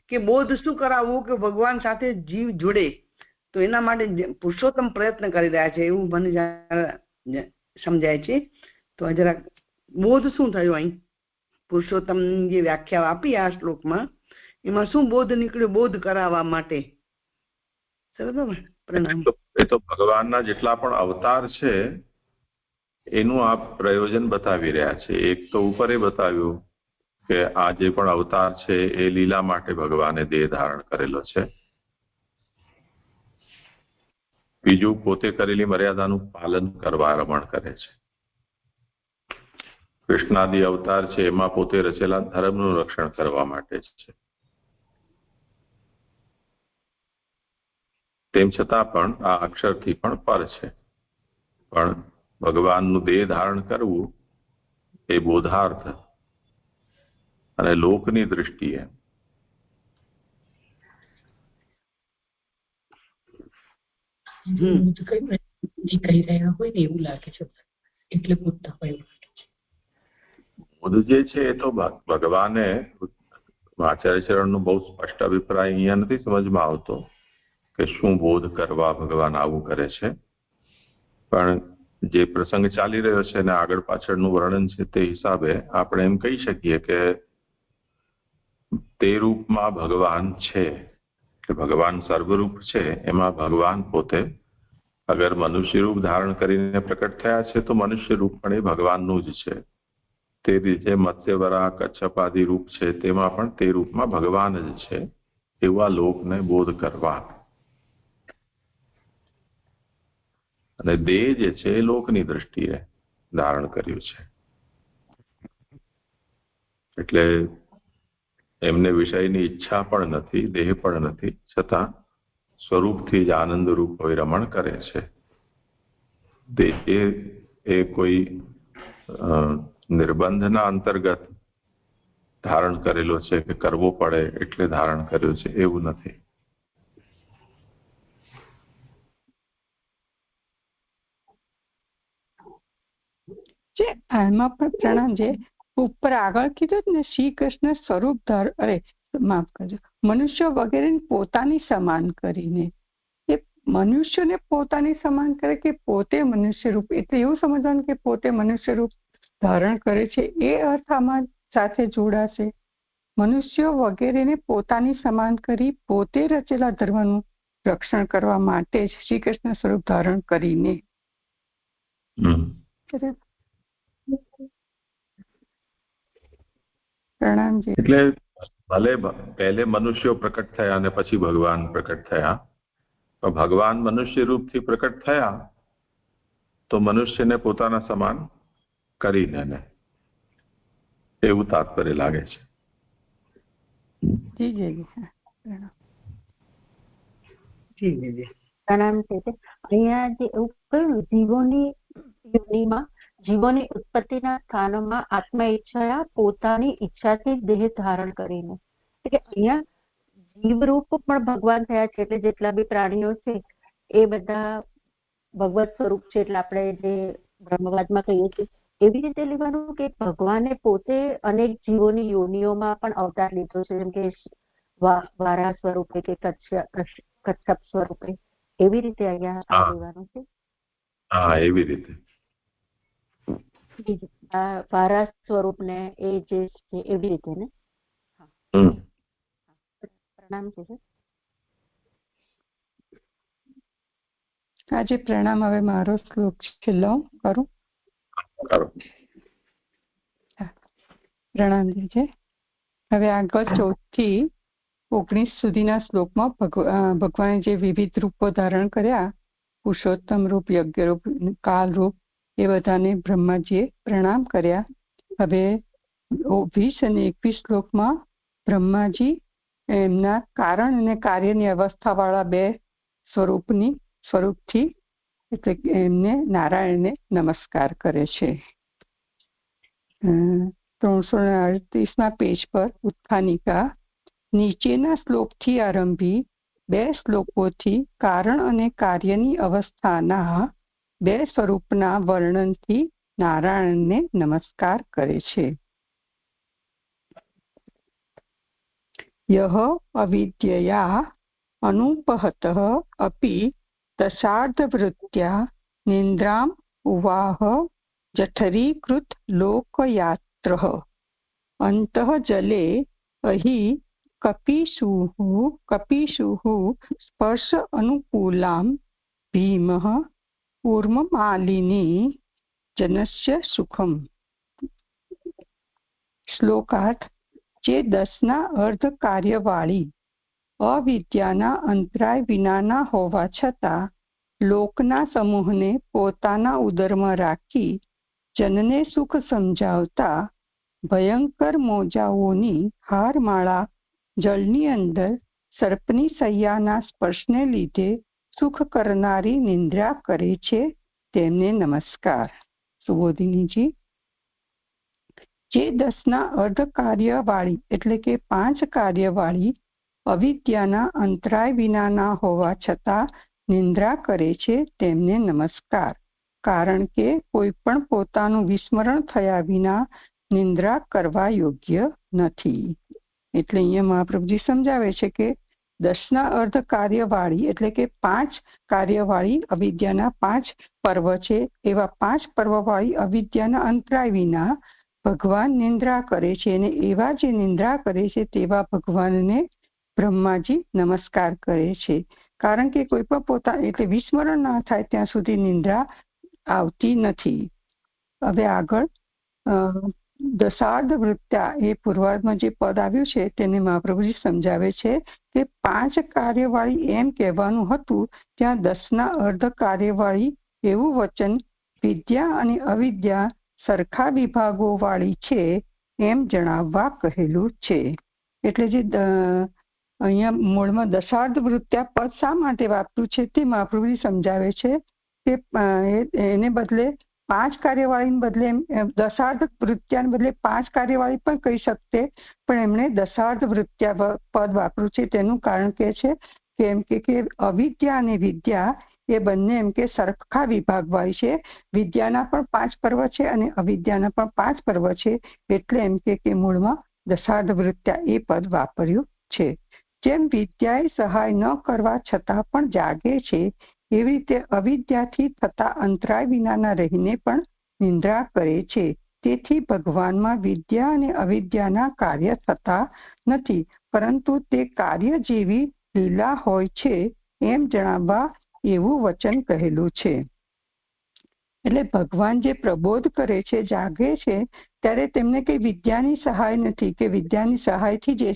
કે બોધ શું કરાવવું કે ભગવાન સાથે જીવ જોડે, તો એના માટે પુરુષોત્તમ પ્રયત્ન કરી રહ્યા છે એવું મને સમજાય છે. તો જરાક બોધ શું થયું અહીં? પુરુષોત્તમ જે વ્યાખ્યા આપી આ શ્લોકમાં, એમાં શું બોધ નીકળ્યો? બોધ કરાવવા માટે. પ્રણામ. એ તો ભગવાનના જેટલા પણ અવતાર છે એનું આ પ્રયોજન બતાવી રહ્યા છે. એક તો ઉપર એ બતાવ્યું કે આ જે પણ અવતાર છે એ લીલા માટે ભગવાને દેહ ધારણ કરેલો છે. બીજું, પોતે કરેલી મર્યાદાનું પાલન કરવા રમણ કરે છે. કૃષ્ણાદિ અવતાર છે એમાં પોતે રચેલા ધર્મનું રક્ષણ કરવા માટે છે. તેમ છતાં પણ આ અક્ષરથી પણ પર છે. પણ ભગવાનનું દેહ ધારણ કરવું એ બોધાર્થ અને લોકની દૃષ્ટિએ કહી રહ્યા હોય ને એવું લાગે છે, એટલે પૂછતા હોય. બોધ જે છે એ તો ભગવાને આચાર્ય ચરણનો બહુ સ્પષ્ટ અભિપ્રાય અહીંયા નથી સમજમાં આવતો કે શું બોધ કરવા ભગવાન આવું કરે છે, પણ જે પ્રસંગ ચાલી રહ્યો છે અને આગળ પાછળનું વર્ણન છે તે હિસાબે આપણે એમ કહી શકીએ કે તે રૂપમાં ભગવાન છે, કે ભગવાન સર્વરૂપ છે, એમાં ભગવાન પોતે અગર મનુષ્ય રૂપ ધારણ કરીને પ્રકટ થયા છે તો મનુષ્ય રૂપ પણ એ ભગવાનનું જ છે. તે રીતે મત્સ્યવરા કચ્છપ આદિ રૂપ છે તેમાં પણ તે રૂપમાં ભગવાન જ છે એવા લોકને બોધ કરવા. અને દેહ જે છે એ લોકની દ્રષ્ટિએ ધારણ કર્યું છે, એટલે એમને વિષયની ઈચ્છા પણ નથી, દેહ પણ નથી, છતાં સ્વરૂપથી જ આનંદ રૂપ હોય રમણ કરે છે. એ કોઈ નિર્બંધના અંતર્ગત ધારણ કરેલો છે કે કરવો પડે એટલે ધારણ કર્યો છે એવું નથી. જે આમાં પણ પ્રણામ, જે ઉપર આગળ કીધું ને શ્રી કૃષ્ણ સ્વરૂપ માફ કરજો, મનુષ્ય વગેરે પોતાની સમાન કરીને, એ મનુષ્યને પોતાની સમાન કરે કે પોતે મનુષ્ય રૂપ, એટલે એવું સમજવાનું કે પોતે મનુષ્ય રૂપ ધારણ કરે છે એ અર્થ આમાં સાથે જોડાશે. મનુષ્ય વગેરેને પોતાની સમાન કરી પોતે રચેલા ધર્મનું રક્ષણ કરવા માટે શ્રી કૃષ્ણ સ્વરૂપ ધારણ કરીને. પ્રણામજી. એટલે ભલે પહેલે મનુષ્યો પ્રકટ થયા અને પછી ભગવાન પ્રકટ થયા, તો ભગવાન મનુષ્ય રૂપથી પ્રકટ થયા તો મનુષ્યને પોતાના સમાન કરીને ને એવું તાત્પર્ય લાગે છે. પ્રણામ છે. અહીંયા જે એવું કહ્યું જીવોની યોનિમાં જીવોની ઉત્પત્તિના સ્થાનોમાં આત્મા ઈચ્છા પોતાની ઈચ્છાથી દેહ ધારણ કરીને, એટલે અહીંયા જીવરૂપ પણ ભગવાન થયા છે. એટલે જેટલા બી પ્રાણીઓ છે એ બધા ભગવત સ્વરૂપ છે. એટલે આપણે જે બ્રહ્મવાદમાં કહીએ છીએ એવી રીતે લેવાનું કે ભગવાને પોતે અનેક જીવોની યોનિઓમાં પણ અવતાર લીધો છે, જેમ કે વારા સ્વરૂપે કે કચ્છપ સ્વરૂપે, એવી રીતે અહીંયા લેવાનું છે. હા, એવી રીતે વારા સ્વરૂપ ને એ જે છે એવી રીતે ને. પ્રણામ છે. આજે પ્રણામ. હવે મારો શ્લોક છેલ્લો કરું. પ્રણામજી છે. હવે આગળ 14 થી 19 સુધીના શ્લોકમાં ભગવાને જે વિવિધ રૂપો ધારણ કર્યા, પુરુષોત્તમ રૂપ, યજ્ઞ રૂપ, કાલ રૂપ, એ બધાને બ્રહ્માજીએ પ્રણામ કર્યા. હવે 20 અને 21 શ્લોકમાં બ્રહ્માજી એમના કારણ અને કાર્યની અવસ્થાવાળા બે સ્વરૂપથી એટલે એમને નારાયણને નમસ્કાર કરે છે. 338 પેજ પર ઉત્થાનિકા નીચેના શ્લોકથી આરંભી 2 શ્લોકોથી કારણ અને કાર્યની અવસ્થાના 2 સ્વરૂપના વર્ણનથી નારાયણને નમસ્કાર કરે છે. યહ અવિદ્યયા અનુપહતઃ અપી દશાર્ધવૃત્ત્યા નિંદ્રામ ઉવાહ જઠરીકૃત લોકયાત્રઃ અંતઃ જલે અહિ કપીશુઃ સ્પર્શ અનુકૂલામ ભીમઃ કૂર્મમાલિની જનસ્ય સુખમ. શ્લોકાર્થ. જે 10ના અર્ધ કાર્યવાળી અવિદ્યાના અંતરાય વિનાના હોવા છતાં લોકના સમૂહને પોતાના ઉદરમાં રાખી જનને સુખ સમજાવતા ભયંકર મોજાઓની હારમાળા જળની અંદર સર્પની સૈયાના સ્પર્શને લીધે સુખ કરનારી નિંદ્રા કરે છે તેમને નમસ્કાર. સુબોધિનીજી. જે 10ના અર્ધ કાર્યવાળી એટલે કે 5 કાર્યવાળી અવિદ્યાના અંતરાય વિનાના હોવા છતાં નિંદ્રા કરે છે તેમને નમસ્કાર. કારણ કે કોઈ પણ પોતાનું વિસ્મરણ થયા વિના નિંદ્રા કરવા યોગ્ય નથી. એટલે અહીંયા મહાપ્રભુજી સમજાવે છે કે 10ના અર્ધ કાર્યવાળી એટલે કે 5 કાર્યવાળી અવિદ્યાના 5 પર્વ છે. એવા 5 પર્વવાળી અવિદ્યાના અંતરાય વિના ભગવાન નિંદ્રા કરે છે, અને એવા જે નિંદ્રા કરે છે તેવા ભગવાનને બ્રહ્માજી નમસ્કાર કરે છે. કારણ કે કોઈ પણ પોતા એટલે વિસ્મરણ ના થાય ત્યાં સુધી નિંદ્રા આવતી નથી. હવે આગળ દશાર્ધ વૃત્ત્યા એ પૂર્વાર્ધમાં જે પદ આવ્યું છે તેને મહાપ્રભુજી સમજાવે છે કે 5 કાર્યવાળી એમ કહેવાનું હતું, ત્યાં 10ના અર્ધ કાર્યવાળી એવું વચન વિદ્યા અને અવિદ્યા સરખા વિભાગો વાળી છે એમ જણાવવા કહેલું છે. એટલે જે અહીંયા મૂળમાં દશાર્ધ વૃત્ત્યા પદ શા માટે વાપર્યું છે તે મહાપ્રભુજી સમજાવે છે કે એને બદલે 5 કાર્યવાળીને બદલે દશાર્ધ વૃત્ત્યાને બદલે 5 કાર્યવાળી પણ કહી શકતે, પણ એમણે દશાર્ધ વૃત્ત્યા પદ વાપર્યું છે. તેનું કારણ કે છે કે એમ કે અવિદ્યા અને વિદ્યા એ બંને એમ કે સરખા વિભાગવાળી છે. વિદ્યાના પણ 5 પર્વ છે અને અવિદ્યાના પણ 5 પર્વ છે, એટલે એમ કે મૂળમાં દશાર્ધ વૃત્ત્યા એ પદ વાપર્યું છે. જેમ વિદ્યાએ સહાય ન કરવા છતાં પણ જાગે છે, એવી રીતે અવિદ્યાથી થતા અંતરાય વિનાના રહીને પણ નિંદ્રા કરે છે. તેથી ભગવાનમાં વિદ્યા અને અવિદ્યાના કાર્ય થતા નથી, પરંતુ તે કાર્ય જેવી લીલા હોય છે એમ જણાવવા એવું વચન કહેલું છે. એટલે ભગવાન જે પ્રબોધ કરે છે, જાગે છે, ત્યારે તેમને કઈ વિદ્યાની સહાય નથી કે વિદ્યાની સહાયથી જે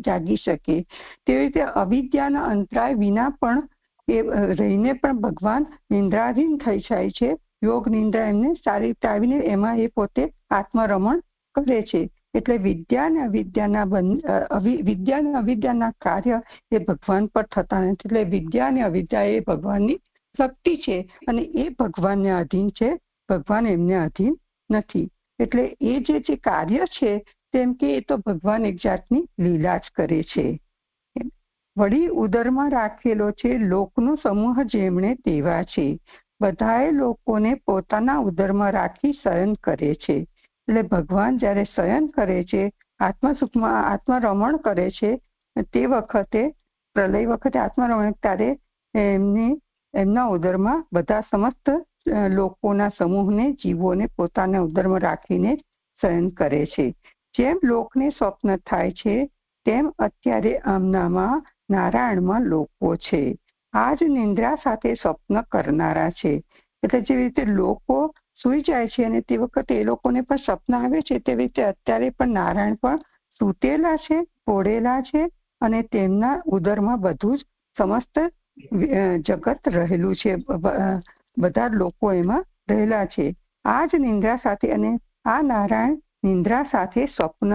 જાગી શકે. તેવી રીતે અવિદ્યાના અંતરાય વિના પણ એ રહીને પણ ભગવાન નિંદ્રાધીન થઈ જાય છે. યોગ નિંદ્રા એમને સારી રીતે આવીને એમાં એ પોતે આત્મરમણ કરે છે. એટલે વિદ્યા અને અવિદ્યાના કાર્ય એ ભગવાન પર થતા નથી. એટલે વિદ્યા અને અવિદ્યા એ ભગવાનની શક્તિ છે અને એ ભગવાનને અધીન છે, ભગવાન એમને અધીન નથી. એટલે એ જે કાર્ય છે તેમ કે એ તો ભગવાન એક જાતની લીલા જ કરે છે. વળી ઉદરમાં રાખેલો છે લોકનો સમૂહ જેમણે તેવા છે, બધાએ લોકોને પોતાના ઉદરમાં રાખી શયન કરે છે. એટલે ભગવાન જ્યારે શયન કરે છે, આત્મસુખમાં આત્મરમણ કરે છે, તે વખતે પ્રલય વખતે આત્મરમણ ત્યારે એમના ઉદરમાં બધા સમસ્ત લોકોના સમૂહને જીવોને પોતાના ઉદરમાં રાખીને શયન કરે છે. જેમ લોકને સ્વપ્ન થાય છે તેમ અત્યારે આમનામાં નારાયણમાં લોકો છે. આ જ નિંદ્રા સાથે સ્વપ્ન કરનારા છે. એટલે જેવી રીતે લોકો સૂઈ જાય છે અને તે વખતે એ લોકોને પણ સ્વપ્ન આવે છે, તેવી રીતે અત્યારે પણ નારાયણ પણ સૂતેલા છે, પોળેલા છે અને તેમના ઉદરમાં બધું જ સમસ્ત જગત રહેલું છે, બધા લોકો એમાં રહેલા છે. આ જ નિંદ્રા સાથે અને આ નારાયણ નિંદ્રા સાથે સ્વપ્ન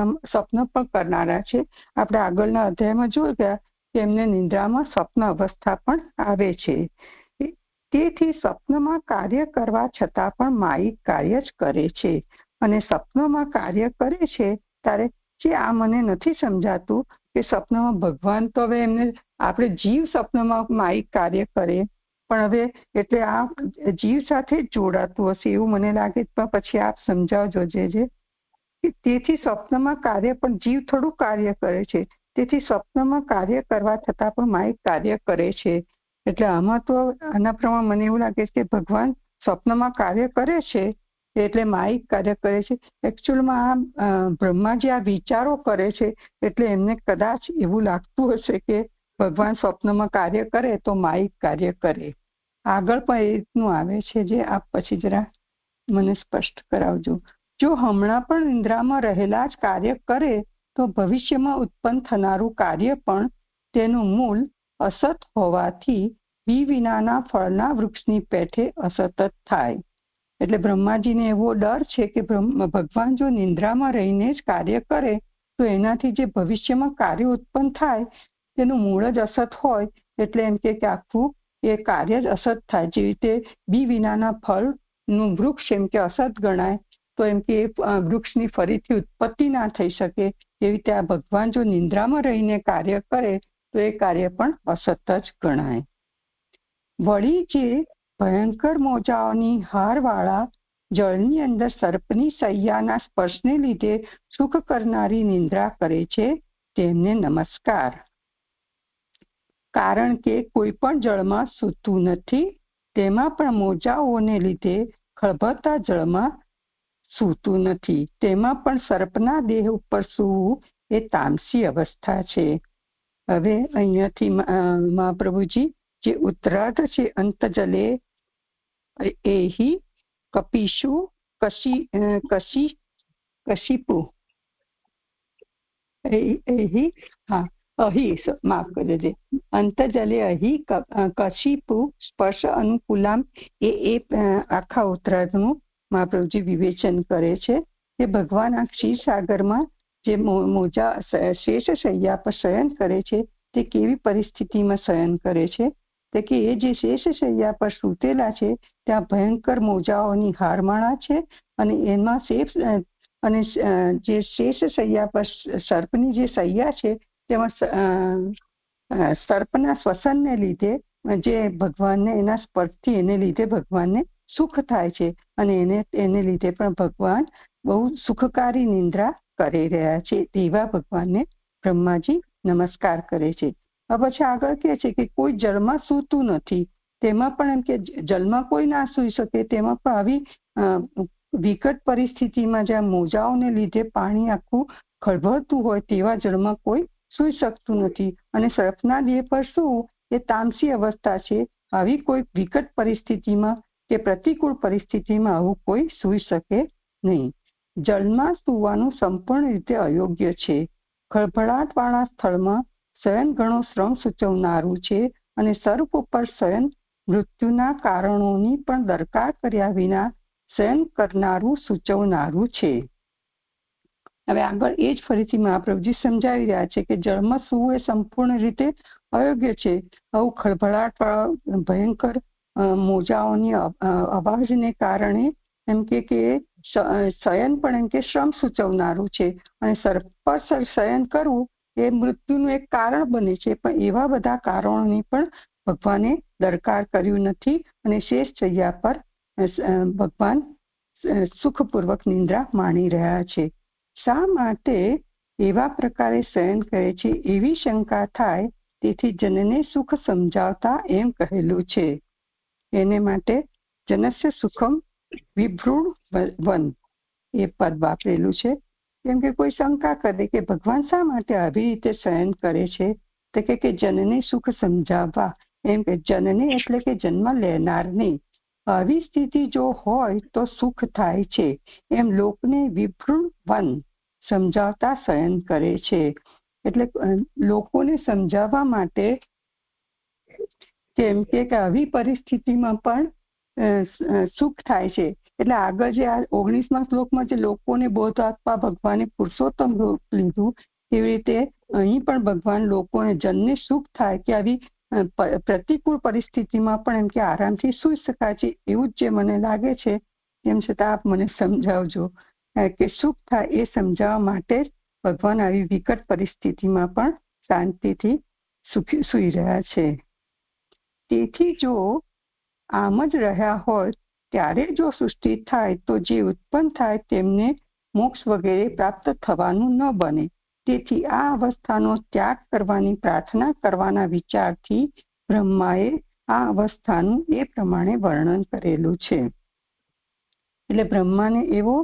પણ કરનારા છે. આપણે આગળના અધ્યાયમાં જોઈ ગયા કે એમને નિંદ્રામાં સ્વપ્ન અવસ્થા પણ આવે છે. તેથી સ્વપ્નમાં કાર્ય કરવા છતાં પણ માયિક કાર્ય જ કરે છે. અને સ્વપ્નમાં કાર્ય કરે છે ત્યારે જે આ મને નથી સમજાતું કે સ્વપ્નમાં ભગવાન તો હવે એમને આપણે જીવ સ્વપ્નમાં માયિક કાર્ય કરે, પણ હવે એટલે આ જીવ સાથે જ જોડાતું હશે એવું મને લાગે. પણ પછી આપ સમજાવજો જે તેથી સ્વપ્નમાં કાર્ય પણ જીવ થોડું કાર્ય કરે છે. તેથી સ્વપ્નમાં કાર્ય કરવા છતાં પણ માયિક કાર્ય કરે છે. એટલે આમાં તો આના પ્રમાણે મને એવું લાગે છે કે ભગવાન સ્વપ્નમાં કાર્ય કરે છે એટલે માયિક કાર્ય કરે છે. એકચ્યુઅલમાં આ બ્રહ્માજી આ વિચારો કરે છે એટલે એમને કદાચ એવું લાગતું હશે કે ભગવાન સ્વપ્નમાં કાર્ય કરે તો માયિક કાર્ય કરે. આગળ પણ એ રીતનું આવે છે, જે આપ પછી જરા મને સ્પષ્ટ કરાવજો. જો હમણાં પણ નિંદ્રામાં રહેલા જ કાર્ય કરે તો ભવિષ્યમાં ઉત્પન્ન થનારું કાર્ય પણ તેનું મૂળ અસત હોવાથી બી વિનાના ફળના વૃક્ષની પેઠે અસત જ થાય. એટલે બ્રહ્માજીને એવો ડર છે કે ભગવાન જો નિંદ્રામાં રહીને જ કાર્ય કરે તો એનાથી જે ભવિષ્યમાં કાર્ય ઉત્પન્ન થાય તેનું મૂળ જ અસત હોય. એટલે એમ કે આખું એ કાર્ય જ અસત થાય. જેવી રીતે બી વિનાના ફળનું વૃક્ષ એમ કે અસત ગણાય તો એમ કે વૃક્ષની ફરીથી ઉત્પત્તિ ના થઈ શકે. એવી રીતે આ ભગવાન જો નિંદ્રામાં રહીને કાર્ય કરે તો એ કાર્ય પણ અસત જ ગણાય. વળી જે ભયંકર મોજાઓની હારવાળા જળની અંદર સર્પની સૈયાના સ્પર્શને લીધે સુખ કરનારી નિંદ્રા કરે છે તેમને નમસ્કાર. કારણ કે કોઈ પણ જળમાં સૂતું નથી, તેમાં પણ મોજાઓને લીધે ખળભળતા જળમાં સૂતું નથી. તેમાં પણ સર્પના દેહ ઉપર સૂવું એ તામસી અવસ્થા છે. હવે અહીંયાથી મહાપ્રભુજી જે ઉત્તરાર્ધ છે, અંતજલે એહી કપિશુ કશિપુ માફ કરી દે, અંતજલે અહી કશિપુ સ્પર્શ અનુકૂલામ એ આખા ઉત્તરાર્ધનું મહાપ્રભુજી વિવેચન કરે છે કે ભગવાન આ ક્ષીરસાગરમાં જે મોજા શેષ શૈયા પર શયન કરે છે તે કેવી પરિસ્થિતિમાં શયન કરે છે? તે કે એ જે શેષ શૈયા પર સૂતેલા છે ત્યાં ભયંકર મોજાઓની હારમાળા છે, અને એમાં અને જે શેષ શૈયા પર સર્પની જે શૈયા છે તેમાં સર્પના શ્વસનને લીધે જે ભગવાનને એના સ્પર્શથી એને લીધે ભગવાનને સુખ થાય છે, અને એને લીધે પણ ભગવાન બહુ સુખકારી નિંદ્રા કરી રહ્યા છે. તેવા ભગવાનને બ્રહ્માજી નમસ્કાર કરે છે. હવે પછી આગળ કહે છે કે કોઈ જળમાં સૂતું નથી, તેમાં પણ એમ કે જળમાં કોઈ ના સૂઈ શકે, તેમાં પણ આવી વિકટ પરિસ્થિતિમાં જ્યાં મોજાઓને લીધે પાણી આખું ખળભળતું હોય તેવા જળમાં કોઈ સૂઈ શકતું નથી, અને સર્પના દેહ પર સૂવું એ તામસી અવસ્થા છે. આવી કોઈ વિકટ પરિસ્થિતિમાં કે પ્રતિકૂળ પરિસ્થિતિમાં આવું કોઈ સૂઈ શકે નહીં. જળમાં સૂવાનું સંપૂર્ણ રીતે અયોગ્ય છે. ખળભળાટવાળા સ્થળમાં શયન ઘણો શ્રમ સૂચવનારું છે, અને સર્પ ઉપર શયન મૃત્યુના કારણોની પણ દરકાર કર્યા વિના શયન કરનારું સૂચવનારું છે. હવે આગળ એ જ ફરીથી મહાપ્રભુજી સમજાવી રહ્યા છે કે જળમાં સૂવું એ સંપૂર્ણ રીતે અયોગ્ય છે. આવું ખળભળાટવાળા ભયંકર મોજાઓની અવાજને કારણે એમ કે શયન પણ એમ કે શ્રમ સૂચવનારું છે, અને સર્પ પર શયન કરવું એ મૃત્યુનું એક કારણ બને છે. પણ એવા બધા કારણોની પણ ભગવાને દરકાર કર્યું નથી, અને શેષ શૈયા પર ભગવાન સુખપૂર્વક નિંદ્રા માણી રહ્યા છે. શા માટે એવા પ્રકારે શયન કરે છે એવી શંકા થાય, તેથી જનને સુખ સમજાવતા એમ કહેલું છે. એને માટે જનસ્ય સુખમ વિભ્રૂણ વન એ પદ વાપરેલું છે. કેમ કે કોઈ શંકા કરે કે ભગવાન શા માટે આવી રીતે શયન કરે છે, તો કે જનને સુખ સમજાવવા. એમ કે જનને એટલે કે જન્મ લેનારને આવી સ્થિતિ જો હોય તો સુખ થાય છે, એમ લોકને વિભ્રૂણ વન સમજાવતા શયન કરે છે. એટલે લોકોને સમજાવવા માટે કેમ કે આવી પરિસ્થિતિમાં પણ સુખ થાય છે. એટલે આગળ જે આ 19મા શ્લોકમાં જે લોકોને બોધ આપવા ભગવાને પુરુષોત્તમ રૂપ લીધું, એવી રીતે અહીં પણ ભગવાન લોકોને જનને સુખ થાય કે આવી પ્રતિકૂળ પરિસ્થિતિમાં પણ એમ કે આરામથી સૂઈ શકાય છે, એવું જ જે મને લાગે છે. એમ છતાં આપ મને સમજાવજો કે સુખ થાય એ સમજાવવા માટે જ ભગવાન આવી વિકટ પરિસ્થિતિમાં પણ શાંતિથી સૂઈ રહ્યા છે. તેથી જો આમ જ રહ્યા હોય ત્યારે જો સૃષ્ટિ થાય તો જે ઉત્પન્ન થાય તેમને મોક્ષ વગેરે પ્રાપ્ત થવાનું ન બને. તેથી આ અવસ્થાનો ત્યાગ કરવાની પ્રાર્થના કરવાના વિચારથી બ્રહ્માએ આ અવસ્થાનું એ પ્રમાણે વર્ણન કરેલું છે. એટલે બ્રહ્માને એવો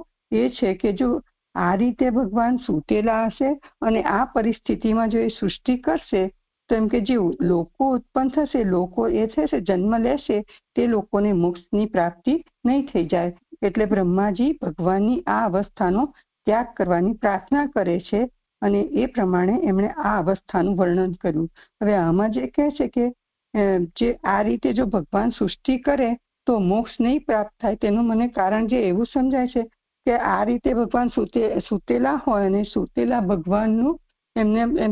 એ છે કે જો આ રીતે ભગવાન સૂતેલા હશે અને આ પરિસ્થિતિમાં જો એ સૃષ્ટિ કરશે તો એમ કે જે લોકો ઉત્પન્ન થશે, લોકો એ થશે જન્મ લેશે, તે લોકોને મોક્ષની પ્રાપ્તિ નહીં થઈ જાય. એટલે બ્રહ્માજી ભગવાનની આ અવસ્થાનો ત્યાગ કરવાની પ્રાર્થના કરે છે, અને એ પ્રમાણે એમણે આ અવસ્થાનું વર્ણન કર્યું. હવે આમાં જે કહે છે કે જે આ રીતે જો ભગવાન સૃષ્ટિ કરે તો મોક્ષ નહીં પ્રાપ્ત થાય, તેનું મને કારણ જે એવું સમજાય છે કે આ રીતે ભગવાન સૂતેલા હોય અને સૂતેલા ભગવાનનું એમને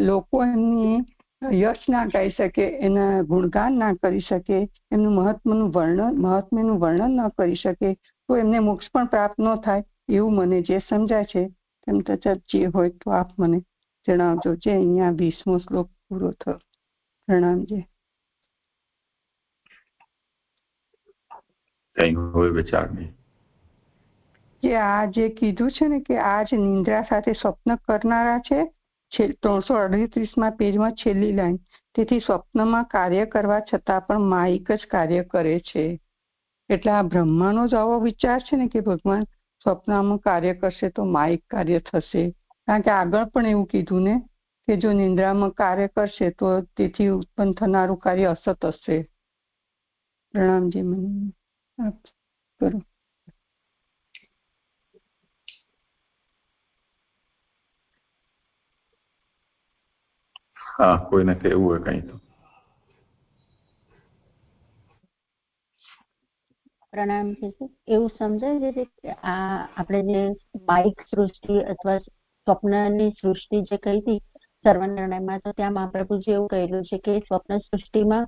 લોકો એમની યશ ના ગાઈ શકે, એના ગુણગાન ના કરી શકે, એમનું મહાત્મ્યનું વર્ણન ન કરી શકે, તો એમને મોક્ષ પણ પ્રાપ્ત ન થાય એવું મને જે સમજાય છે. તેમ તથા જે હોય તો આપ મને જણાવજો. જે અહીંયા 20મો શ્લોક પૂરો થયો. પ્રણામજી. કઈ હોય વિચાર નહીં. કે આ જે કીધું છે ને કે આ જ નિંદ્રા સાથે સ્વપ્ન કરનારા છે 338માં પેજમાં છેલ્લી લાઈન, તેથી સ્વપ્નમાં કાર્ય કરવા છતાં પણ માઇક જ કાર્ય કરે છે. એટલે આ બ્રહ્માનો જ આવો વિચાર છે ને કે ભગવાન સ્વપ્નમાં કાર્ય કરશે તો માઇક કાર્ય થશે. કારણ કે આગળ પણ એવું કીધું ને કે જો નિંદ્રામાં કાર્ય કરશે તો તેથી ઉત્પન્ન થનારું કાર્ય અસત હશે. પ્રણામજી. મને આપ કરો. હા, કોઈને કહેવું હોય કઈ તો. પ્રણામ છે. એવું સમજાય છે કે આ આપણે જે માઇક સૃષ્ટિ અથવા સ્વપ્નની સૃષ્ટિ જે કહી હતી સર્વનિર્ણયમાં, તો ત્યાં મહાપ્રભુજી એવું કહેલું છે કે સ્વપ્ન સૃષ્ટિમાં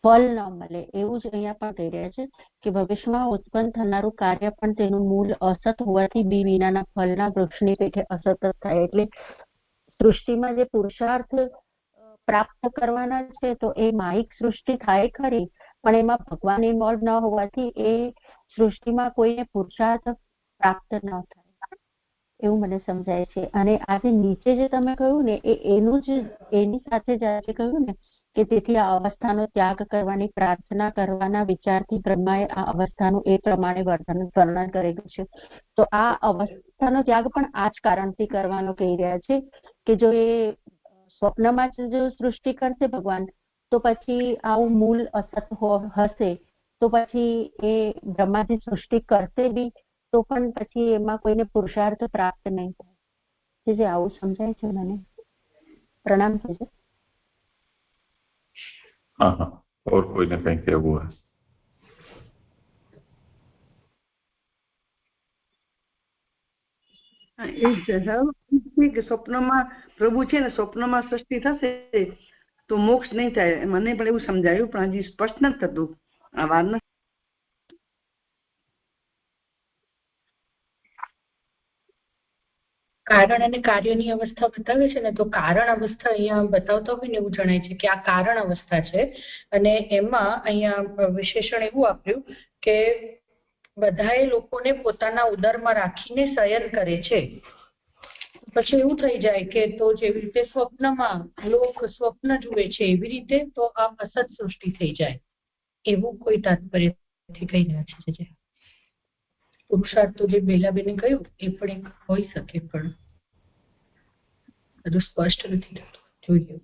ફળ ન મળે, એવું જ અહીંયા પણ કહી રહ્યા છે કે ભવિષ્યમાં ઉત્પન્ન થનારું કાર્ય પણ તેનું મૂળ અસત હોવાથી બી વિનાના ફળના વૃક્ષની પેઠે અસત જ થાય. એટલે સૃષ્ટિમાં જે પુરુષાર્થ પ્રાપ્ત કરવાના છે તો એ માઇક સૃષ્ટિ થાય ખરી, પણ એમાં ભગવાન ઇન્વોલ્વ ન હોવાથી એ સૃષ્ટિમાં કોઈને પુરુષાર્થ પ્રાપ્ત ન થાય, એવું મને સમજાય છે. અને આજે નીચે જે તમે કહ્યું ને એનું જ એની સાથે જ આજે કહ્યું ને કે તેથી આ અવસ્થાનો ત્યાગ કરવાની પ્રાર્થના કરવાના વિચારથી બ્રહ્માએ આ અવસ્થાનું એ પ્રમાણે વર્ણન કરેલું છે. તો આ અવસ્થાનો ત્યાગ પણ આ જ કારણથી કરવાનો કહી રહ્યા છે કે જો એ સ્વપ્નમાં જ જો સૃષ્ટિ કરશે ભગવાન, તો પછી આવું મૂળ અસત હશે તો પછી એ બ્રહ્માજી સૃષ્ટિ કરશે બી તો પણ પછી એમાં કોઈને પુરુષાર્થ પ્રાપ્ત નહીં થાય. જે આવું સમજાય છે મને. પ્રણામ છે. हाँ हाँ, और कोઈને કઈ કહેવું હોય. એ કે સ્વપ્નમાં પ્રભુ છે ને સ્વપ્નમાં સૃષ્ટિ થશે તો મોક્ષ નહીં થાય. મને પણ એવું સમજાયું પણ હજી સ્પષ્ટ નથી થતું આ વાત. કારણ અને કાર્યની અવસ્થા બતાવે છે ને, તો કારણ અવસ્થા અહીંયા બતાવતા હોય ને એવું જણાય છે કે આ કારણ અવસ્થા છે. અને એમાં અહીંયા વિશેષણ એવું આપ્યું કે બધાએ લોકોને પોતાના ઉદરમાં રાખીને શયન કરે છે. પછી એવું થઈ જાય કે તો જેવી રીતે સ્વપ્નમાં લોક સ્વપ્ન જુએ છે એવી રીતે તો આ અસત સૃષ્ટિ થઈ જાય, એવું કોઈ તાત્પર્યથી કહી રહ્યા છે. પુરુષાર્થ તો જે બેલાબેને કહ્યું એ પણ એક હોઈ શકે, પણ બધું સ્પષ્ટ નથી થતું. જોઈએ.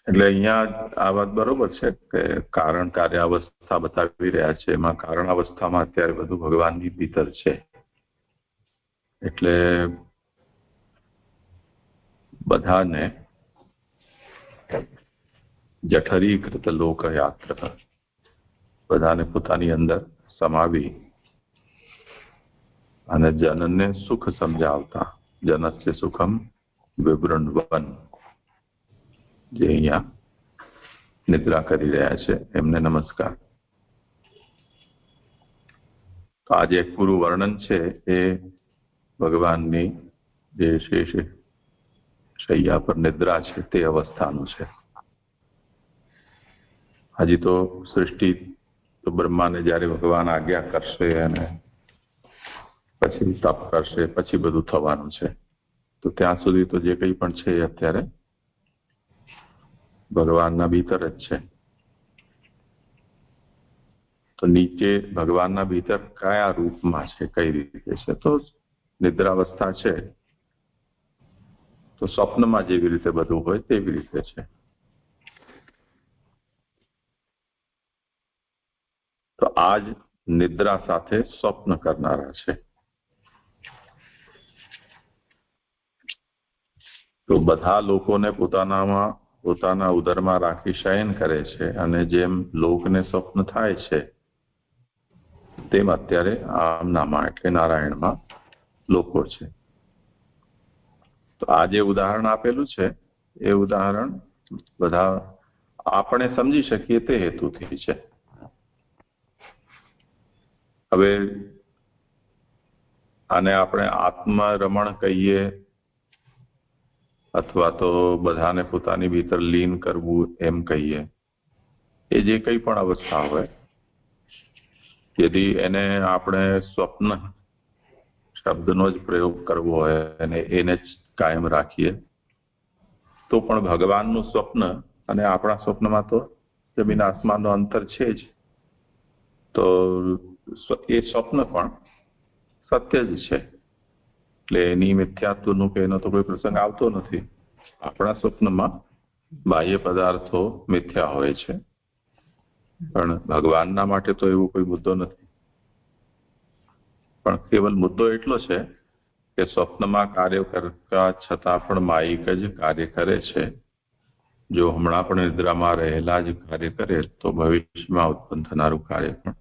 એટલે અહીંયા આ વાત બરોબર છે કે કારણ કાર્ય અવસ્થા બતાવી રહ્યા છે. એમાં કારણ અવસ્થામાં અત્યારે બધું ભગવાનની ભીતર છે. એટલે બધાને જઠરીકૃત લોકયાત્ર, બધાને પોતાની અંદર સમાવી અને જનને સુખ સમજાવતા જનસ્ય સુખમ વિવૃણવન, જે અહીંયા નિદ્રા કરી રહ્યા છે એમને નમસ્કાર. તો આજે એક પૂરું વર્ણન છે એ ભગવાનની જે શેષ શૈયા પર નિદ્રા છે તે અવસ્થાનું છે. હજી તો સૃષ્ટિ તો બ્રહ્માને જ્યારે ભગવાન આજ્ઞા કરશે અને પછી તપ કરશે પછી બધું થવાનું છે. તો ત્યાં સુધી તો જે કંઈ પણ છે એ અત્યારે ભગવાનના ભીતર જ છે. તો નીચે ભગવાનના ભીતર કયા રૂપમાં છે, કઈ રીતે છે? તો નિદ્રાવસ્થા છે તો સ્વપ્નમાં જેવી રીતે બધું હોય તેવી રીતે છે. તો આજ નિદ્રા સાથે સ્વપ્ન કરનારા છે. તો બધા લોકોને પોતાના ઉદરમાં રાખી શયન કરે છે અને જેમ લોકને સ્વપ્ન થાય છે તેમ અત્યારે આમનામાં એટલે નારાયણમાં લોકો છે. તો આ જે ઉદાહરણ આપેલું છે એ ઉદાહરણ બધા આપણે સમજી શકીએ તે હેતુથી છે. હવે આને આપણે આત્મરમણ કહીએ અથવા તો બધાને પોતાની ભીતર લીન કરવું એમ કહીએ, એ જે કંઈ પણ અવસ્થા હોય, यदि એને આપણે સ્વપ્ન શબ્દનો જ પ્રયોગ કરવો હોય અને એને જ કાયમ રાખીએ તો પણ ભગવાનનું સ્વપ્ન અને આપણા સ્વપ્નમાં તો જમીન આસમાનનો અંતર છે જ, તો એ સ્વપ્ન પણ સત્ય જ છે, એટલે એની મિથ્યાત્વનું કે એનો તો કોઈ પ્રસંગ આવતો નથી. આપણા સ્વપ્નમાં બાહ્ય પદાર્થો મિથ્યા હોય છે, પણ ભગવાનના માટે તો એવો કોઈ મુદ્દો નથી. પણ કેવલ મુદ્દો એટલો છે કે સ્વપ્નમાં કાર્ય કરતા છતાં પણ માયિક જ કાર્ય કરે છે. જો હમણાં પણ નિદ્રામાં રહેલા જ કાર્ય કરે તો ભવિષ્યમાં ઉત્પન્ન થનારું કાર્ય પણ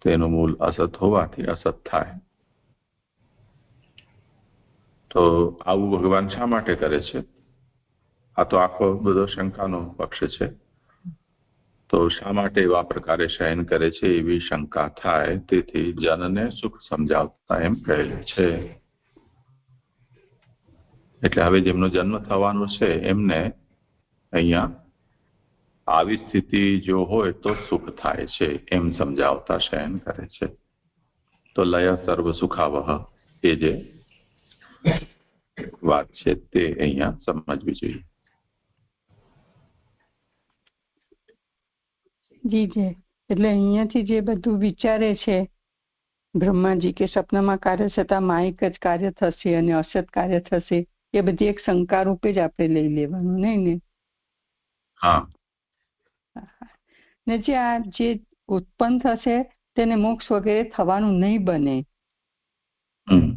તેનું મૂળ અસત હોવાથી અસત થાય. તો આવું ભગવાન શા માટે કરે છે? આ તો આખો બધો શંકાનો પક્ષ છે. તો શા માટે એવા પ્રકારે શયન કરે છે એવી શંકા થાય, તેથી જનને સુખ સમજાવતા એમ કહેલું છે. એટલે હવે જેમનો જન્મ થવાનો છે એમને અહીંયા આવી સ્થિતિ જો હોય તો સુખ થાય છે એમ સમજાવતા શયન કરે છે. તો લય સર્વ સુખાવહ એ જે વાત છે તે અહીંયા સમજવી જોઈએ. જી છે. એટલે અહીંયાથી જે બધું વિચારે છે બ્રહ્માજી કે સપનામાં કાર્ય છતાં માયિક જ કાર્ય થશે અને અસત કાર્ય થશે, એ બધી એક શંકા રૂપે જ આપણે લઈ લેવાનું, નહીં ને? હા. ને જે આ જે ઉત્પન્ન થશે તેને મોક્ષ વગેરે થવાનું નહીં બને,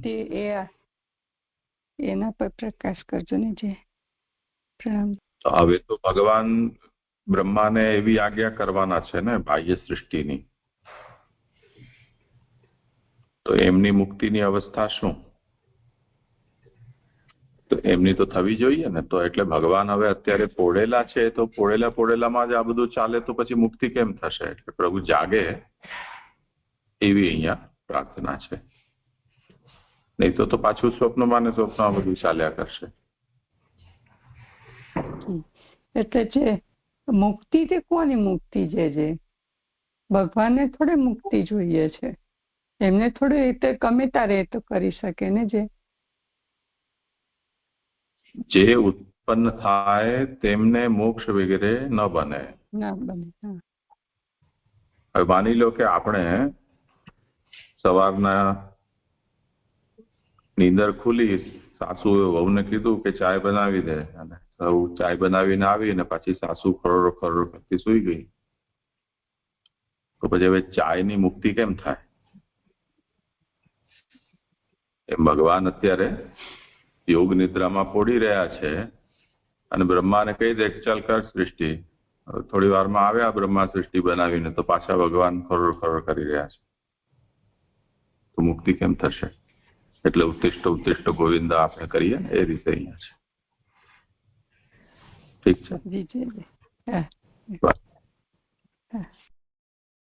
તે એના પર પ્રકાશ કરજો ને. જે પ્રણામ. તો હવે તો ભગવાન બ્રહ્માને એવી આજ્ઞા કરવાના છે ને બાહ્ય સૃષ્ટિની, તો એમની મુક્તિની અવસ્થા શું? તો એમની તો થવી જોઈએ ને. તો એટલે ભગવાન હવે અત્યારે પોળેલા છે, તો પોળેલામાં જ આ બધું ચાલે તો પછી મુક્તિ કેમ થશે? એટલે પ્રભુ જાગે એવી અહીંયા પ્રાર્થના છે. નહીં તો પાછું સ્વપ્નમાં ને સ્વપ્નમાં બધું ચાલ્યા કરશે. એટલે છે મુક્તિ તે કોની મુક્તિ છે? જે ભગવાનને થોડે મુક્તિ જોઈએ છે, એમને થોડું એ તો ગમે તારે એ તો કરી શકે ને. જે ઉત્પન્ન થાય તેમને મોક્ષ વગેરે ન બને. હવે માની લો કે આપણે સવારના નીંદર ખુલી, સાસુએ વહુને કીધું કે ચાય બનાવી દે, અને વહુ ચાય બનાવીને આવી અને પાછી સાસુ ખરોરો કરતી સુઈ ગઈ, તો પછી હવે ચાયની મુક્તિ કેમ થાય? એમ ભગવાન અત્યારે યોગ નિદ્રામાં પોડી રહ્યા છે અને બ્રહ્માને કહી દે કે ચાલ કર સૃષ્ટિ. થોડી વારમાં આવ્યા બ્રહ્મા સૃષ્ટિ બનાવીને, તો પાછા ભગવાન ખરોર કરી રહ્યા છે, તો મુક્તિ કેમ થશે? એટલે ઉત્તિષ્ઠ ગોવિંદા આપણે કરીએ એ રીતે અહીંયા છે. ઠીક છે.